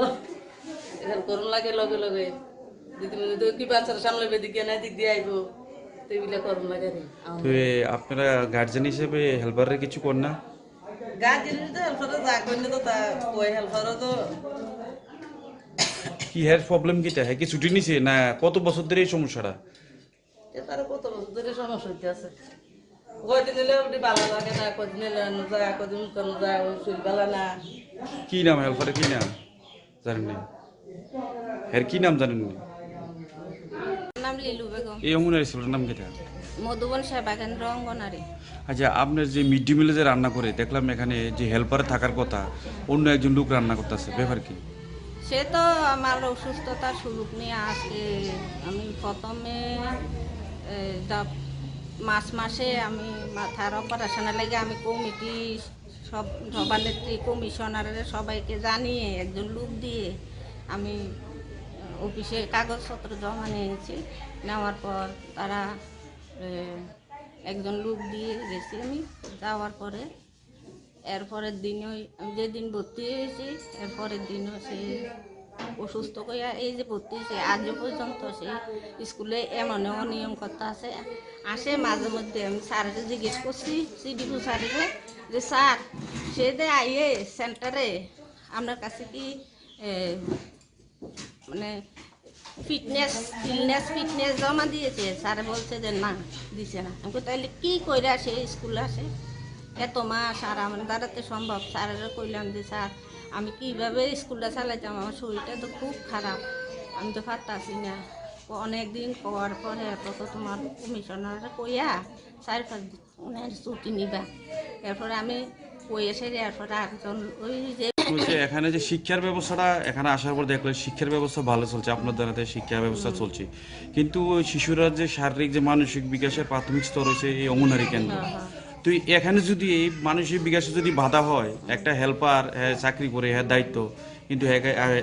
হেল্প করুন লাগে লগে লগে দিদিমণি তো কি বাচ্চারা সামলাবে দিকে না দিক দিয়ে আইব এগুলো করুন লাগে রে তো আপনারা গার্জেন হিসেবে হেল্পারের কিছু কর না? গার্জেন তো হেল্পার যা কইলে তো তা ওই হেল্পার তো কি হের প্রবলেম কিটা হ্যাঁ কি ছুটি নিছে না কত বছর ধরে এই সমস্যাটা? তার কত বছর ধরে সমস্যা হইতেছে কয়দিন এলে ওটি ভালো লাগে না, কদিন এলে যায়, কদিন কোনো যায়, ওই শরীর ভালো না। কি নাম হেল্পারের কি নাম জানেন না? এর কি নাম জানেন না? নাম লিলু বেগম। এই অঙ্গনারী স্কুলের নাম কিটা? মধুবন সেবা কেন্দ্র অঙ্গনারী। আচ্ছা আপনার যে মিড ডে মিলে যে রান্না করে দেখলাম এখানে যে হেল্পার থাকার কথা অন্য একজন লোক রান্না করতেছে, ব্যাপার কি? সে তো আমার অসুস্থতার সুযোগ নিয়ে আজকে আমি প্রথমে মার্চ মাসে আমি মাথার অপারেশনের লাগে আমি কমিটি সব সভানেত্রী কমিশনারের সবাইকে জানিয়ে একজন লোক দিয়ে আমি অফিসে কাগজপত্র জমা নিয়েছি। নেওয়ার পর তারা একজন লোক দিয়ে গেছি আমি। যাওয়ার পরে এরপরের দিনও আমি যেদিন ভর্তি হয়েছি এরপরের দিনও সে অসুস্থ হইয়া এই যে ভর্তি হয়েছে আজও পর্যন্ত সে স্কুলে এমন নিয়ম করতে আসে মাঝে মধ্যে। আমি স্যারকে জিজ্ঞেস করছি সিডিপু স্যারকে যে স্যার সে দে আইয়ে সেন্টারে আপনার কাছে কি মানে ফিটনেস জমা দিয়েছে? স্যার বলছে যে না দিছে না। আমি তাহলে কী করে আসে স্কুলে আসে এত মাস আর আমার দাঁড়াতে সম্ভব? স্যারেরা কইলাম যে স্যার আমি কীভাবে স্কুলটা চালাইতাম, আমার শরীরটা তো খুব খারাপ, আমি তো পারতাছি না। অনেক দিন পাওয়ার পরে এত তোমার কমিশনারে কইয়া 4-5 দিন ছুটি নিবা। এরপরে আমি কই এসে এরপরে একজন ওই যে এখানে যে শিক্ষার ব্যবস্থাটা এখানে আসার পর দেখলেন শিক্ষার ব্যবস্থা ভালো চলছে, আপনার দ্বারাতে শিক্ষা ব্যবস্থা চলছে, কিন্তু ওই শিশুরা যে শারীরিক যে মানসিক বিকাশের প্রাথমিক স্তর হয়েছে এই অঙ্গনারী কেন্দ্র। তো এখানে যদি এই মানসিক বিকাশে যদি বাধা হয়, একটা হেল্পার চাকরি করে হ্যাঁ দায়িত্ব, কিন্তু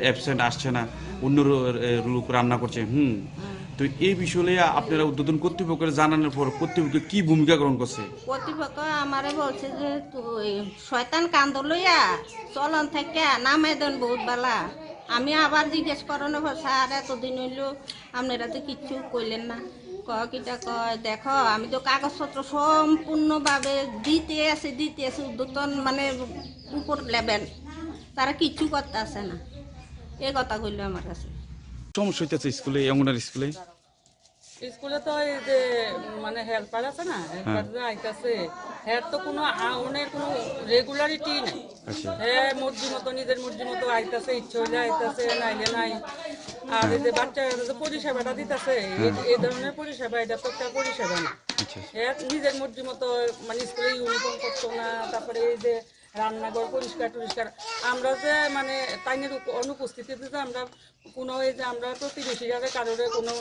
অ্যাবসেন্ট আসছে না, অন্য লোক রান্না করছে। তো এই বিষয়ে আপনারা উদ্বোধন কর্তৃপক্ষের জানানোর পর কর্তৃপক্ষ কি ভূমিকা গ্রহণ করছে? কর্তৃপক্ষ আমারে বলছে যে তুই শয়তান কান্দ লইয়া চলন থেকে নামাই দেন বহুত বেলা। আমি আবার জিজ্ঞেস করানো স্যার এতদিন হইল আপনারা তো কিচ্ছু কইলেন না। কিটা কয় দেখো আমি তো কাগজপত্র সম্পূর্ণভাবে দিতে আছি উদ্বোধন মানে উপর লেভেল, তারা কিচ্ছু করতে আসে না। এই কথা কইল আমার কাছে। সমস্যা হইতেছে স্কুলে, অঙ্গনারী স্কুলে স্কুলে তো এই যে মানে হেল্পার আছে না, হেল্পার যে আইতাছে হ্যাঁ তো কোনো আউনের কোনো রেগুলারিটি নাই। হ্যাঁ মর্জি মতো নিজের মর্জি মতো আইতাছে, ইচ্ছে হইলে আইতাছে, নাইলে নাই। আর এই যে বাচ্চারা যে পরিষেবাটা দিতেছে এই ধরনের পরিষেবা, এটা তো একটা পরিষেবা না। হ্যাঁ নিজের মর্জি মতো মানে স্কুলে ইউনিফর্ম করতো না, তারপরে এই যে রান্নাঘর পরিষ্কার টরিষ্কার। আমরা যে মানে তাইনের অনুপস্থিতিতে যে আমরা কোনো এই যে আমরা প্রতিবেশীরা কারোর কোনো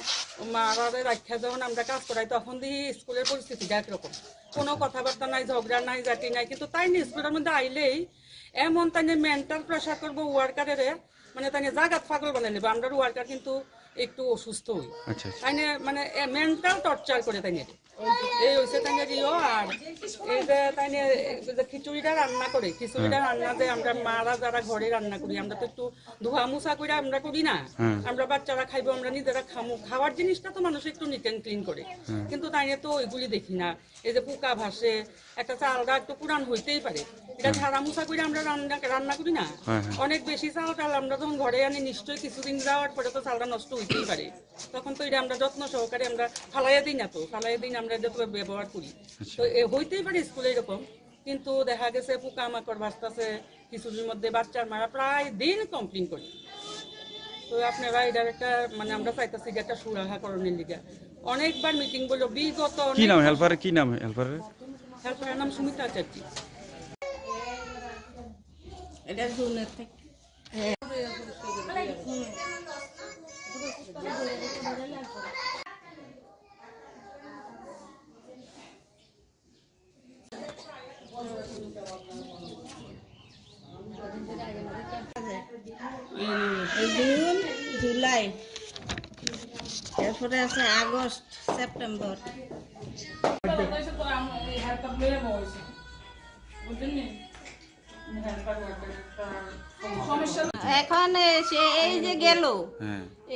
মারারে রাখা যখন আমরা কাজ করাই তখন দিয়ে স্কুলের পরিস্থিতিটা একরকম, কোনো কথাবার্তা নাই, ঝগড়া নাই, জাতি নাই। কিন্তু তাই স্কুলের মধ্যে আইলেই এমন তাই মেন্টাল প্রেশার করবো ওয়ার্কারের, মানে তাই জাগাত পাগল বানিয়ে নেবো। আমরা ওয়ার্কার কিন্তু একটু অসুস্থ হই, তাই মানে মেন্টাল টর্চার করে তাই এই হয়েছে তাই ইও। আর এই যে তাই খিচুড়িটা রান্না করে, খিচুড়িটা রান্না যে আমরা মারা যারা ঘরে রান্না করি আমরা তো একটু ধোয়া মুছা করে আমরা করি না, আমরা বাচ্চারা খাইবো, আমরা নিজেরা খামো। খাওয়ার জিনিসটা তো মানুষ একটু নিট অ্যান্ড ক্লিন করে, কিন্তু তাই তো ওইগুলি দেখি না। এই যে পোকা ভাসে, একটা চালটা একটু পুরান হইতেই পারে, এটা ঝাড়া মুছা করে আমরা রান্না করি না। অনেক বেশি চাল টাল আমরা যখন ঘরে আনি নিশ্চয়ই কিছুদিন যাওয়ার পরে তো চালটা নষ্ট হইতেই পারে, তখন তো এটা আমরা যত্ন সহকারে আমরা ফালাইয়া দিই না, তো ফালাইয়া দিই আমরা এটা ব্যবহার করি। তো হইতেই পারে স্কুলে এরকম, কিন্তু দেখা গেছে পোকামাকড় ভাসতেছে খিচুড়ির মধ্যে, বাচ্চার মারা প্রায় দিন কমপ্লেন করি। তো আপনারা এটার একটা মানে আমরা চাইতেছি একটা সুরাহা করণের লিগে অনেকবার মিটিং বললো বিগত। কি নাম হেল্পারের? কি নাম হেল্পারের? হেল্পারের নাম সুমিতা আচার্য। এটা জুনের থেকে জুন জুলাই, এরপরে আছে আগস্ট সেপ্টেম্বর। এখন সে এই যে গেল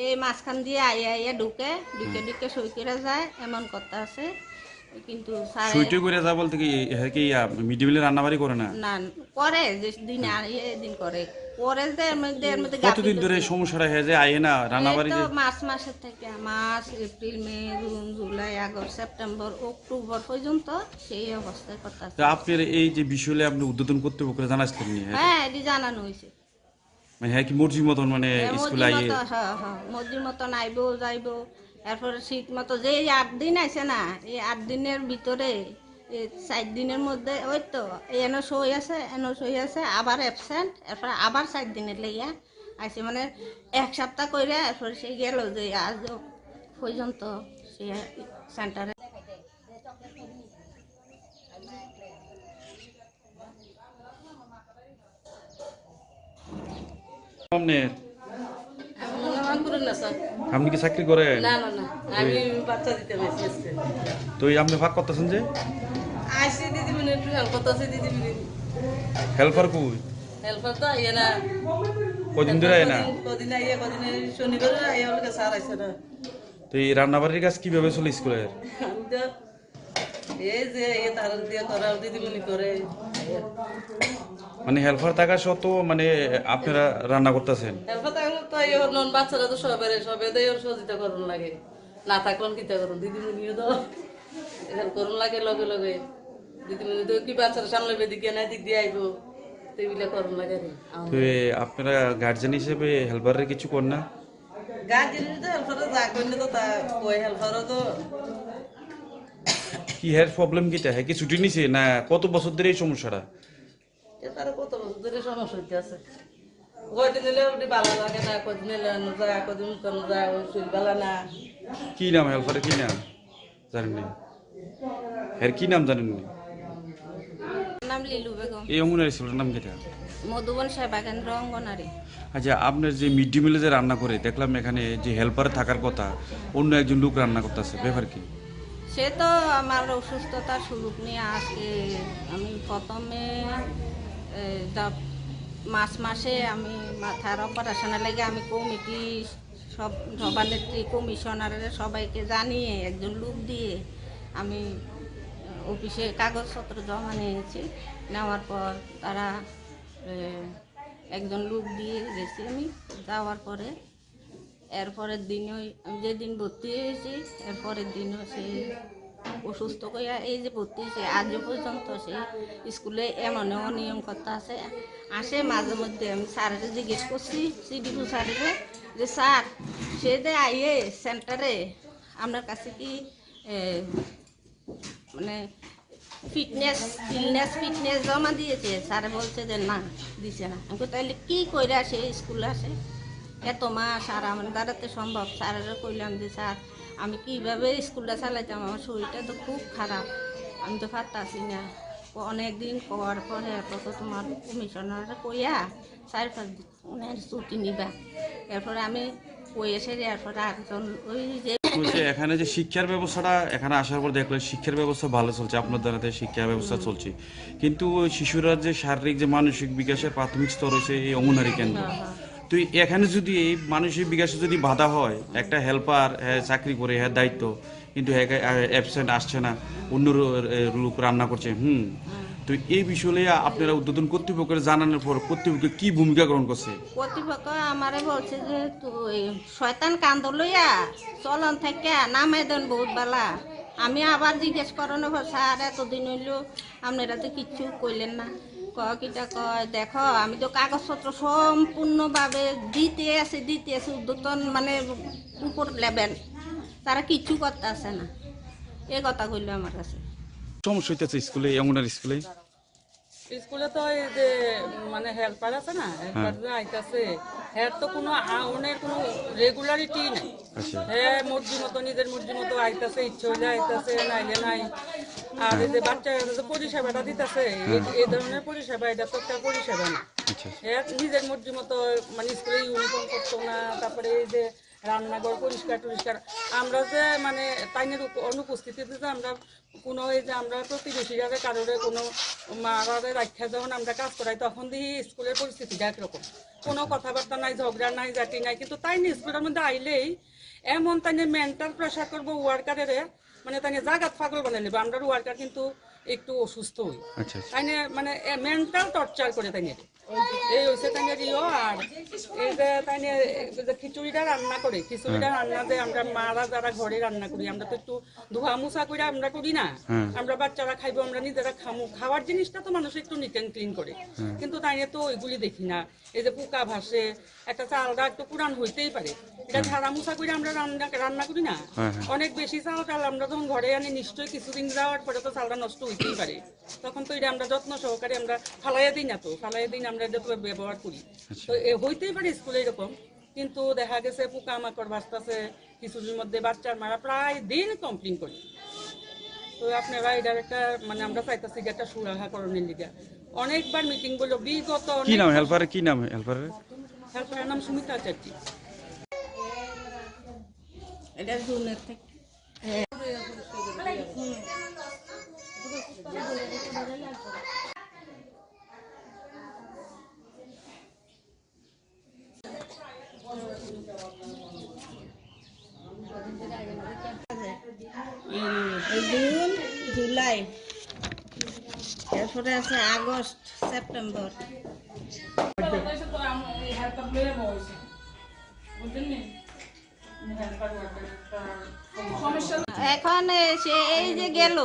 এই মাঝখান দিয়ে আইয়া ঢুকে সই করে যায় এমন কথা আছে। কিন্তু সুইটু করে যা বলতে কি মিড ডে মিলে রান্নাবাড়ি করে না? না করে, যে দিন দিন করে পরে যে এর মধ্যে কতদিন ধরে সমস্যাটা হয়ে যায় আইয়ে না রান্নাবাড়ি? মার্চ মাসের থেকে, March, April, May, June, July, August, September, October পর্যন্ত সেই অবস্থায় কথা আছে। আপনার এই যে বিষয়ে আপনি উদ্বোধন কর্তৃপক্ষকে জানাইছিলেন? হ্যাঁ, এটি জানানো হয়েছে। মানে হ্যাঁ কি মর্জি মতন মানে স্কুলে আইয়ে? হ্যাঁ, মর্জির মতন আইবো যাইবো। এরপরে শীত মতো যে 8 দিন আছে না, এই 8 দিনের ভিতরে 4 দিনের মধ্যে ওই তো এনো সই আছে, আবার অ্যাবসেন্ট, এরপরে আবার 4 দিনের লেগিয়া আছে, মানে 1 সপ্তাহ করে এরপরে সে গেল যে আজ পর্যন্ত সে সেন্টারে। আপনি কি চাকরি করেন? না না না, আমি বাচ্চা দিতে আসছি। তো আপনি ভাগ করতেছেন যে? আইসি দিদিমণি একটু হেল্প করতেছে, দিদিমণি। হেল্পার কই? হেল্পার তো আইয়া না। কদিন ধরে আইয়া না? কদিন আইয়া, কদিন শনিবার আইয়া ওকে স্যার আইসে না। তো এই রান্নাবাড়ির কাজ কিভাবে চলে স্কুলের? আমি তো এই যে তার দিয়ে করা দিদিমণি করে। মানে হেল্পার থাকা সত্ত্বেও মানে আপনারা রান্না করতেছেন? হেল্পার থাকলে তো এই নন বাচ্চারা তো সবে সহযোগিতা করুন লাগে, না থাকলাম কিতা করুন, দিদিমণিও তো হেল্প করুন লাগে লগে লগে। দিদিমণি তো কি বাচ্চারা সামলাবে, দিকে না দিক দিয়ে আইবো, তো এগুলো করুন লাগে। তো আপনারা গার্জেন হিসেবে হেল্পারের কিছু কর না? গার্জেন তো হেল্পারও যা করলে তো তা ওই হেল্পারও তো কি হের প্রবলেম কিটা? হ্যাঁ কি ছুটি নিছে না কত বছর ধরে এই সমস্যাটা? তারা কত বছর ধরে সমস্যা হইতে আছে। কদিন এলে ওটি ভালো লাগে না, কদিন এলে যায়, কদিন কোনো যায়, ওই শরীর ভালো না। কি নাম হেল্পারের, কি নাম জানেন না? এর কি নাম জানেন না? নাম লিলু বেগম। এই অঙ্গনারী ছেলের নাম কিটা? মধুবন সেবা কেন্দ্র অঙ্গনারী। আচ্ছা, আপনার যে মিড ডে মিলে যে রান্না করে দেখলাম এখানে যে হেল্পারে থাকার কথা, অন্য একজন লোক রান্না করতেছে, ব্যাপার কি? সে তো আমার অসুস্থতার সুযোগ নিয়ে আজকে আমি প্রথমে মার্চ মাসে আমি মাথার অপারেশনের লেগে আমি কমিটি সভানেত্রী কমিশনারের সবাইকে জানিয়ে একজন লোক দিয়ে আমি অফিসে কাগজপত্র জমা নিয়েছি। নেওয়ার পর তারা একজন লোক দিয়ে গেছি আমি। যাওয়ার পরে এরপরের দিনই আমি যেদিন ভর্তি হয়েছি এরপরের দিনও সে অসুস্থ হইয়া এই যে ভর্তি হয়েছে আজও পর্যন্ত সে স্কুলে এমন অনিয়ম করতে আসে মাঝে মধ্যে। আমি স্যারের জিজ্ঞেস করছি, সিডিপু স্যারের, যে স্যার সে যে আইয়ে সেন্টারে আপনার কাছে কি মানে ফিটনেস জমা দিয়েছে? স্যারে বলছে যে না, দিছে না। আমি তাহলে কী করে আসে স্কুলে আসে এত মাস? আর আমার দ্বারাতে সম্ভব? স্যারেরা কইলাম যে স্যার আমি কীভাবে স্কুলটা চালাইতাম, আমার শরীরটা তো খুব খারাপ, আমি তো পারতাছি না। অনেক দিন করার পরে এরপর তো তোমার কমিশনারে কইয়া 4-5 দিনের ছুটি নিবা। এরপরে আমি কই এসে এরপরে একজন ওই যে এখানে যে শিক্ষার ব্যবস্থাটা এখানে আসার পর দেখলেন শিক্ষার ব্যবস্থা ভালো চলছে, আপনার দ্বারাতে শিক্ষা ব্যবস্থা চলছে, কিন্তু ওই শিশুরা যে শারীরিক যে মানসিক বিকাশের প্রাথমিক স্তর হয়েছে এই অঙ্গনারী কেন্দ্র। তো এখানে যদি এই মানসিক বিকাশে যদি বাধা হয়, একটা হেল্পার চাকরি করে হ্যাঁ দায়িত্ব, কিন্তু অ্যাবসেন্ট আসছে না, অন্য লোক রান্না করছে। তো এই বিষয়ে আপনারা উদ্বোধন কর্তৃপক্ষের জানানোর পর কর্তৃপক্ষ কি ভূমিকা গ্রহণ করছে? কর্তৃপক্ষ আমারে বলছে যে তুই শয়তান কান্দ লইয়া চলন থেকে নামাই দেন বহুত বেলা। আমি আবার জিজ্ঞেস করানো স্যার এতদিন হইল আপনারা তো কিচ্ছু কইলেন না। কিটা কয় দেখো আমি তো কাগজপত্র সম্পূর্ণভাবে দিতে আছে উদ্বোধন মানে উপর লেভেল, তারা কিচ্ছু করতে আসে না, এ কথা কইল আমার কাছে। সমস্যা হইতেছে স্কুলে, অঙ্গনারী স্কুলে তো এই যে মানে হেল্পার আছে না, হেল্পার যে আইতাছে হ্যাঁ তো কোনো আউনের কোনো রেগুলারিটি নাই। হ্যাঁ মর্জি মতো নিজের মর্জি মতো আইতাছে, ইচ্ছে হইলে আইতাছে, নাইলে নাই। আর এই যে বাচ্চারা যে পরিষেবাটা দিতেছে এই ধরনের পরিষেবা, এটা তো একটা পরিষেবা না। হ্যাঁ নিজের মর্জি মতো মানে স্কুলে ইউনিফর্ম করতো না, তারপরে এই যে রান্নাঘর পরিষ্কার টরিষ্কার। আমরা যে মানে তাইনের অনুপস্থিতিতে যে আমরা কোনো এই যে আমরা প্রতিবেশীরা কারোর কোনো মারারে রাখা যখন আমরা কাজ করাই তখন দেখি স্কুলের পরিস্থিতিটা একরকম, কোনো কথাবার্তা নাই, ঝগড়া নাই, জাতি নাই। কিন্তু তাই স্কুলের মধ্যে আইলেই এমন তাই মেন্টাল প্রেশার করবো ওয়ার্কারের, মানে তাই জাগাত পাগল বানিয়ে নেবো। আমরা ওয়ার্কার কিন্তু একটু অসুস্থ হই, তাই মানে মেন্টাল টর্চার করে তাই এই হয়েছে তাই ইও। আর এই যে তাই যে খিচুড়িটা রান্না করে, খিচুড়িটা রান্না যে আমরা মারা যারা ঘরে রান্না করি, আমরা তো একটু ধোয়া মুছা করে আমরা করি না, আমরা বাচ্চারা খাইবো, আমরা নিজেরা খামু। খাওয়ার জিনিসটা তো মানুষ একটু নিট অ্যান্ড ক্লিন করে, কিন্তু তাই তো ওইগুলি দেখি না। এই যে পোকা ভাসে, একটা চালটা একটু পুরান হইতেই পারে, এটা ঝাড়া মুছা করে আমরা রান্না করি না। অনেক বেশি চাল টাল আমরা যখন ঘরে আনি নিশ্চয়ই কিছুদিন যাওয়ার পরে তো চালটা নষ্ট হইতেই পারে, তখন তো এটা আমরা যত্ন সহকারে আমরা ফালাইয়া দিই না, তো ফালাইয়া দিন আমরা এটা তো ব্যবহার করি। তো হইতেই পারে স্কুলে এরকম, কিন্তু দেখা গেছে পোকা মাকড় ভাসতেছে কিছুদিন মধ্যে, বাচ্চার মারা প্রায় দিন কমপ্লেন করি। তো আপনারা এটার একটা মানে আমরা চাইতেছি একটা সুরাহা করণের লিগা। অনেকবার মিটিং বললো বিগত। কি নাম হেল্পারের, কি নাম হেল্পারের? হেল্পারের নাম সুমিতা আচার্য। এটা জুনের থেকে জুন, জুলাই, এরপরে আছে আগস্ট, সেপ্টেম্বর। এখন সে এই যে গেল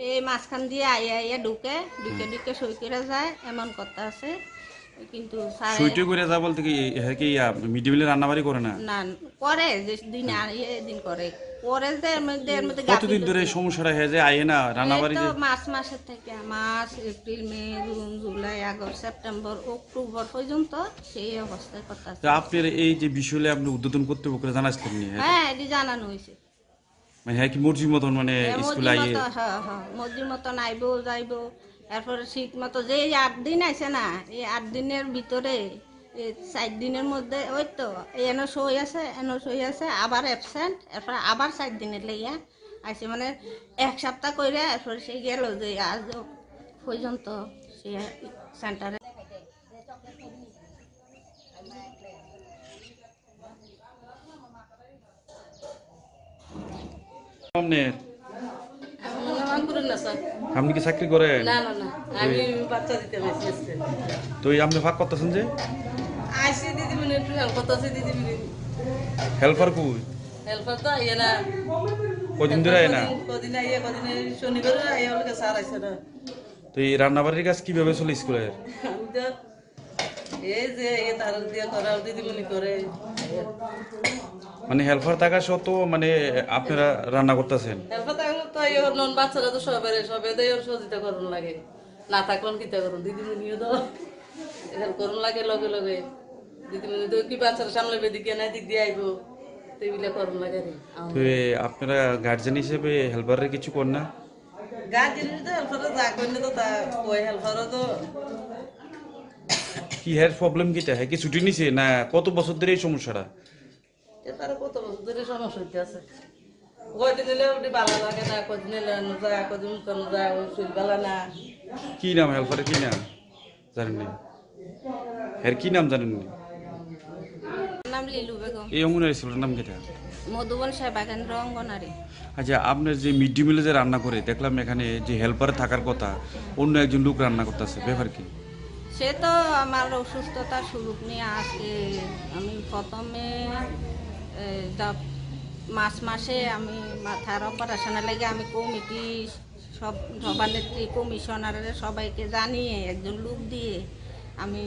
এই মাঝখান দিয়ে আইয়া আইয়া ঢুকে সই করে যায়, এমন কথা আছে। কিন্তু সুইটি করে যা বলতে কি কি মিড ডে মিলে রান্নাবাড়ি করে না? না করে, যে দিন দিন করে পরে যে এর মধ্যে কতদিন ধরে এই সমস্যাটা হয়ে যায় আইয়ে না রান্নাবাড়ি? মার্চ মাসের থেকে, March, April, May, June, July, August, September, October পর্যন্ত সেই অবস্থায় কথা আছে। আপনার এই যে বিষয়ে আপনি উদ্বোধন কর্তৃপক্ষকে জানাইছিলেন নি? হ্যাঁ, এটি জানানো হয়েছে। মানে হ্যাঁ কি মর্জি মতন মানে স্কুলে আইয়ে? হ্যাঁ হ্যাঁ, মর্জি মতন আইবো যাইবো। এরপরে ঠিক মতো যে 8 দিন আছে না, এই 8 দিনের ভিতরে 4 দিনের মধ্যে ওই তো এনো সই আছে, আবার অ্যাবসেন্ট, এরপরে আবার 4 দিনের লেগিয়া আছে, মানে 1 সপ্তাহ করে। এরপরে সে গেল যে আজ পর্যন্ত সে সেন্টারে। আপনি কি চাকরি করেন? না না না, আমি বাচ্চা দিতে পারছি। তো আপনি ভাগ করতেছেন যে আইসি দিদিমণি একটু হেল্প করতেছি। দিদিমণি হেল্পার কই? হেল্পার তো আইয়ে না, কদিন ধরে আইয়ে না? কদিন আইয়ে, কদিন শনিবার আইয়ে ওকে স্যার আইসে না। তো এই রান্নাবাড়ির কাজ কিভাবে চলে স্কুলের? এই যে তার দিয়ে করা দিদিমণি করে, মানে হেল্পার থাকা সত্ত্বেও মানে আপনারা রান্না করতেছেন? হেল্পার থাকলে তো এই নন বাচ্চারা তো সবে সহযোগিতা করুন লাগে, না থাকলেন কিতা করুন। দিদিমণিও তো হেল্প করুন লাগে, লগে লগে দিদিমণি তো কি বাচ্চারা সামলাবে, দিকে না দিক দিয়ে আইবো, তো এগুলো করুন লাগে। তো আপনারা গার্জেন হিসেবে হেল্পারের কিছু কর না? গার্জেন তো হেল্পারও যা করলে তো তা ওই হেল্পারও তো কি হের প্রবলেম কিটা? হ্যাঁ কি ছুটি নিছে না কত বছর ধরে এই সমস্যাটা? তার কত বছর ধরে সমস্যা হইতে আছে। কয়দিন এলে ওটি ভালো লাগে না, কদিন এলে যায়, কদিন কোনো যায়, ওই শরীর ভালো না। কি নাম হেল্পারের, কি নাম জানেন না? এর কি নাম জানেন না? নাম লিলু বেগম। এই অঙ্গনারী ছেলের নাম কিটা? মধুবন সেবা কেন্দ্র অঙ্গনারী। আচ্ছা, আপনার যে মিড ডে মিলে যে রান্না করে দেখলাম এখানে যে হেল্পার থাকার কথা, অন্য একজন লোক রান্না করতেছে, ব্যাপার কি? সে তো আমার অসুস্থতার সুযোগ নিয়ে আজকে আমি প্রথমে মার্চ মাসে আমি মাথার অপারেশনের লেগে আমি কমিটি সব সভানেত্রী কমিশনারের সবাইকে জানিয়ে একজন লোক দিয়ে আমি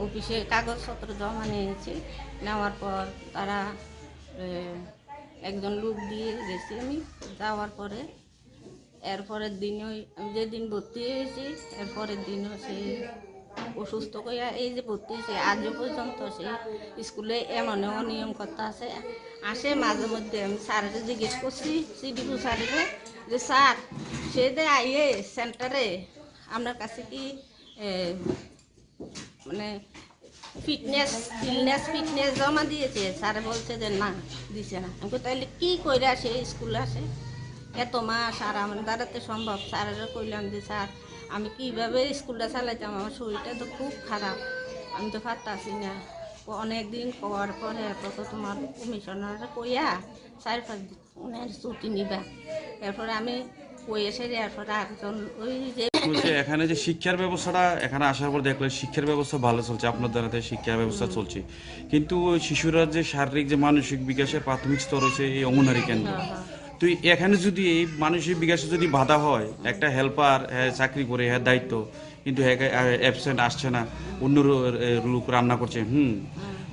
অফিসে কাগজপত্র জমা নিয়েছি। নেওয়ার পর তারা একজন লোক দিয়ে গেছি আমি। যাওয়ার পরে এরপরের দিনও আমি যেদিন ভর্তি হয়েছি এরপরের দিনও সে অসুস্থ হইয়া এই যে ভর্তি হয়েছে আজও পর্যন্ত সে স্কুলে এমন অনিয়ম করতে আসে মাঝে মধ্যে। আমি স্যারের জিজ্ঞেস করছি সিডিপু স্যারের যে স্যার সে যে আইয়ে সেন্টারে আপনার কাছে কি মানে ফিটনেস জমা দিয়েছে, স্যার বলছে যে না দিছে না। আমি তাইলে কি করে আসে স্কুলে আসে এত মাস, আর আমার দ্বারাতে সম্ভব? স্যারেরা কইলাম যে স্যার আমি কীভাবে স্কুলটা চালাইতাম, আমার শরীরটা তো খুব খারাপ, আমি তো পারতাছি না। অনেক দিন পাওয়ার পরে এরপর তো তোমার কমিশনারে কইয়া 4-5 দিনের ছুটি নিবা। এরপরে আমি কই এসে এরপরে একজন ওই যে এখানে যে শিক্ষার ব্যবস্থাটা এখানে আসার পর দেখলে শিক্ষার ব্যবস্থা ভালো চলছে, আপনার দ্বারাতে শিক্ষা ব্যবস্থা চলছে, কিন্তু শিশুরা যে শারীরিক যে মানসিক বিকাশের প্রাথমিক স্তর হয়েছে এই অঙ্গনারী কেন্দ্র। তো এখানে যদি এই মানসিক বিকাশে যদি বাধা হয়, একটা হেল্পার চাকরি করে হ্যাঁ দায়িত্ব, কিন্তু অ্যাবসেন্ট আসছে না, অন্য লোক রান্না করছে,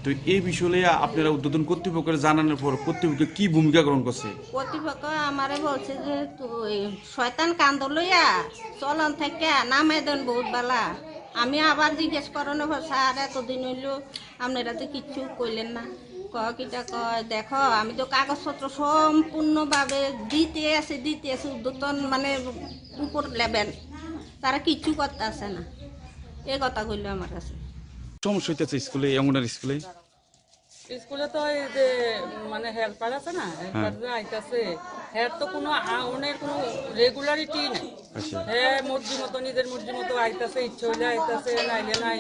তো এই বিষয়ে আপনারা উদ্বোধন কর্তৃপক্ষের জানানোর পর কর্তৃপক্ষ কি ভূমিকা গ্রহণ করছে? কর্তৃপক্ষ আমারে বলছে যে তুই শয়তান কান্দ লইয়া চলন থেকে নামাই দেন বহুত বেলা। আমি আবার জিজ্ঞেস করানো স্যার এতদিন হইল আপনারা তো কিচ্ছু কইলেন না। কিটা কয় দেখো আমি তো কাগজপত্র সম্পূর্ণভাবে দিতে আছে উদ্বোধন মানে উপর লেভেল, তারা কিচ্ছু করতে আসে না। এই কথা কইল আমার কাছে। সমস্যা হইতেছে স্কুলে, অঙ্গনারী স্কুলে স্কুলে তো এই যে মানে হেল্পার আছে না, হেল্পার যে আইতাছে, হ্যাঁ তো কোনো আউনের কোনো রেগুলারিটি নাই। হ্যাঁ মর্জি মতো নিজের মর্জি মতো আইতাছে, ইচ্ছে হইলে আইতাছে, নাইলে নাই।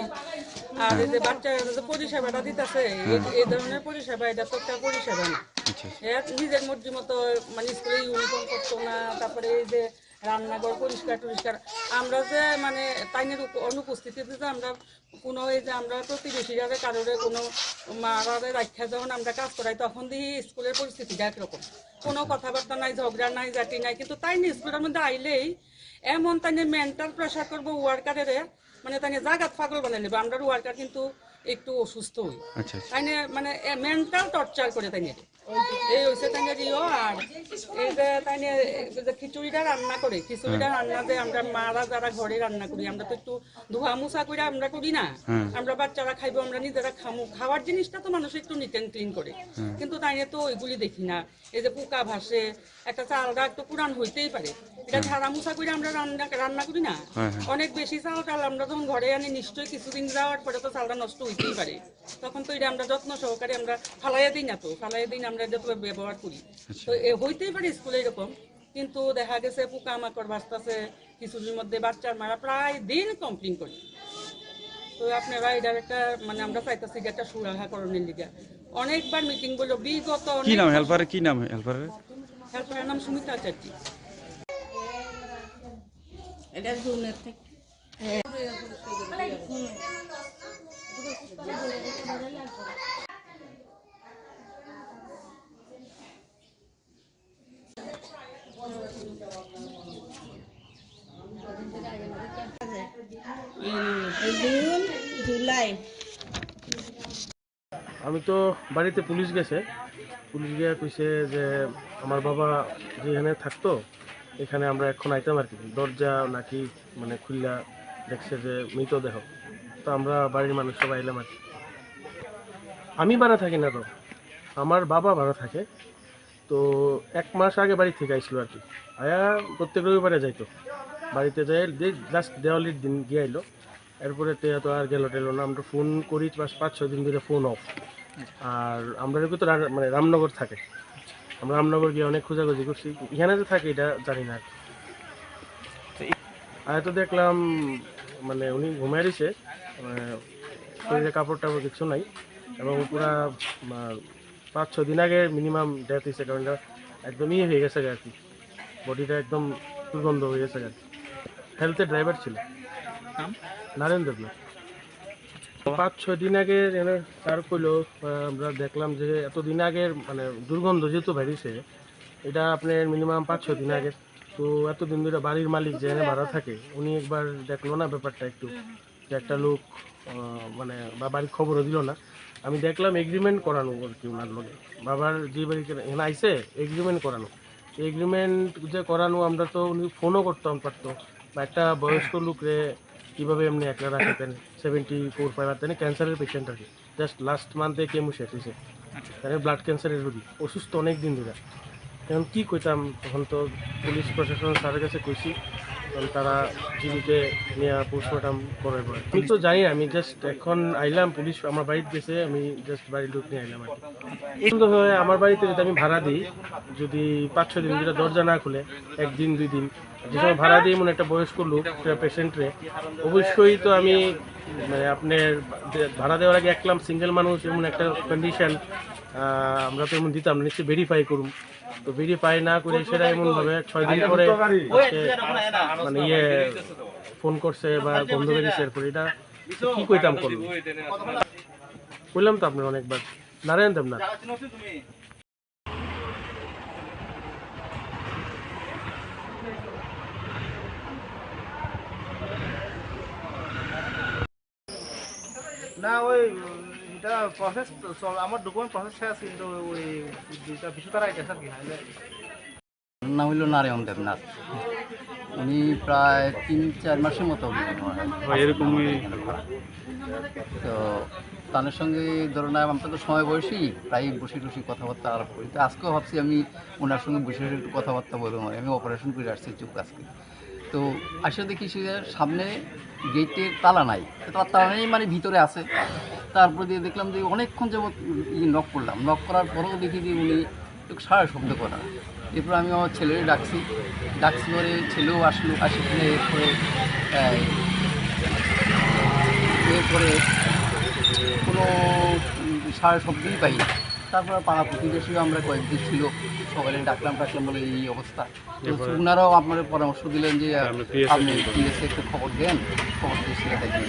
আর এই যে বাচ্চারা যে পরিষেবাটা দিতেছে, এই ধরনের পরিষেবা, এটা তো একটা পরিষেবা না। হ্যাঁ নিজের মর্জি মতো মানে স্কুলে ইউনিফর্ম করতো না, তারপরে এই যে রান্নাঘর পরিষ্কার আমরা যে মানে তাইনের অনুপস্থিতিতে যে আমরা কোনো এই যে আমরা প্রতিবেশীরা কারোরে কোনো মারারে রাখা যখন আমরা কাজ করাই, তখন দেখি স্কুলের পরিস্থিতিটা একরকম, কোনো কথাবার্তা নাই, ঝগড়া নাই, জাতি নাই। কিন্তু তাই স্কুলের মধ্যে আইলেই এমন তাই মেন্টাল প্রেশার করবো ওয়ার্কারের, মানে তাই জাগাত পাগল বানিয়ে নেবো। আমরা ওয়ার্কার কিন্তু একটু অসুস্থ হই, তাই মানে মেন্টাল টর্চার করে তাই এই হয়েছে তাই রিও। আর এই যে তাই যে খিচুড়িটা রান্না করে, খিচুড়িটা রান্না যে আমরা মারা যারা ঘরে রান্না করি, আমরা তো একটু ধোয়া মুছা করে আমরা করি না, আমরা বাচ্চারা খাইবো, আমরা নিজেরা খামু, খাওয়ার জিনিসটা তো মানুষ একটু নিট অ্যান্ড ক্লিন করে, কিন্তু তাই তো ওইগুলি দেখি না। এই যে পোকা ভাসে, একটা চালটা একটু পুরান হইতেই পারে, এটা ঝাড়া মুছা করে আমরা রান্না করি না। অনেক বেশি চাল টাল আমরা যখন ঘরে আনি, নিশ্চয়ই কিছুদিন যাওয়ার পরে তো চালটা নষ্ট হইতেই পারে, তখন তো এটা আমরা যত্ন সহকারে আমরা ফালাইয়া দিই না, তো ফালাইয়া দিই আমরা এটা তো ব্যবহার করি। তো হইতেই পারে স্কুলে এরকম, কিন্তু দেখা গেছে পোকা মাকড় ভাসতেছে, কিছুদিনের মধ্যে বাচ্চার মারা প্রায় দিন কমপ্লেন করি। তো আপনারা এটার একটা মানে আমরা চাইতেছি একটা সুরাহা করণের লিগে অনেকবার মিটিং বললো বিগত। কি নাম হেল্পারের? কি নাম হেল্পারের? হেল্পারের নাম সুমিতা আচার্য। এটা জুনের থেকে জুলাই। আমি তো বাড়িতে পুলিশ গেছে, পুলিশ গিয়ে কইছে যে আমার বাবা যেখানে থাকতো এখানে আমরা এখন আইতাম আর কি, দরজা নাকি মানে খুললা দেখছে যে মৃতদেহ। তো আমরা বাড়ির মানুষ সবাই এলাম আর কি। আমি ভাড়া থাকি না, তো আমার বাবা ভাড়া থাকে। তো 1 মাস আগে বাড়ি থেকে আইসলো আর কি, আয়া প্রত্যেক রবিবারে যাইতো, বাড়িতে যাই লাস্ট দেওয়ালির দিন গিয়ে আইলো। এরপরে তো আর গেল টেলো না, আমরা ফোন করি 5-6 দিন ধরে ফোন অফ। আর আমরা তো মানে রামনগর থাকে, আমরা রামনগর গিয়ে অনেক খোঁজাখুঁজি করছি, এখানে যে থাকে এটা জানি না। আর তো দেখলাম মানে উনি ঘুমাই রয়েছে, শরীরে কাপড় টাপড় কিছু নাই, এবং পুরা 5-6 দিন আগে মিনিমাম ডেথ হয়েছে, কারণ একদম ইয়ে হয়ে গেছে আর কি, বডিটা একদম দুর্গন্ধ হয়ে গেছে আর কি। হেলথের ড্রাইভার ছিল, নারেন্দ্র না। 5-6 দিন আগে তার কইলো, আমরা দেখলাম যে এতদিন আগের মানে দুর্গন্ধ যেহেতু বেরিয়েছে, এটা আপনার মিনিমাম 5-6 দিন আগে। তো এতদিন ধরে বাড়ির মালিক যেখানে ভাড়া থাকে উনি একবার দেখলো না ব্যাপারটা একটু, যে একটা লোক মানে বা বাড়ির খবরও দিল না। আমি দেখলাম এগ্রিমেন্ট করানো আর কি ওনার লোকে, বাবার যে বাড়িতে এখানে আইসে এগ্রিমেন্ট করানো। এগ্রিমেন্ট যে করানো আমরা তো উনি ফোনও করতাম পারতো, বা একটা বয়স্ক লোকরে কীভাবে এমনি একলা রাখতেন, 74-75 ক্যান্সারের পেশেন্ট আর কি, জাস্ট লাস্ট মান্থে কেমো শেষ হয়েছে, তাহলে ব্লাড ক্যান্সারের রোগী, অসুস্থ অনেক দিন ধরে। এখন কী কইতাম, তখন তো পুলিশ প্রশাসন স্যারের কাছে কইছি, কারণ তারা জীবিকে নিয়ে পোস্টমর্টম করে পড়ে। আমি তো জানি না, আমি জাস্ট এখন আইলাম, পুলিশ আমার বাড়িতে গেছে, আমি জাস্ট বাড়ির লোক নিয়ে আইলাম আর কি। সুন্দর হয় আমার বাড়িতে যদি আমি ভাড়া দিই, যদি 5-6 দিন যেটা দরজা না খুলে, 1 দিন 2 দিন যে সময় ভাড়া দিই এমন একটা বয়স্ক লোক পেশেন্টরে, অবশ্যই তো আমি মানে আপনার ভাড়া দেওয়ার আগে একলাম সিঙ্গেল মানুষ এমন একটা কন্ডিশন আমরা তো এমন দিতাম, নিশ্চয়ই ভেরিফাই করুন। তো ভেরিফাই না করে সেটা এমনভাবে 6 দিন পরে মানে ফোন করছে বা বন্ধ বেরিয়েছে, এরপর এটা কি কইতাম করলো বললাম তো আপনার অনেকবার নারায়ণ দেবনাথ। না ওই এটা প্রসেস আমার ডকুমেন্ট প্রসেস শেষ, কিন্তু ওই দুইটা বিষয় তারা এটা কি নাম হইল নারায়ণ দেবনাথ। উনি প্রায় 3-4 মাসের মতো এরকমই। তো তাদের সঙ্গে ধরুন আমরা তো সময় বয়সী, প্রায় বসে বসে কথাবার্তা আলাপ করি। তো আজকেও ভাবছি আমি ওনার সঙ্গে বসে একটু কথাবার্তা বলবো, আমি অপারেশন করে আসছি চোখ আজকে। তো আসলে দেখি সে সামনে গেটের তালা নাই, তালা নেই মানে ভিতরে আছে। তারপর দিয়ে দেখলাম যে অনেকক্ষণ যেমন নক করলাম, নক করার পরেও দেখি যে উনি একটু সারা শব্দ করা। এরপর আমি আমার ছেলেরে ডাকছি পরে ছেলেও আসলো, আসে ফেলে এরপরে কোনো সারা শব্দই পাই না। তারপরে পাড়া প্রতিবেশী আমরা কয়েকদিন ছিল, সকালে ডাকলাম বলে এই অবস্থা। ওনারাও আপনার পরামর্শ দিলেন যে আপনি পিএসএ একটু খবর দেন, খবর দিয়েছিল দেখি।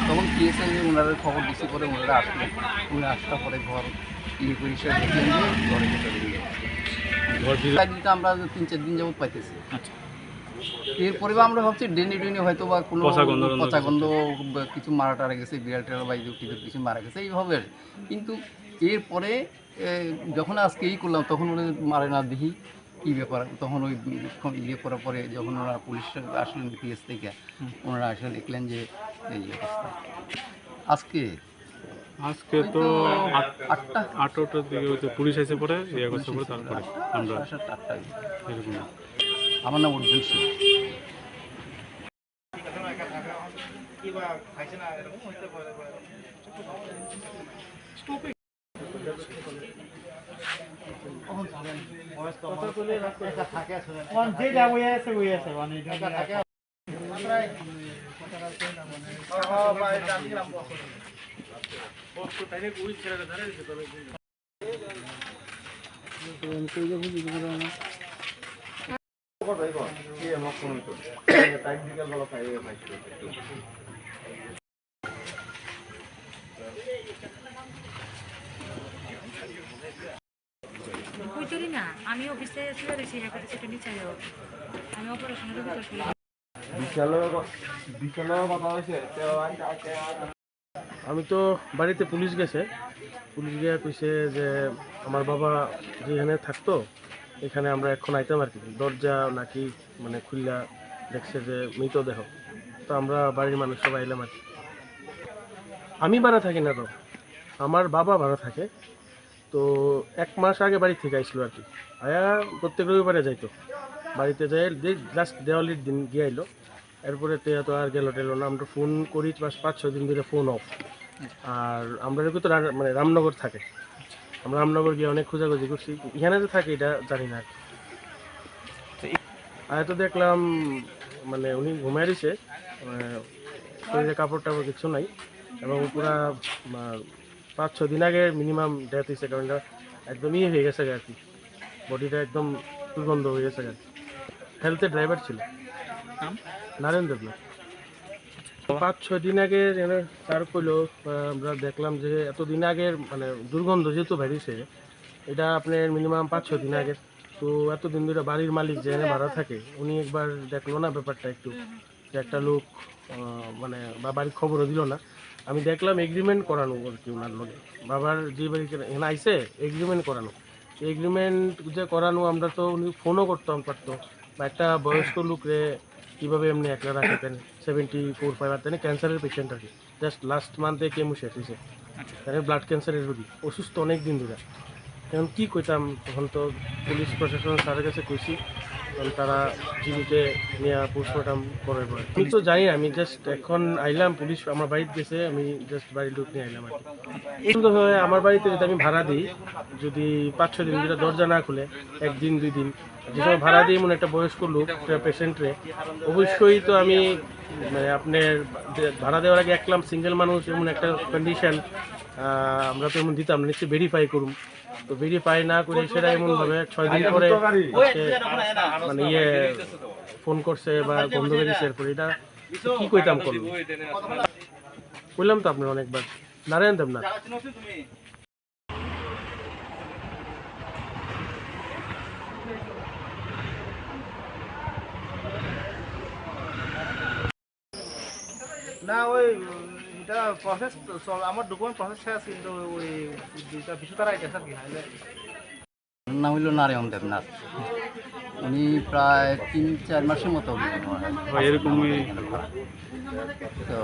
তখন পিএসএ ওনারা খবর দিচ্ছে পরে ওনারা আসলেন, ওনারা আসার পরে ঘর পরিষ্কার দেখলেন যে ঘরে দিতে আমরা 3-4 দিন যাবত পাইতেছি। এরপরে আমরা ভাবছি ডেনি হয়তো বা কোনো পচা গন্ধ কিছু মারা টারা গেছে, বিড়াল টেড়াল বা কিছু মারা গেছে এইভাবে। কিন্তু এরপরে যখন আজকে করলাম তখন ওরা মারে না দেখি কী ব্যাপার। তখন ওই করার পরে যখন ওরা পুলিশ আসলেন পিএস থেকে, ওনারা আসলে দেখলেন যে এই অবস্থা। আজকে তো 8টার দিকে পুলিশ এসে পরে করছে পরে তারপরে আমরা এরকম। আমার নাম অর্জুন সিং। না আমি অফিসে আমি অপারেশনের আমি তো বাড়িতে পুলিশ গেছে, পুলিশ গিয়ে কইছে যে আমার বাবা যেখানে থাকতো এখানে আমরা এখন আইতাম আর কি, দরজা নাকি মানে খুললা দেখছে যে মৃতদেহ। তো আমরা বাড়ির মানুষ সবাই আইলাম আর কি। আমি ভাড়া থাকি না, তো আমার বাবা ভাড়া থাকে। তো 1 মাস আগে বাড়ি থেকে আইসলো আর কি, আয়া প্রত্যেক রবিবারে যাইতো বাড়িতে, যাই লাস্ট দেওয়ালির দিন গিয়ে আইলো। এরপরে তো আর গেল টেলো না। আমরা ফোন করি 5-6 দিন ধরে ফোন অফ। আর আমরা তো মানে রামনগর থাকে, আমরা রামনগর গিয়ে অনেক খোঁজাখুঁজি করছি, এখানে যে থাকে এটা জানি না আর কি। আর তো দেখলাম মানে উনি ঘুমাই দিছে, শরীরে কাপড় টাপড় কিছু নাই, এবং পুরা 5-6 দিন আগে মিনিমাম ডেথ হয়েছে, কারণ এটা একদম হয়ে গেছে আর কি, বডিটা একদম দুর্গন্ধ হয়ে গেছে আর কি। হেলথের ড্রাইভার ছিল নারায়ণ দেবনাথ। 5-6 দিন আগে তার কইলো আমরা দেখলাম যে এতদিন আগের মানে দুর্গন্ধ যেহেতু বেরিয়েছে, এটা আপনার মিনিমাম 5-6 দিন আগের। তো এতদিন ধরে বাড়ির মালিক যেখানে ভাড়া থাকে উনি একবার দেখলো না ব্যাপারটা একটু, যে একটা লোক মানে বা বাড়ির খবরও দিল না। আমি দেখলাম এগ্রিমেন্ট করানো আর কি ওনার লোকে, বাবার যে বাড়ি এখানে আইসে এগ্রিমেন্ট করানো। এগ্রিমেন্ট যে করানো আমরা তো উনি ফোনও করতাম পারতো, বা একটা বয়স্ক লোকরে কীভাবে এমনি একলা রাখেন, 74-75 আর তিনি ক্যান্সারের পেশেন্ট আর কি, জাস্ট লাস্ট মান্থে কেমো শেষ হয়েছে, তাহলে ব্লাড ক্যান্সারের রোগী, অসুস্থ অনেক দিন ধরে। এখন কী কইতাম, তখন তো পুলিশ প্রশাসন স্যারের কাছে কইছি, কারণ তারা জীবিতে নিয়ে পোস্টমর্টম করে পরে। আমি তো জানি না, আমি জাস্ট এখন আইলাম, পুলিশ আমার বাড়িতে গেছে, আমি জাস্ট বাড়ির লোক নিয়ে আইলাম আর কি। সুন্দরভাবে আমার বাড়িতে যদি আমি ভাড়া দিই, যদি 5-6 দিন যেটা দরজা না খুলে 1 দিন 2 দিন যে সময় ভাড়া দিই, মনে একটা বয়স্ক লোক পেশেন্টরে, অবশ্যই তো আমি মানে আপনার ভাড়া দেওয়ার আগে একলাম সিঙ্গেল মানুষ এমন একটা কন্ডিশন আমরা তো এমন দিতাম না, নিশ্চয়ই ভেরিফাই করুন। তো ভেরিফাই না করে সেটা এমনভাবে 6 দিন পরে মানে ফোন করছে বা বন্ধ বেরিয়েছে, এরপরে এটা কি কইতাম করলো বললাম তো আপনার অনেকবার নারায়ণ দেবনাথ। না ওই এটা প্রসেস আমার ডকুমেন্ট প্রসেস শেষ, কিন্তু ওই দুইটা বিষয় তারা আইতেছে আর কি। ওনার নাম হইল নারায়ণ দেবনাথ। উনি প্রায় 3-4 মাসের মতো এরকমই। তো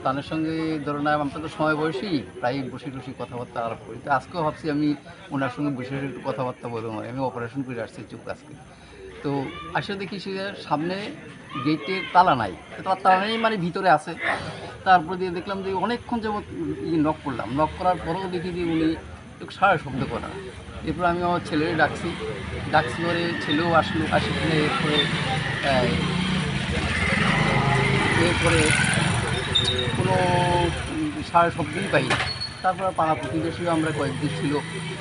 তাদের সঙ্গে ধরুন আমরা তো সময় বয়সী, প্রায় বসে বসে কথাবার্তা আলাপ করি। তো আজকেও ভাবছি আমি ওনার সঙ্গে বসে বসে একটু কথাবার্তা বলবো। আমি অপারেশন করে আসছি চোখ আজকে। তো আসলে দেখি সে সামনে গেটের তালা নাই, তালা নেই মানে ভিতরে আছে। তারপর দিয়ে দেখলাম যে অনেকক্ষণ যাবত নক করলাম, নক করার পরেও দেখি যে উনি একটু সারা শব্দ করা। এরপর আমি আমার ছেলেরে ডাকছি পরে ছেলেও আসলো, আসলে এরপরে কোনো সারা শব্দই পাই। তারপর পাড়া প্রতিবেশীও আমরা কয়েকদিন ছিল,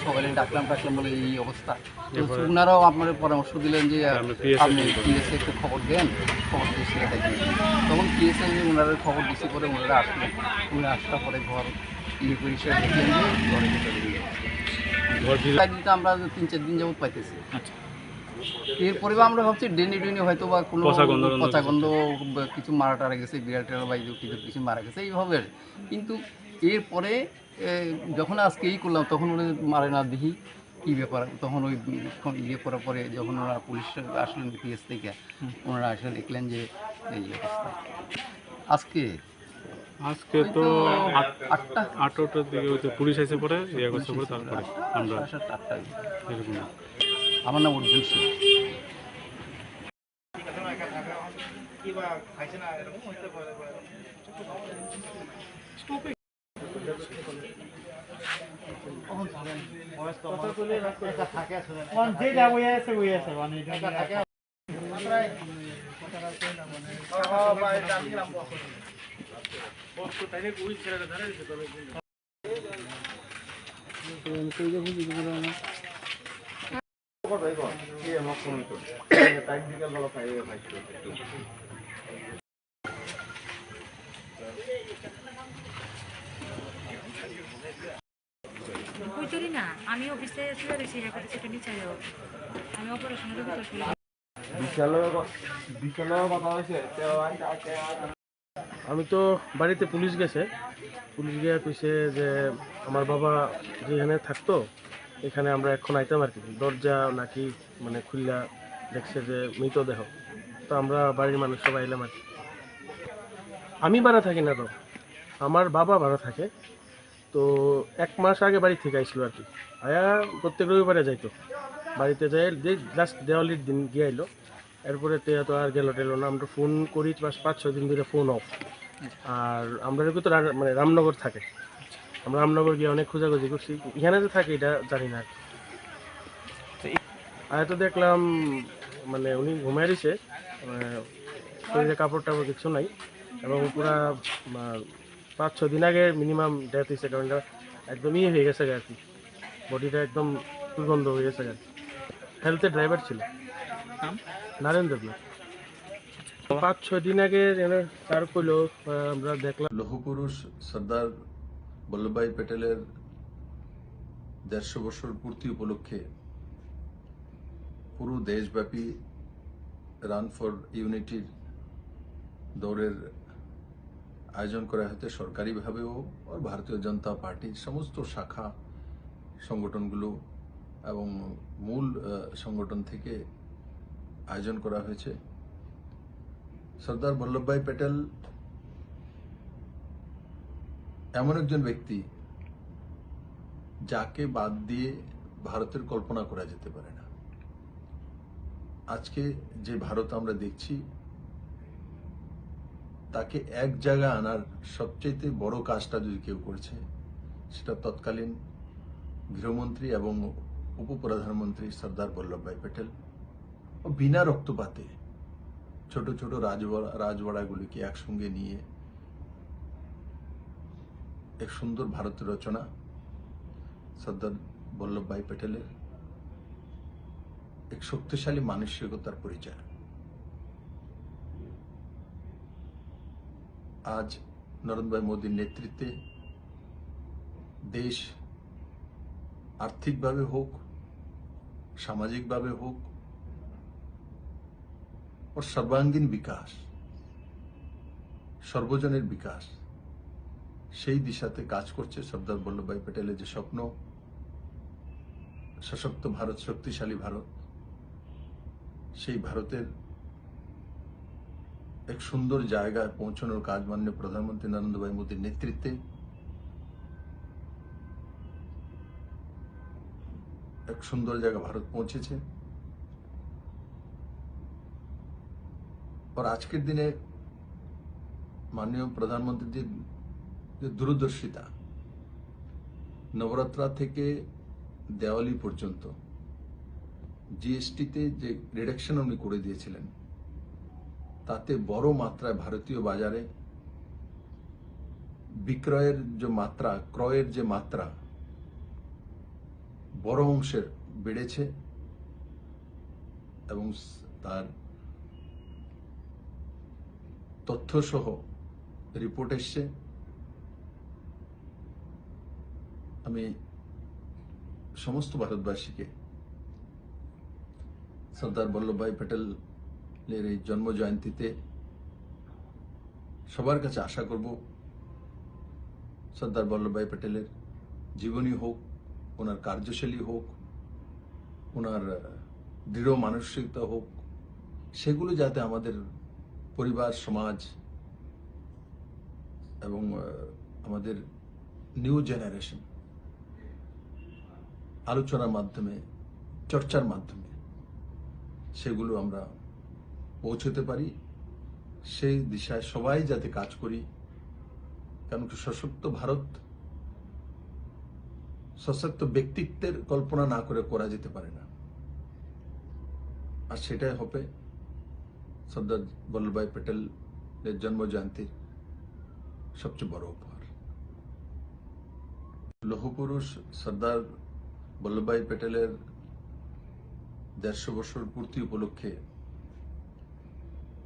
সকালে ডাকলাম বলে এই অবস্থা। ওনারাও আপনার পরামর্শ দিলেন যে আপনি পিএসএ একটু খবর দেন, খবর দিয়েছি দেখি। তখন পিএসএ ওনারা খবর দিয়েছি পরে ওনারা আসলেন। ওনারা আসার পরে ঘর করে সে দেখলেন যে ঘরে দিতে আমরা 3-4 দিন যাবত পাইতেছি। এরপরে আমরা ভাবছি ডেনে হয়তো বা কোনো পচা গন্ধ কিছু মারা টারা গেছে, বিড়াল টেরা বা কিছু মারা গেছে এইভাবে। কিন্তু এরপরে যখন আজকে করলাম তখন ওরা মারে না দেখি কী ব্যাপার। তখন ওই করার পরে যখন ওরা পুলিশ আসলেন পিএস থেকে, ওনারা আসলে দেখলেন যে এই অবস্থা। আজকে তো 8টার দিকে পুলিশ এসে পরে করছে পরে তারপরে আমরা এরকম। আমার নাম অর্জুন সিং। কইতরি না আমি অফিসে চলে গেছি, সেটা নিচে যাও। আমি অপারেশনের ভিতর ছিলাম। আমি তো বাড়িতে পুলিশ গেছে, পুলিশ গিয়ে কইছে যে আমার বাবা যেখানে থাকতো এখানে আমরা এখন আইতাম আর কি। দরজা নাকি মানে খুললা দেখছে যে মৃতদেহ। তো আমরা বাড়ির মানুষ সবাই এলাম আর কি। আমি ভাড়া থাকি না, তো আমার বাবা ভাড়া থাকে। তো 1 মাস আগে বাড়ি থেকে আইসলো আর কি। আয়া প্রত্যেক রবিবারে যাইতো, বাড়িতে যাই লাস্ট দেওয়ালির দিন গিয়ে আইলো। এরপরে তো আর গেল না। আমরা ফোন করি 5-6 দিন ধরে ফোন অফ। আর আমরা তো মানে রামনগর থাকে, আমরা রামনগর গিয়ে অনেক খোঁজাখুঁজি করছি, এখানে যে থাকে এটা জানি না। আর তো দেখলাম মানে উনি ঘুমাই দিছে, শরীরে কাপড় টাপড় কিছু নাই, এবং পুরা 5-6 দিন আগে মিনিমাম ডেথ হয়েছে। কারণ এটা একদম হয়ে গেছে আর কি, বডিটা একদম দুর্গন্ধ হয়ে গেছে আর কি। হেলথের ড্রাইভার ছিল নারায়ণ দেবনাথ। 5-6 দিন আগে তার কইলো আমরা দেখলাম। লৌহপুরুষ সর্দার বল্লভভাই প্যাটেলের 150 বছর পূর্তি উপলক্ষে পুরো দেশব্যাপী রান ফর ইউনিটির দৌড়ের আয়োজন করা হতে সরকারিভাবেও আর ভারতীয় জনতা পার্টির সমস্ত শাখা সংগঠনগুলো এবং মূল সংগঠন থেকে আয়োজন করা হয়েছে। সর্দার বল্লভভাই প্যাটেল এমন একজন ব্যক্তি যাকে বাদ দিয়ে ভারতের কল্পনা করা যেতে পারে না। আজকে যে ভারত আমরা দেখছি তাকে এক জায়গায় আনার সবচেয়ে বড় কাজটা যদি কেউ করছে সেটা তৎকালীন গৃহমন্ত্রী এবং উপপ্রধানমন্ত্রী সর্দার বল্লভভাই প্যাটেল। ও বিনা রক্তপাতে ছোট ছোট রাজবাড়াগুলিকে একসঙ্গে নিয়ে এক সুন্দর ভারত রচনা সর্দার বল্লভভাই প্যাটেলের এক শক্তিশালী মানসিকতার পরিচয়। আজ নরেন্দ্র ভাই মোদীর নেতৃত্বে দেশ আর্থিকভাবে হোক, সামাজিকভাবে হোক, ওর সর্বাঙ্গীন বিকাশ, সর্বজনের বিকাশ, সেই দিশাতে কাজ করছে সর্দার বল্লভভাই প্যাটেলের যে স্বপ্ন, সশক্ত ভারত, শক্তিশালী ভারত, সেই ভারতের এক সুন্দর জায়গায় পৌঁছানোর কাজ মাননীয় প্রধানমন্ত্রী নরেন্দ্র ভাই মোদীর নেতৃত্বে এক সুন্দর জায়গা ভারত পৌঁছেছে। আর আজকের দিনে মাননীয় প্রধানমন্ত্রীর যে দূরদর্শিতা, নবরাত্রা থেকে দেওয়ালি পর্যন্ত জিএসটিতে যে রিডাকশন উনি করে দিয়েছিলেন, তাতে বড় মাত্রায় ভারতীয় বাজারে বিক্রয়ের যে মাত্রা, ক্রয়ের যে মাত্রা বড় অংশের বেড়েছে এবং তার তথ্য সহ রিপোর্ট এসছে। আমি সমস্ত ভারতবাসীকে সর্দার বল্লভভাই প্যাটেলের এই জন্ম জয়ন্তীতে সবার কাছে আশা করব সর্দার বল্লভভাই প্যাটেলের জীবনী হোক, ওনার কার্যশৈলী হোক, ওনার দৃঢ় মানসিকতা হোক, সেগুলো যাতে আমাদের পরিবার, সমাজ এবং আমাদের নিউ জেনারেশন আলোচনার মাধ্যমে, চর্চার মাধ্যমে সেগুলো আমরা পৌঁছতে পারি, সেই দিশায় সবাই যাতে কাজ করি। কারণ সশক্ত ভারত সশক্ত ব্যক্তিত্বের কল্পনা না করে করা যেতে পারে না, আর সেটাই হবে সর্দার বল্লভভাই প্যাটেলের জন্ম জয়ন্তীর সবচেয়ে বড় উপহার। লৌহ পুরুষ সর্দার বল্লভভাই প্যাটেলের 150 বছর পূর্তি উপলক্ষে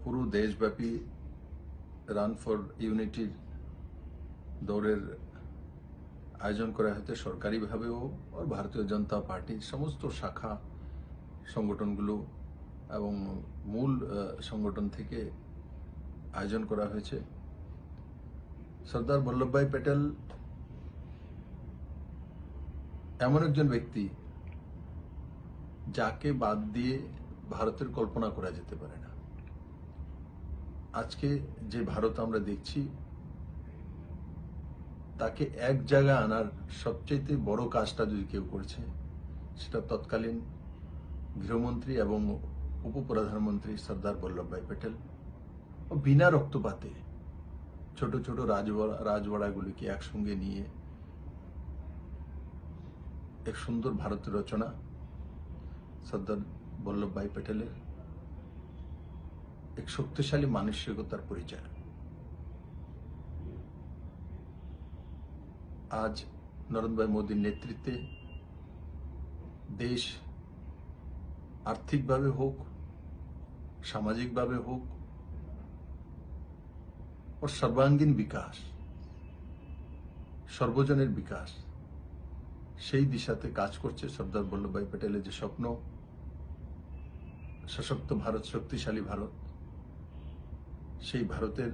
পুরো দেশব্যাপী রান ফর ইউনিটির দৌড়ের আয়োজন করা হয়েছে সরকারিভাবেও, আর ভারতীয় জনতা পার্টির সমস্ত শাখা সংগঠনগুলো এবং মূল সংগঠন থেকে আয়োজন করা হয়েছে। সর্দার বল্লভভাই প্যাটেল এমন একজন ব্যক্তি যাকে বাদ দিয়ে ভারতের কল্পনা করা যেতে পারে না। আজকে যে ভারত আমরা দেখছি তাকে এক জায়গায় আনার সবচেয়ে বড় কাজটা যদি কেউ করছে সেটা তৎকালীন গৃহমন্ত্রী এবং উপপ্রধানমন্ত্রী সর্দার বল্লভভাই প্যাটেল। ও বিনা রক্তপাতে ছোট ছোট রাজবাড়াগুলিকে একসঙ্গে নিয়ে এক সুন্দর ভারত রচনা সর্দার বল্লভভাই প্যাটেলের এক শক্তিশালী মানসিকতার পরিচয়। আজ নরেন্দ্র ভাই মোদীর নেতৃত্বে দেশ আর্থিকভাবে হোক, সামাজিকভাবে হোক, ওর সর্বাঙ্গীন বিকাশ, সর্বজনের বিকাশ, সেই দিশাতে কাজ করছে সর্দার বল্লভভাই প্যাটেলের যে স্বপ্ন, সশক্ত ভারত, শক্তিশালী ভারত, সেই ভারতের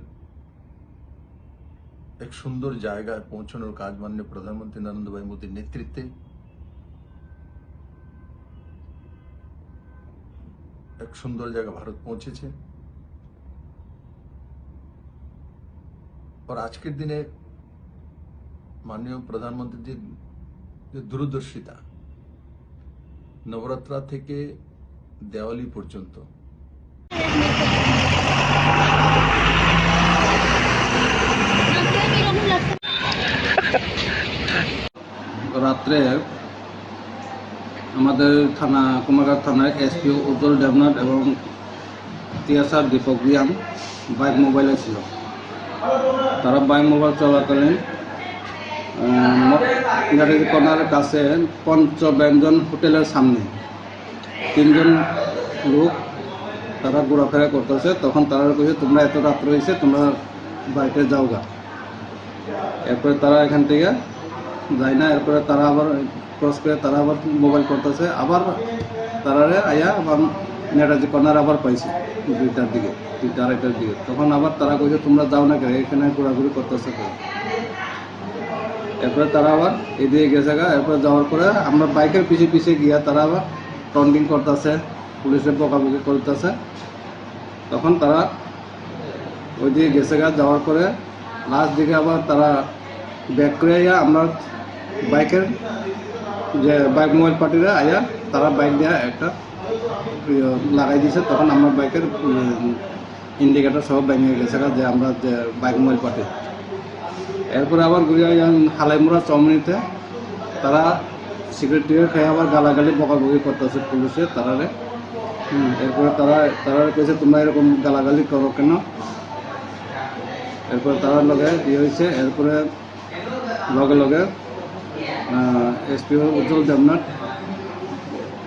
এক সুন্দর জায়গায় পৌঁছানোর কাজ মাননীয় প্রধানমন্ত্রী নরেন্দ্র ভাই মোদীর নেতৃত্বে এক সুন্দর জায়গা ভারত পৌঁছেছে। আর আজকের দিনে মাননীয় প্রধানমন্ত্রীর যে দূরদর্শিতা, নবরাত্রা থেকে দেওয়ালি পর্যন্ত রাত্রে আমাদের থানা কুমারঘাট থানায় এসপিও উজ্জ্বল দেবনাথ এবং টিএসআর দীপক রিয়াং বাইক মোবাইলে ছিল। তারা বাইক মোবাইল চলাকালীন কর্নারের কাছে পঞ্চব্যঞ্জন হোটেলের সামনে 3 জন লোক তারা ঘোরাফেরা করতেছে। তখন তারা কইছে তোমরা এত রাত্র হয়েছে, তোমরা বাইকে যাও গা। এরপরে তারা এখান থেকে যায় না। এরপরে তারা আবার ক্রস করে তারা আবার মোবাইল করতেছে। আবার তারারে আয়া আবার নেতাজি কর্নার আবার পাইছে 2টার দিকে, 2:30টার দিকে। তখন আবার তারা কইছে তোমরা যাও না কেন, এখানে ঘোরাঘুরি করতেছে। এরপরে তারা আবার এদিকে গেছে গা। এরপরে যাওয়ার পরে আমরা বাইকের পিছিয়ে পিছিয়ে গিয়া তারা আবার টন্ডিং করতেছে, পুলিশের বকাবকি করতেছে। তখন তারা ওই দিকে গেছে গা। যাওয়ার পরে লাস্ট দিকে আবার তারা ব্যাক করে আইয়া আমরা বাইকের যে বাইক মোবাইল পার্টিরা আইয়া তারা বাইক দিয়ে একটা লাগাই দিয়েছে। তখন আমরা বাইকের ইন্ডিকেটার সব ভেঙে গেছে গা, যে আমরা যে বাইক মোবাইল পার্টি। এরপরে আবার ঘুরে হালাইমুড়া চমনিতে তারা সিকিউরিটি খেয়ে আবার গালাগালি বকাবকি করতেছে পুলিশে তারারে। এরপরে তারা কইছে তোমরা এরকম গালাগালি করো কেন। এরপরে তার লগে ইয়ে হয়েছে। এরপরে লগে লগে এসপিও উজ্জ্বল দেবনাথ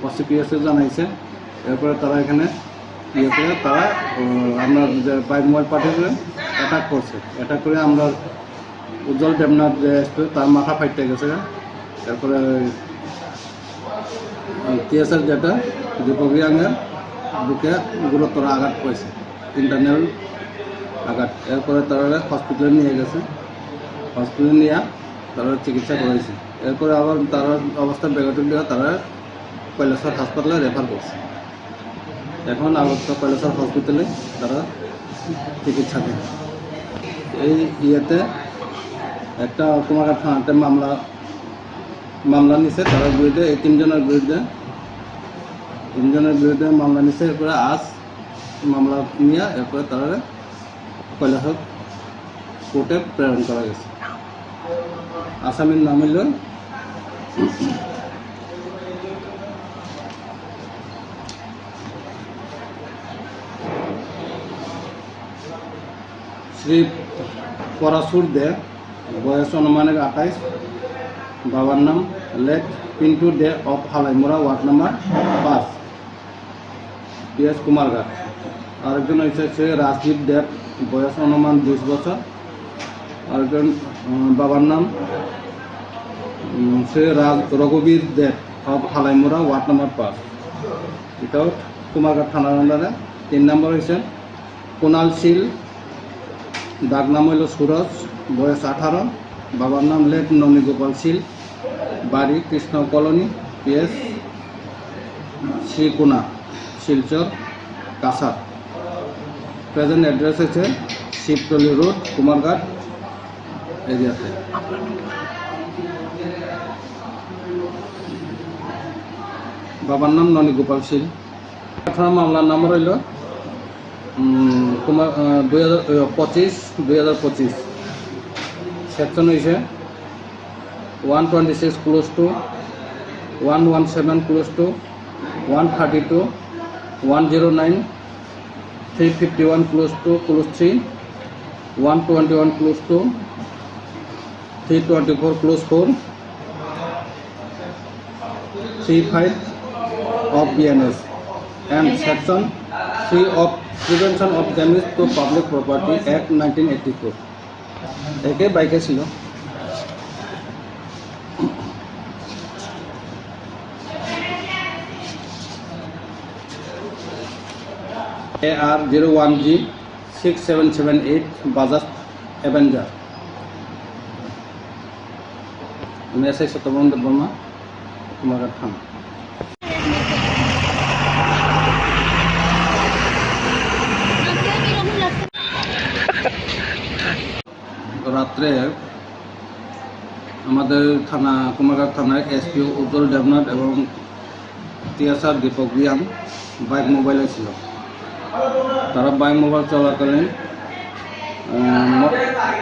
OCPS জানাইছে। এরপরে তারা এখানে ইয়ে করে তারা আমরা যে বাইক মোবাইল পার্টিকে অ্যাটাক করছে। অ্যাটাক করে আমরা উজ্জ্বল দেবনাথ যে এসপি তার মাথা ফাইটে গেছে। এরপরে টিএসআর যেটা দীপক রিয়াংয়ের বুকে গুরুতর আঘাত পেয়েছে, ইন্টারনাল আঘাত। এরপরে তারা হসপিটালে নিয়ে গেছে। হসপিটালে নিয়ে তারা চিকিৎসা করেছে। এরপরে আবার তার অবস্থা বেগতিক দিয়ে তারা কৈলাসর হাসপাতালে রেফার করছে। এখন আবার কৈলাসর হসপিটালে তারা চিকিৎসা দেয়। এই ইয়েতে একটা কুমারঘাট থানাতে মামলা নিছে তার বিরুদ্ধে। এই 3 জনের বিরুদ্ধে মামলা নিছে। এরপরে আজ মামলা নিয়ে এরপরে তারা কৈলাসর কোর্টে প্রেরণ করা গেছে। আসামির নাম হইল শ্রী পরাশুর দে, বয়স অনুমানিক 28, বাবার নাম late Pintu De of Halaimura, ward number 5, PS Kumarghat. আরেকজন হচ্ছে সে রাজদীপ দেব, বয়স অনুমান 20 বছর। আরেকজন বাবার নাম সে রঘুবীর দেব অফ হালাইমুড়া, ওয়ার্ড নাম্বার 5, এটাও কুমারঘাট থানার আন্ডারে। 3 নম্বর হয়েছে কুণাল শীল, ডাক নাম হইল সুরজ, বয়স 18, বাবার নাম লেট ননীগোপাল শীল, বাড়ি কৃষ্ণ কলোনি, PS শ্রীকুনা, শিলচর, কাছার। প্রেজেন্ট অ্যাড্রেস হচ্ছে শিবতলি রোড, কুমারঘাট এরিয়াতে। বাবার নাম ননীগোপাল শীল। মামলার নাম রইল 2025 সেকশন হয়েছে 126 close two 117 close two 132 109 351 close two close 3 121 close two 324 close 4 35 of BNS and section 3 of Prevention of Damage to Public Property Act 1984 একে বাইকে ছিল। AR01G 6778 Bajaj Avenger. আমি SI সত্যবন্ধ বর্মা, কুমারঘাট থানা। রাত্রে আমাদের থানা কুমারঘাট থানায় এসপিও উজ্জ্বল দেবনাথ এবং টিএসআর দীপক রিয়াং বাইক মোবাইলে ছিল। তারা বাইক মোবাইল চলাকালীন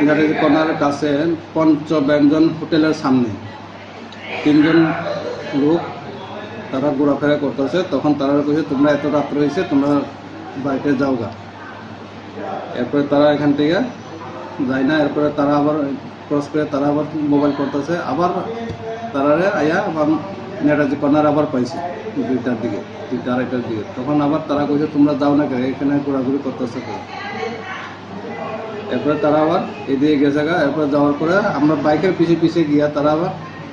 ইংরাজি কর্নারের কাছে পঞ্চব্যঞ্জন হোটেলের সামনে 3 জন লোক তারা ঘোরাফেরা করতেছে। তখন তারা কইছে তোমরা এত রাত্র হয়েছে, তোমরা বাড়িতে যাও গা। এরপরে তারা এখান থেকে যায় না। এরপরে তারা আবার ক্রস করে তারা আবার মোবাইল করতেছে, আবার তারা আয়া আবার নেতাজি কর্নার আবার পাইছে 2টার দিকে, 2টা 2:30টার দিকে। তখন আবার তারা কইছে তোমরা যাও না কেন, এখানে ঘোরাঘুরি করতেছে। এরপরে তারা আবার এদিকে গেছে গা। এরপরে যাওয়ার পরে আমরা বাইকের পিছিয়ে পিছিয়ে গিয়া তারা আবার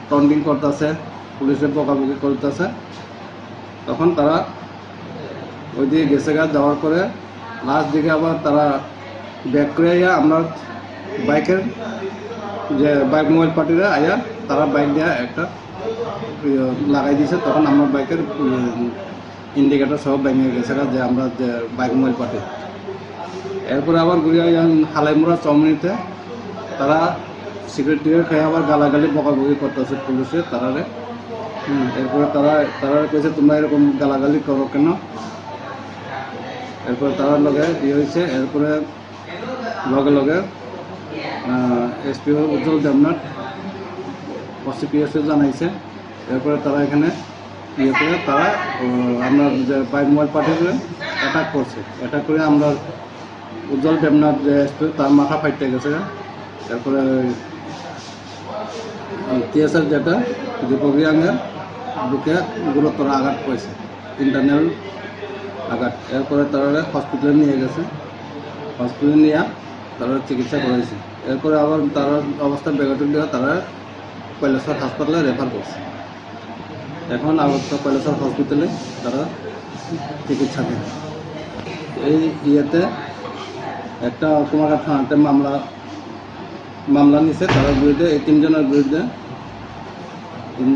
টন্ডিং করতেছে, পুলিশের বকাবকি করতেছে। তখন তারা ওইদিকে গেছে গা। যাওয়ার পরে লাস্ট দিকে আবার তারা ব্যাক করে আইয়া আমরা বাইকের যে বাইক মোবাইল পার্টিরা আইয়া তারা বাইক দিয়ে একটা লাগাই দিয়েছে। তখন আমরা বাইকের ইন্ডিকেটার সহ ভেঙে গেছে যে আমরা যে বাইক মোবাইল পার্টি। এরপরে আবার ঘুরে হালাইমুড়া চমনিতে তারা সিগারেট টিগারেট খেয়ে আবার গালাগালি বকাবকি করতেছে পুলিশের তারারে। এরপরে তারা কইছে তোমরা এরকম গালাগালি করো কেন। এরপরে তার লগে হয়েছে। এরপরে লগে লগে এসপি উজ্জ্বল দেবনাথ OCPS জানাইছে। এরপরে তারা এখানে করে তারা আমরা যে বাইক মোবাইল পার্টিকে অ্যাটাক করছে। অ্যাটাক করে আমরা উজ্জ্বল দেবনাথ যে এসপি তার মাথা ফাইটে গেছে। তারপরে টিএসআর যেটা দীপক রিয়াংয়ের বুকে গুরুতর আঘাত পেয়েছে, ইন্টারনাল আঘাত। এরপরে তারা হসপিটালে নিয়ে গেছে। হসপিটালে নিয়ে তারা চিকিৎসা করেছে। এরপরে আবার তার অবস্থা বেগতিক দিয়ে তারা কৈলাসর হাসপাতালে রেফার করছে। এখন আগত কৈলাসর হসপিটালে তারা চিকিৎসা দেয়। এই ইয়েতে একটা কুমারঘাট থানাতে মামলা নিছে তার বিরুদ্ধে। এই 3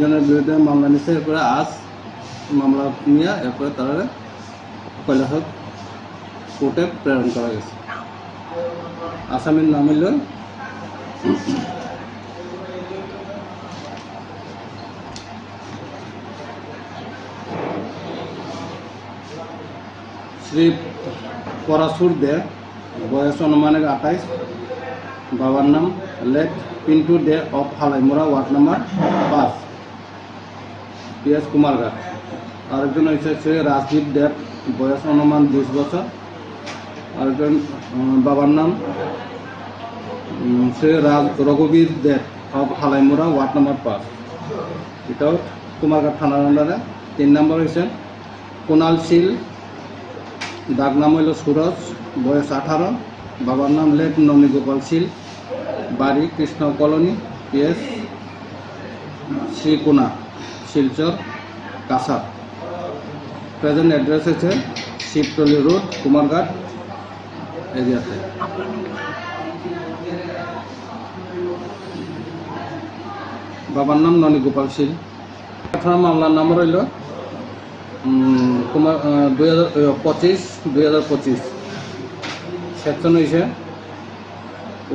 জনের বিরুদ্ধে মামলা নিছে। এরপরে আজ মামলা নিয়ে এরপরে তারা কৈলাসর কোর্টে প্রেরণ করা গেছে। আসামির নাম হইল শ্রী পরাশুর দে, বয়স অনুমানিক 28, বাবার নাম late Pintu De of Halaimura, ward number 5, PS Kumarghat. আরেকজন হয়েছে শ্রী রাজদীপ দেব, বয়স অনুমান 20 বছর। আরেকজন বাবার নাম শ্রী রঘুবীর দেব অফ হালাইমুড়া, ওয়ার্ড নাম্বার 5, এটাও কুমারঘাট থানার আন্ডারে। 3 নম্বর হয়েছে কুণাল শীল, ডাক নাম হইল সুরজ, বয়স 18, বাবার নাম লেট ননী গোপাল শীল, বাড়ি Krishna colony, PS Srikona, Silchar, Cachar. Present address হচ্ছে শিবটলি রোড, কুমারঘাট এরিয়াতে। বাবার নাম ননী গোপাল শীল। থানার মামলার নম্বর হইল 2025 সেকশন হয়েছে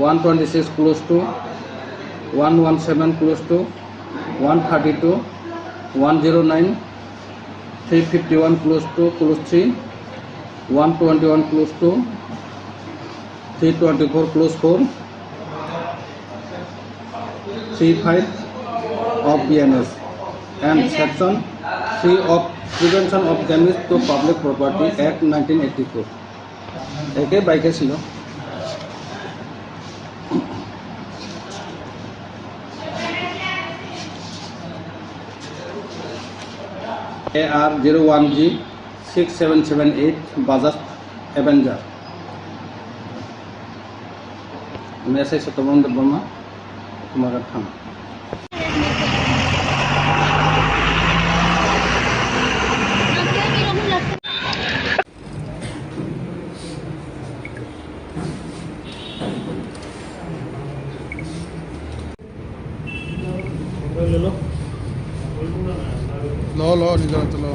126 close two 117 close two 132 109 351 close two close 3 121 close two 324 close 4 35 of BNS and section 3 of Prevention of Damage to Public Property Act 1984 একে বাইকে ছিল। AR 01G 6778 Bajaj Avenger. আমি SI সত্যবন্ধ বর্মা, কুমারঘাট থানা। লো নিজের হাতে লো।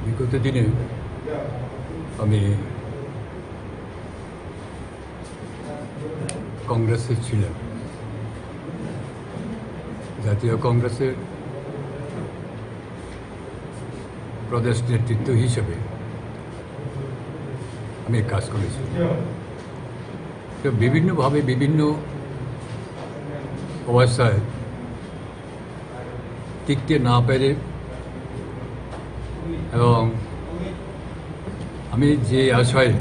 বিগত দিনে আমি কংগ্রেসে ছিলেন। জাতীয় কংগ্রেসের প্রদেশ নেতৃত্ব হিসেবে আমি কাজ করেছি। তো বিভিন্নভাবে বিভিন্ন অবস্থায় টিকতে না পেরে এবং আমি যে আশায়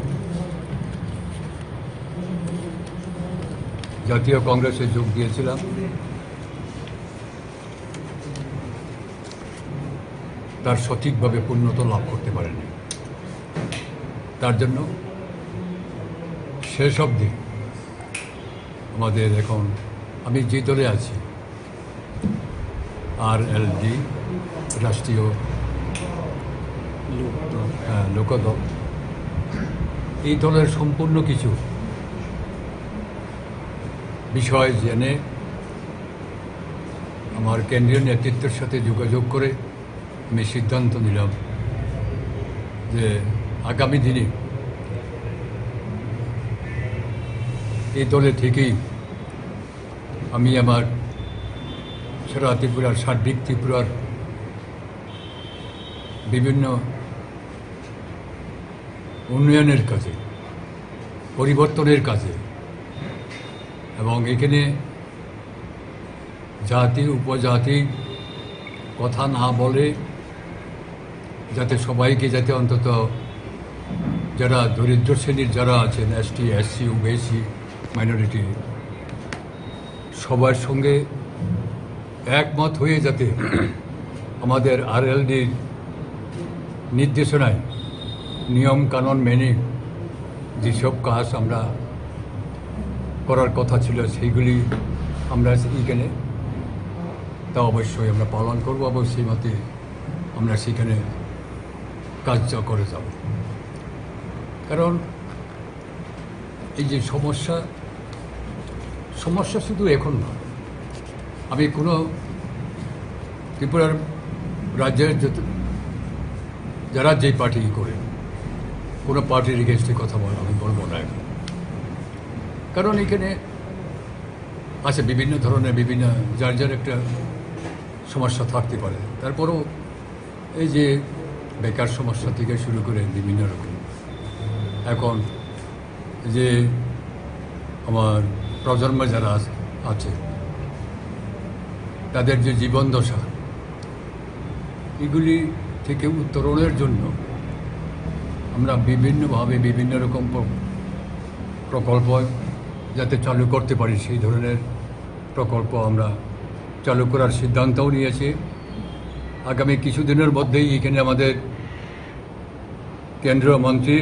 জাতীয় কংগ্রেসে যোগ দিয়েছিলাম তার সঠিকভাবে পূর্ণতা লাভ করতে পারেনি। তার জন্য শেষ অবধি আমাদের এখন আমি যে দলে আছি RLD রাষ্ট্রীয় লোকদল, এই দলের সম্পূর্ণ কিছু বিষয় জেনে আমার কেন্দ্রীয় নেতৃত্বের সাথে যোগাযোগ করে আমি সিদ্ধান্ত নিলাম যে আগামী দিনে এই দলে থেকেই আমি আমার সারা ত্রিপুরার সার্বিক ত্রিপুরার বিভিন্ন উন্নয়নের কাজে, পরিবর্তনের কাজে এবং এখানে জাতি উপজাতি কথা না বলে যাতে সবাইকে যাতে অন্তত যারা দরিদ্র শ্রেণীর যারা আছেন ST SC OBC মাইনরিটি সবার সঙ্গে একমত হয়ে যাতে আমাদের RLDর নির্দেশনায় নিয়ম কানুন মেনে যেসব কাজ আমরা করার কথা ছিল সেইগুলি আমরা এইখানে তা অবশ্যই আমরা পালন করব এবং সেই মতে আমরা সেখানে কাজ করে যাব। কারণ এই যে সমস্যা শুধু এখন না, আমি কোনো ত্রিপুরার রাজ্যের যারা যে পার্টি করে কোনো পার্টির এগেনস্টে কথা আমি বলবো না এখন। কারণ এখানে আছে বিভিন্ন ধরনের বিভিন্ন যার যার একটা সমস্যা থাকতে পারে। তারপরেও এই যে বেকার সমস্যা থেকে শুরু করে বিভিন্ন রকম এখন যে আমার প্রজন্ম যারা আছে তাদের যে জীবন দশা এগুলি থেকে উত্তরণের জন্য আমরা বিভিন্নভাবে বিভিন্ন রকম প্রকল্প যাতে চালু করতে পারি সেই ধরনের প্রকল্প আমরা চালু করার সিদ্ধান্তও নিয়েছি। আগামী কিছুদিনের মধ্যেই এখানে আমাদের কেন্দ্রীয় মন্ত্রী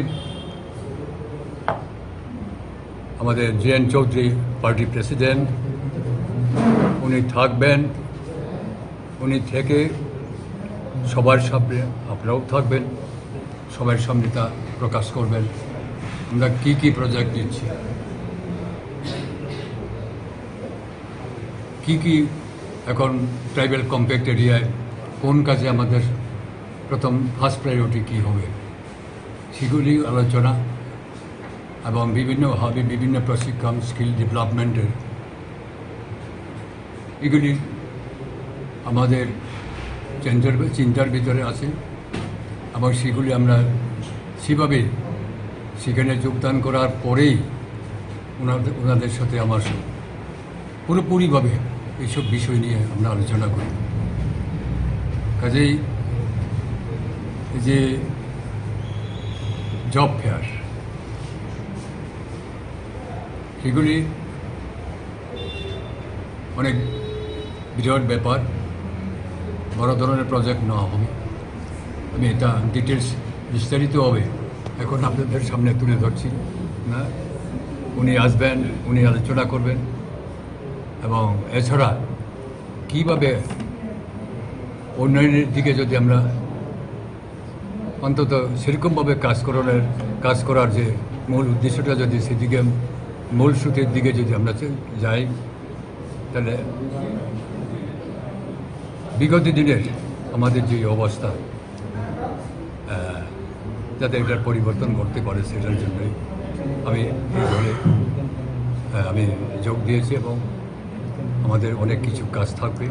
আমাদের JN চৌধুরী পার্টি প্রেসিডেন্ট উনি থাকবেন, উনি থেকে সবার সামনে আপনারাও থাকবেন, সবার সামনে তা প্রকাশ করবেন আমরা কি কি প্রজেক্ট দিচ্ছি, কি এখন ট্রাইবাল কম্প্যাক্ট এরিয়ায় কোন কাজে আমাদের প্রথম ফার্স্ট প্রায়োরিটি কী হবে সেগুলি আলোচনা এবং বিভিন্নভাবে বিভিন্ন প্রশিক্ষণ স্কিল ডেভেলপমেন্টের এগুলি আমাদের চিন্তার ভিতরে আছে এবং সেগুলি আমরা সেভাবে সেখানে যোগদান করার পরেই ওনাদের সাথে আমার পুরোপুরিভাবে এইসব বিষয় নিয়ে আমরা আলোচনা করি। কাজেই এই যে জব ফেয়ার সেগুলি অনেক বিরাট ব্যাপার, বড় ধরনের প্রজেক্ট না হবে। আমি এটা ডিটেলস বিস্তারিত হবে এখন আপনাদের সামনে তুলে ধরছি না। উনি আসবেন, উনি আলোচনা করবেন এবং এছাড়া কীভাবে উন্নয়নের দিকে যদি আমরা অন্তত সেরকমভাবে কাজ করার যে মূল উদ্দেশ্যটা যদি সেদিকে মূল সুতের দিকে যদি আমরা যাই তাহলে বিগত দিনের আমাদের যে অবস্থা যাতে এটার পরিবর্তন করতে পারে সেটার জন্যই আমি এই দলে আমি যোগ দিয়েছি এবং আমাদের অনেক কিছু কাজ থাকবে।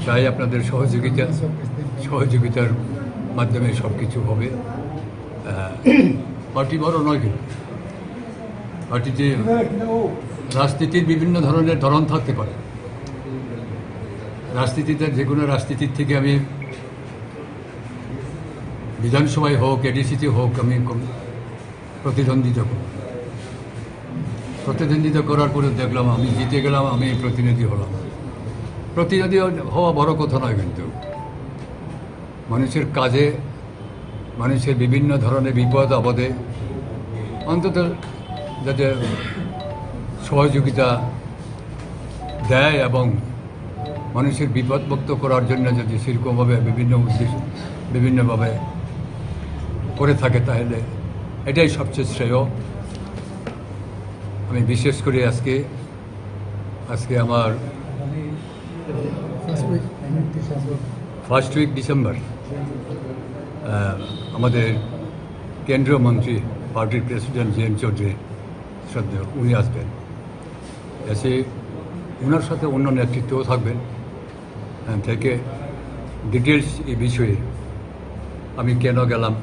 চাই আপনাদের সহযোগিতার মাধ্যমে সব কিছু হবে। পার্টি বড় নয়, কিন্তু পার্টিতে রাজনীতির বিভিন্ন ধরনের ধরন থাকতে পারে। রাজনীতিতে যে কোনো রাজনীতির থেকে আমি বিধানসভায় হোক, এডিসিতে হোক, আমি প্রতিদ্বন্দ্বিতা করার পরে দেখলাম আমি জিতে গেলাম, আমি প্রতিনিধি হলাম। প্রতিনিধি হওয়া বড় কথা নয়, কিন্তু মানুষের কাজে, মানুষের বিভিন্ন ধরনের বিপদ আপদে অন্তত যাতে সহযোগিতা দেয় এবং মানুষের বিপদমুক্ত করার জন্য যদি সেরকমভাবে বিভিন্নভাবে করে থাকে, তাহলে এটাই সবচেয়ে শ্রেয়। আমি বিশেষ করে আজকে আমার ফার্স্ট উইক ডিসেম্বর আমাদের কেন্দ্রীয় মন্ত্রী, পার্টির প্রেসিডেন্ট জে এন চৌধুরী শ্রদ্ধেয়, উনি আসবেন। এসে ওনার সাথে অন্য নেতৃত্বও থাকবেন। থেকে ডিটেলস এই বিষয়ে আমি কেন গেলাম,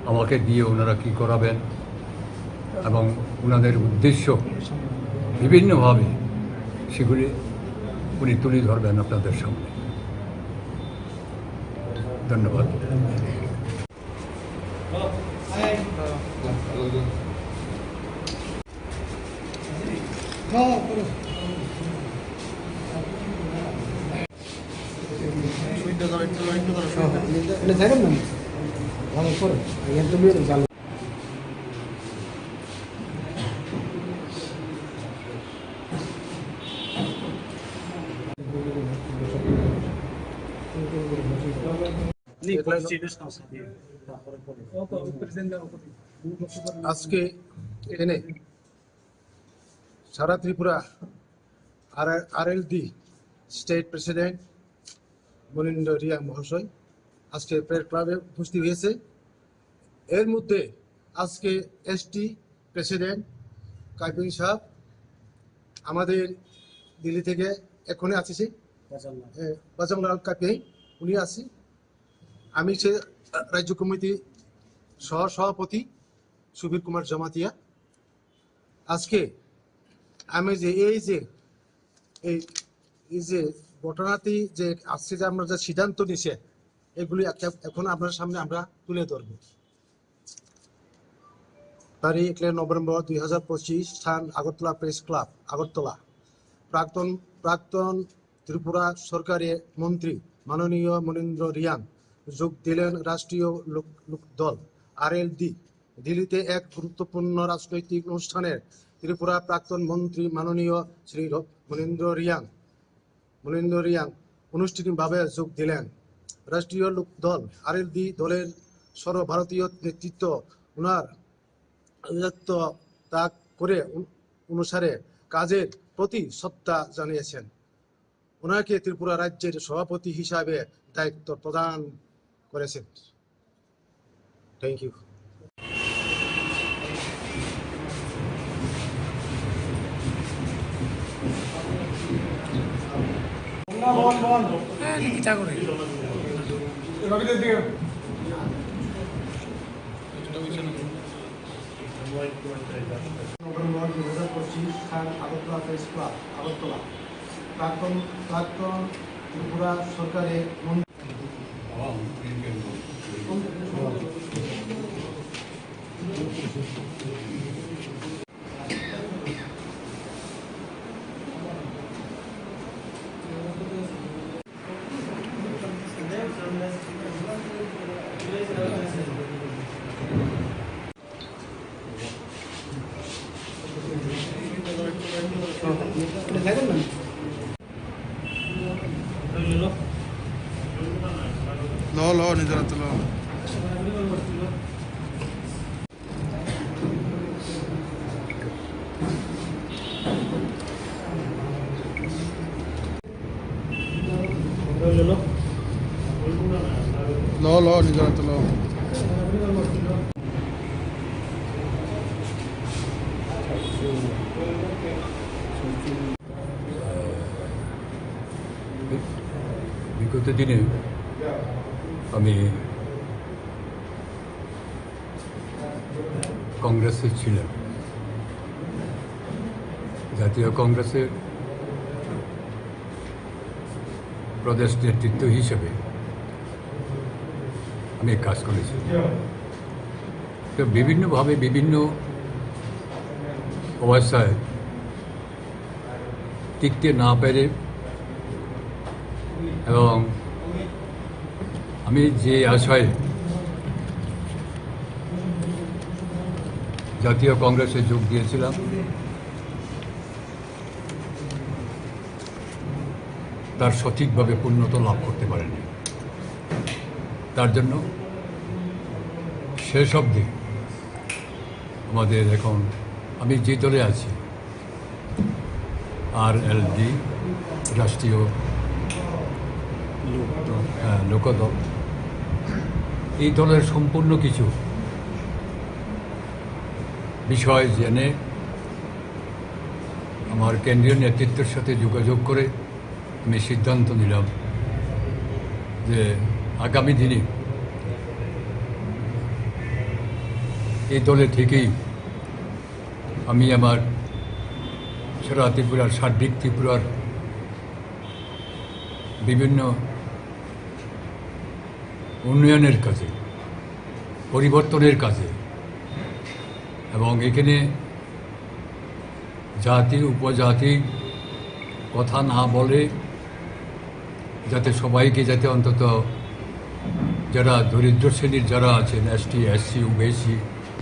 আমাকে দিয়ে ওনারা কী করাবেন এবং ওনাদের উদ্দেশ্য বিভিন্নভাবে সেগুলি উনি তুলে ধরবেন আপনাদের সামনে। ধন্যবাদ। আজকে এখানে সারা Tripura RLD state president Manindra Riya মহাশয় আজকে প্রেয়ার ক্লাবে উপস্থিত হয়েছে। এর মধ্যে আজকে ST প্রেসিডেন্ট কাইপিং সাহেব আমাদের দিল্লি থেকে এখনই আসছে, বাজামলাল কাইপিং উনি আসি। আমি সে রাজ্য কমিটি সভাপতি সুবীর কুমার জমাতিয়া। আজকে আমি যে এই যে ঘটনাটি যে আজকে যে আমরা যে সিদ্ধান্ত নিছে, এগুলি এখন আপনার সামনে আমরা তুলে ধরব। তারিখ 1 নভেম্বর 2025, স্থান আগরতলা প্রেস ক্লাব, আগরতলা। প্রাক্তন ত্রিপুরা সরকারের মন্ত্রী মাননীয় মনীন্দ্র রিয়াং যোগ দিলেন রাষ্ট্রীয় লোক দল RLD। দিল্লিতে এক গুরুত্বপূর্ণ রাজনৈতিক অনুষ্ঠানের ত্রিপুরা প্রাক্তন মন্ত্রী মাননীয় শ্রী মনীন্দ্র রিয়াং আনুষ্ঠানিকভাবে যোগ দিলেন। রাষ্ট্রীয় লোক দল RLD দলের সর্বভারতীয় নেতৃত্ব ওনার ত্যাগ করে অনুসারে কাজের প্রতি শ্রদ্ধা জানিয়েছেন। ওনাকে ত্রিপুরা রাজ্যের সভাপতি হিসাবে দায়িত্ব প্রদান করেছেন। Thank you. নভেম্বর 2025, স্থান আগরতলা প্রেস ক্লাব, আগরতলা। প্রাক্তন ত্রিপুরা সরকারের লো নিজের হাতে লো। লো নিজের হাতে লো। বিগত দিনে আমি কংগ্রেসে ছিলাম, জাতীয় কংগ্রেসের প্রদেশ নেতৃত্ব হিসেবে আমি কাজ করেছি। তো বিভিন্নভাবে বিভিন্ন অবস্থায় টিকতে না পেরে এবং আমি যে আশায় জাতীয় কংগ্রেসে যোগ দিয়েছিলাম তার সঠিকভাবে পূর্ণতা লাভ করতে পারেনি। তার জন্য শেষ অবধি আমাদের এখন আমি যে দলে আছি RLD, রাষ্ট্রীয় লোকদল, এই দলের সম্পূর্ণ কিছু বিষয় জেনে আমার কেন্দ্রীয় নেতৃত্বের সাথে যোগাযোগ করে আমি সিদ্ধান্ত নিলাম যে আগামী দিনে এই দলে থেকেই আমি আমার সারা ত্রিপুরার, সার্বিক ত্রিপুরার বিভিন্ন উন্নয়নের কাজে, পরিবর্তনের কাজে এবং এখানে জাতি উপজাতি কথা না বলে যাতে সবাইকে, যাতে অন্তত যারা দরিদ্র শ্রেণীর যারা আছেন, ST, SC, OBC,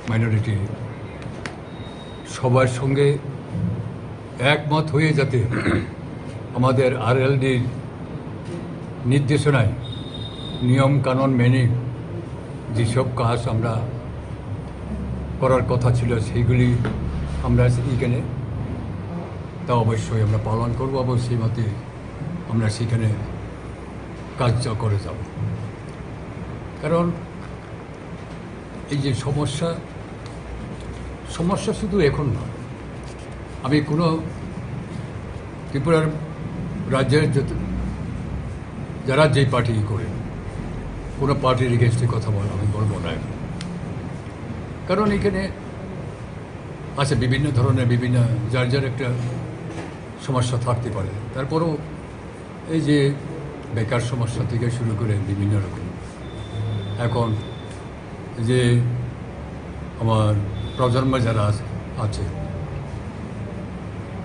মাইনরিটি, সবার সঙ্গে একমত হয়ে যাতে আমাদের RLDর নির্দেশনায় নিয়ম কানুন মেনে যেসব কাজ আমরা করার কথা ছিল সেইগুলি আমরা এখানে তা অবশ্যই আমরা পালন করব এবং সেই মতে আমরা সেখানে কাজটা করে যাব। কারণ এই যে সমস্যা শুধু এখন নয়, আমি কোনো ত্রিপুরার রাজ্যের যারা যেই পার্টি করে কোনো পার্টির এগেনস্টে কথা বলা আমি বলবো না, কারণ এখানে আছে বিভিন্ন ধরনের বিভিন্ন যার যার একটা সমস্যা থাকতে পারে। তারপরেও এই যে বেকার সমস্যা থেকে শুরু করে বিভিন্ন রকম, এখন যে আমার প্রজন্ম যারা আছে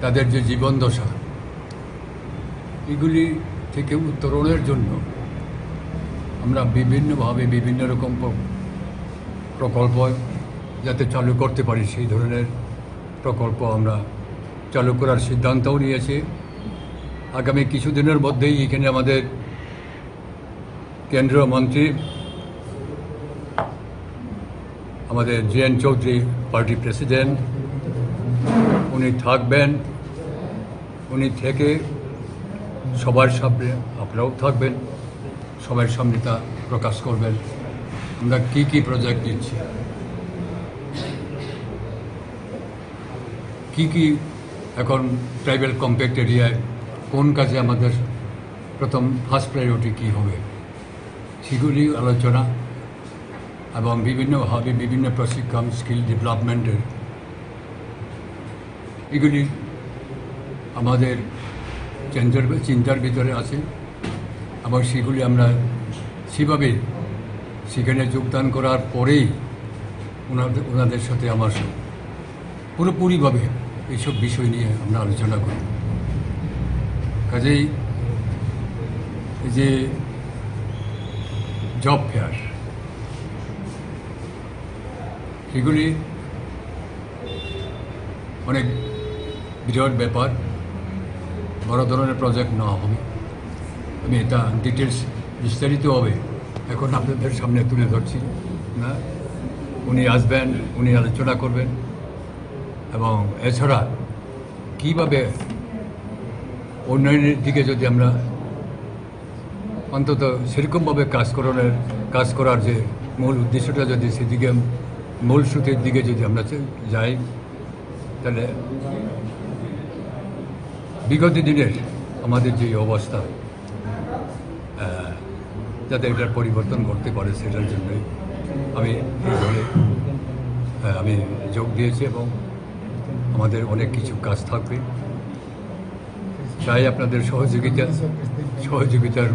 তাদের যে জীবন দশা, এগুলি থেকে উত্তরণের জন্য আমরা বিভিন্নভাবে বিভিন্ন রকম প্রকল্প যাতে চালু করতে পারি সেই ধরনের প্রকল্প আমরা চালু করার সিদ্ধান্তও নিয়েছি। আগামী কিছুদিনের মধ্যেই এখানে আমাদের কেন্দ্রীয় মন্ত্রী আমাদের JN চৌধুরী, পার্টি প্রেসিডেন্ট, উনি থাকবেন। উনি থেকে সবার সামনে, আপনারাও থাকবেন, সবার সামনে তা প্রকাশ করবেন আমরা কি কি প্রজেক্ট দিচ্ছি, কি এখন ট্রাইবাল কম্প্যাক্ট এরিয়ায় কোন কাজে আমাদের প্রথম ফার্স্ট প্রায়োরিটি কী হবে সেগুলি আলোচনা এবং বিভিন্নভাবে বিভিন্ন প্রশিক্ষণ, স্কিল ডেভেলপমেন্টের এগুলি আমাদের চিন্তার ভিতরে আছে এবং সেগুলি আমরা সেভাবে সেখানে যোগদান করার পরেই ওনাদের সাথে আমার পুরোপুরিভাবে এইসব বিষয় নিয়ে আমরা আলোচনা করি। কাজেই এই যে জব ফেয়ার, সেগুলি অনেক বিরাট ব্যাপার, বড় ধরনের প্রজেক্ট না হবে। আমি এটা ডিটেলস বিস্তারিতভাবে এখন আপনাদের সামনে তুলে ধরছি না। উনি আসবেন, উনি আলোচনা করবেন এবং এছাড়া কীভাবে উন্নয়নের দিকে যদি আমরা অন্তত সেরকমভাবে কাজ করার যে মূল উদ্দেশ্যটা যদি সেদিকে মূল স্রোতের দিকে যদি আমরা যাই, তাহলে বিগত দিনের আমাদের যে অবস্থা যাতে এটার পরিবর্তন করতে পারে সেটার জন্যই আমি এই দলে আমি যোগ দিয়েছি এবং আমাদের অনেক কিছু কাজ থাকবে। চাই আপনাদের সহযোগিতার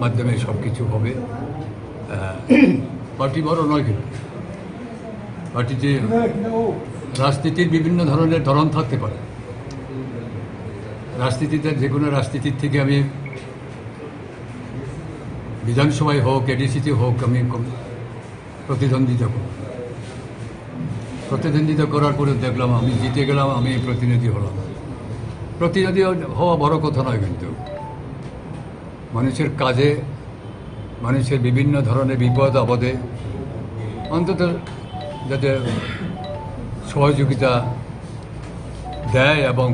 মাধ্যমে সব কিছু হবে। পার্টি বড় নয়, কিন্তু পার্টিতে রাজনীতির বিভিন্ন ধরনের ধরন থাকতে পারে। রাজনীতিতে যে কোনো রাজনীতির থেকে আমি বিধানসভায় হোক, এডিসিতে হোক, আমি প্রতিদ্বন্দ্বিতা করার পরে দেখলাম আমি জিতে গেলাম, আমি প্রতিনিধি হলাম। প্রতিনিধি হওয়া বড় কথা নয়, কিন্তু মানুষের কাজে, মানুষের বিভিন্ন ধরনের বিপদ আপদে অন্তত যাতে সহযোগিতা দেয় এবং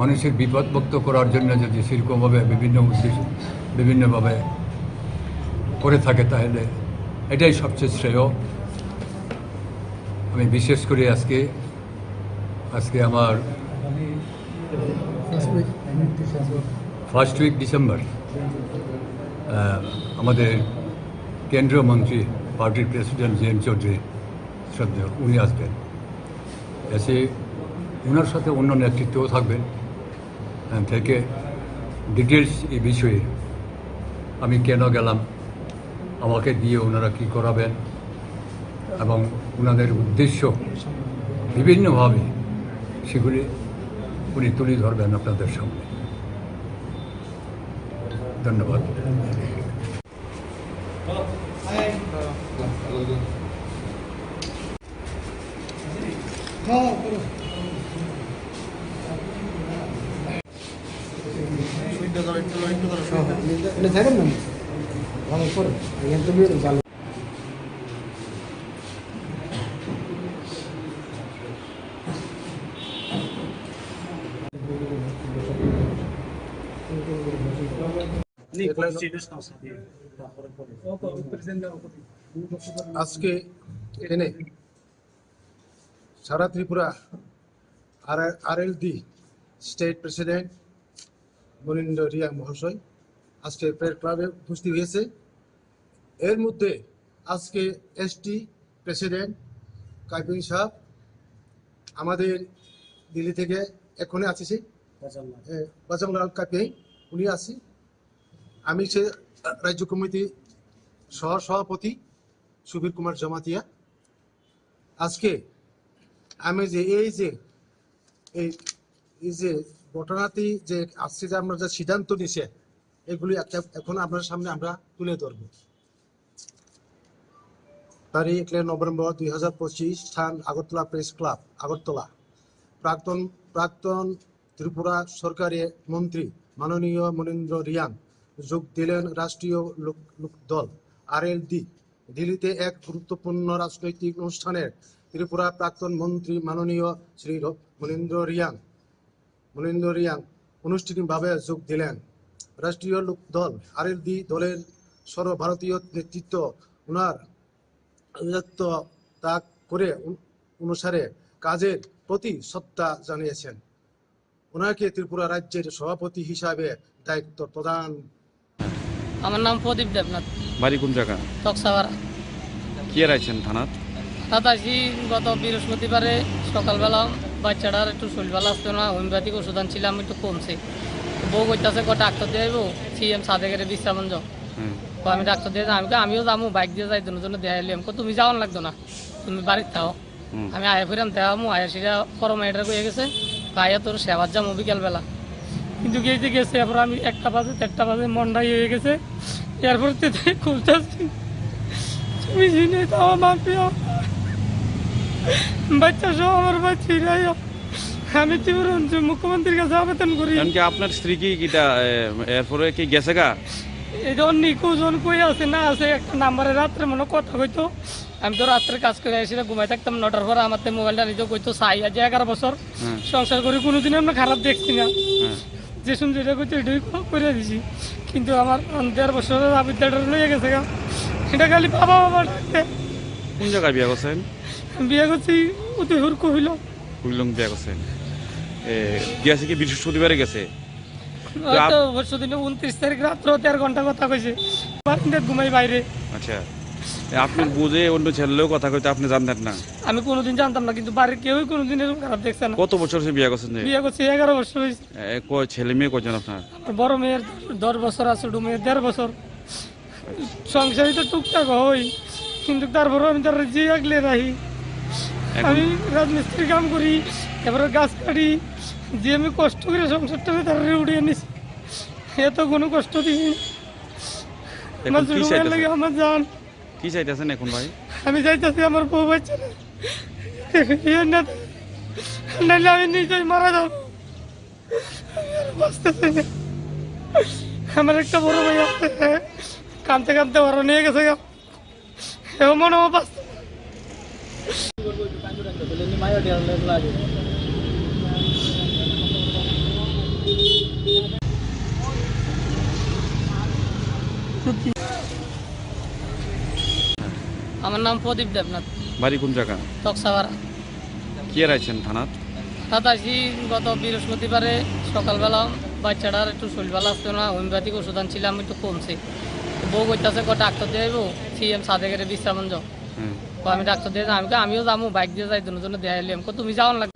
মানুষের বিপদমুক্ত করার জন্য যদি সেরকমভাবে বিভিন্নভাবে করে থাকে, তাহলে এটাই সবচেয়ে শ্রেয়। আমি বিশেষ করে আজকে আমার ফার্স্ট উইক ডিসেম্বর আমাদের কেন্দ্রীয় মন্ত্রী, পার্টির প্রেসিডেন্ট জেএম চৌধুরী শ্রদ্ধেয়, উনি আসবেন। এসে ওনার সাথে অন্য নেতৃত্বও থাকবেন। থেকে ডিটেলস এই বিষয়ে আমি কেন গেলাম, আমাকে দিয়ে ওনারা কী করাবেন এবং ওনাদের উদ্দেশ্য বিভিন্নভাবে সেগুলি উনি তুলে ধরবেন আপনাদের সামনে। ধন্যবাদ। আজকে এখানে সারা Tripura RLD state president Manindra Reang মহাশয় আজকে প্রেয়ার ক্লাবে উপস্থিত হয়েছে। এর মধ্যে আজকে ST প্রেসিডেন্ট কাইপিং সাহেব আমাদের দিল্লি থেকে এখনই আসছে, বাজামলাল কাইপিং উনি আসি। আমি সে রাজ্য কমিটি সভাপতি সুবীর কুমার জমাতিয়া। আজকে আমি যে এই যে ঘটনাটি যে আজকে যে আমরা যে সিদ্ধান্ত নিছে, এগুলি এখন আপনার সামনে আমরা তুলে ধরব। তারিখ 1 নভেম্বর 2025, স্থান আগরতলা প্রেস ক্লাব, আগরতলা। প্রাক্তন ত্রিপুরা সরকারি মন্ত্রী মাননীয় মনীন্দ্র রিয়াং যোগ দিলেন রাষ্ট্রীয় লোকদল RLD। দিল্লিতে এক গুরুত্বপূর্ণ রাজনৈতিক অনুষ্ঠানের ত্রিপুরা প্রাক্তন মন্ত্রী মাননীয় শ্রী মনীন্দ্র রিয়াং আনুষ্ঠানিকভাবে যোগ দিলেন। রাষ্ট্রীয় লোকদল RLD দলের সর্বভারতীয় নেতৃত্ব ওনার ত্যাগ করে অনুসারে কাজের প্রতি শ্রদ্ধা জানিয়েছেন। ওনাকে ত্রিপুরা রাজ্যের সভাপতি হিসাবে দায়িত্ব প্রদান। আমার নাম প্রদীপ দেবনাথ। বাড়ি কোন জায়গা? তকসাবাড়া। কি আছেন থানাত? আসি গত বৃহস্পতিবারে সকালবেলা বাচ্চাটার একটু শরীর ভালো আসতো না, হোমিওপ্যাথিক ওষুধ আনছিলাম, একটু কমছে। বউ কইতাছে ডাক্তার দিয়ে আইব, CM সাদেকের বিশ্রামঞ্জ। আমি ডাক্তার দিয়ে আমিও যাবো, বাইক দিয়ে যাই, জন্য দিয়ে আইলাম। তুমি যাওয়ান লাগতো না, তুমি বাড়িতে থাও। আমি আয়া ফিরাম দেখামো, আয়া সেটা ফরমাইটার হয়ে গেছে, আয়া তোর সেবার যাবো বিকেলবেলা। কিন্তু গেছে এরপর আমি 1টা বাজে মন্ডাই হয়ে গেছে। এরপর খুলতেছি, তুমি চিনে তাও মাফিয়া বাচ্চা সহ আমার বাচ্চাই। আমি ত্রিপুরা মুখ্যমন্ত্রীর কাছে আবেদন করি। আপনার স্ত্রী কি এরপরে কি গেছে গা? এই যখন নিখোঁজন কই আছে না আছে, একটা নাম্বারে রাত্রে মনে কথা কইতো। আমি তো রাত্রে কাজ করে আসি, ঘুমাই থাকতাম 9টার পরে। আমার মোবাইলটা নিজে কইতো চাই। আজ 11 বছর সংসার করে কোনোদিন আমরা খারাপ দেখছি না। যে শুনছি এটা কইতো এটাই করে দিছি। কিন্তু আমার 1.5 বছরের আবিদ্যাটা লইয়া গেছে গা। এটা খালি বাবা ডাকতে। কোন জায়গায় বিয়ে করছেন? বিয়ে করছি উদয়পুর কহিল। বিয়ে করছেন। গেছে কি বৃহস্পতিবারে গেছে? হয়তো পরশু দিনে 29 তারিখ রাত্র 13 ঘন্টা কথা কইছে, বারান্দায় ঘুমাই বাইরে। আচ্ছা, আপনার বুঝে অন্য ছেলেও কথা কইতে আপনি জানতেন না? আমি কোনোদিন জানতাম না, কিন্তু বাড়ির কেউই কোনোদিন এরকম খারাপ দেখছে না। কত বছর সে বিয়ে করছেন? বিয়ে করছি 11 বছর হয়েছে। ছেলে মেয়ে কয়জন আপনার? আমার বড় মেয়ের 10 বছর আছে, ছোট মেয়ের 1.5 বছর। সংসারই তো টুকটাক হই, কিন্তু তারপরেও আমি তার যে আগলে রাখি। আমি রাজমিস্ত্রি কাম করি, এবারে গাছ কাটি, যে আমি কষ্ট করে সংসারটা তার উঠিয়ে নিছি, এত কোনো কষ্ট দিই আমার ছোট মেয়ের লাগে আমার জান। কি চাইতেছেন এখন ভাই? আমি চাইতেছি আমার বউ বাচ্চা নাহলে আমি নিজেই মারা যাবো। আমার একটা বড় ভাই আছে, কানতে কানতে বড় নিয়ে গেছে, মনে হয় বাঁচতে। আমার নাম প্রদীপ দেবনাথ। বাড়ি কোন জায়গা? তকসাপাড়া। কি রাইছেন থানাত? থানাত আসি গত বৃহস্পতিবারে সকালবেলা, বাচ্চাটার একটু শরীর ভালো আসতো না, হোমিওপ্যাথিক ওষুধ আনছিলাম, একটু কমছে। বউ কইতাছে ডাক্তার দিয়ে আইব, সিএম সাদেকের বিশ্রামঞ্জ। আমি ডাক্তার দিয়ে আমিও যাবো, বাইক দিয়ে যাই, দুজনে দিয়ে আইলাম। তুমি যাওয়ার লাগবে।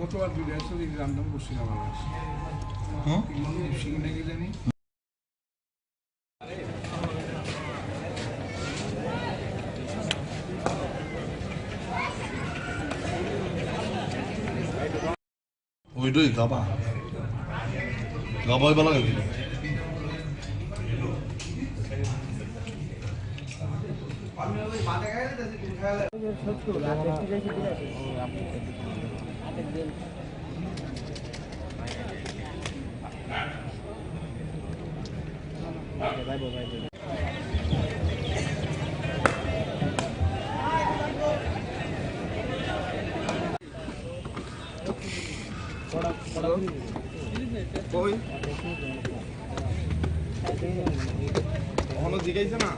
গতবার বিদেশে গ্রামটা বসে না মানুষ, হ্যাঁ শিখে গেলেনি। ওইটাই গাবা গাবাই বলা গেল। জিগাইছে না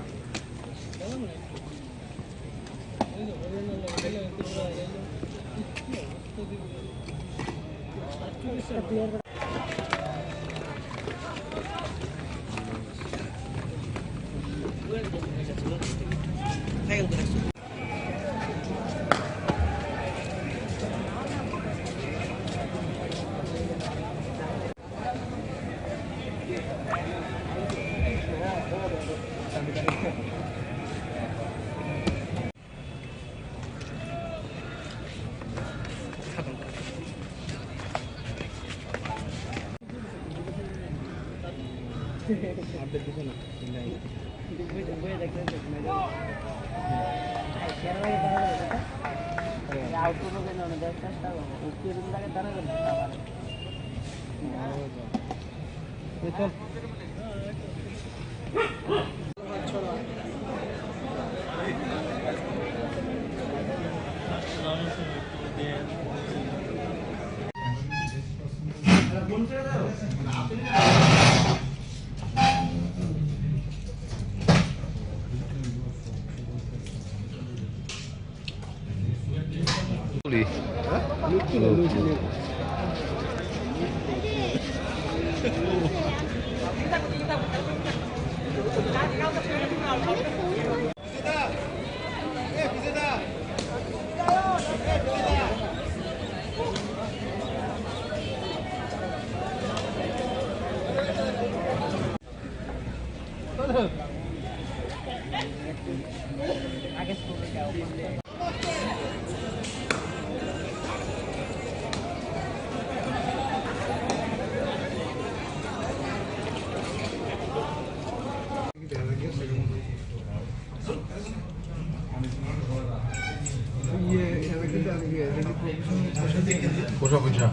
পোষা পোষা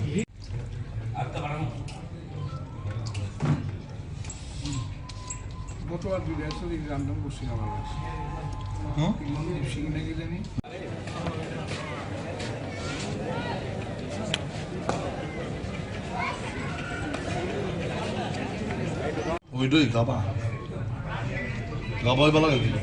গতবার 250 রামদাম করছিলাম আমার শিখে নাকি জানি ওইটাই গাবা গাবাই বলা গেছিল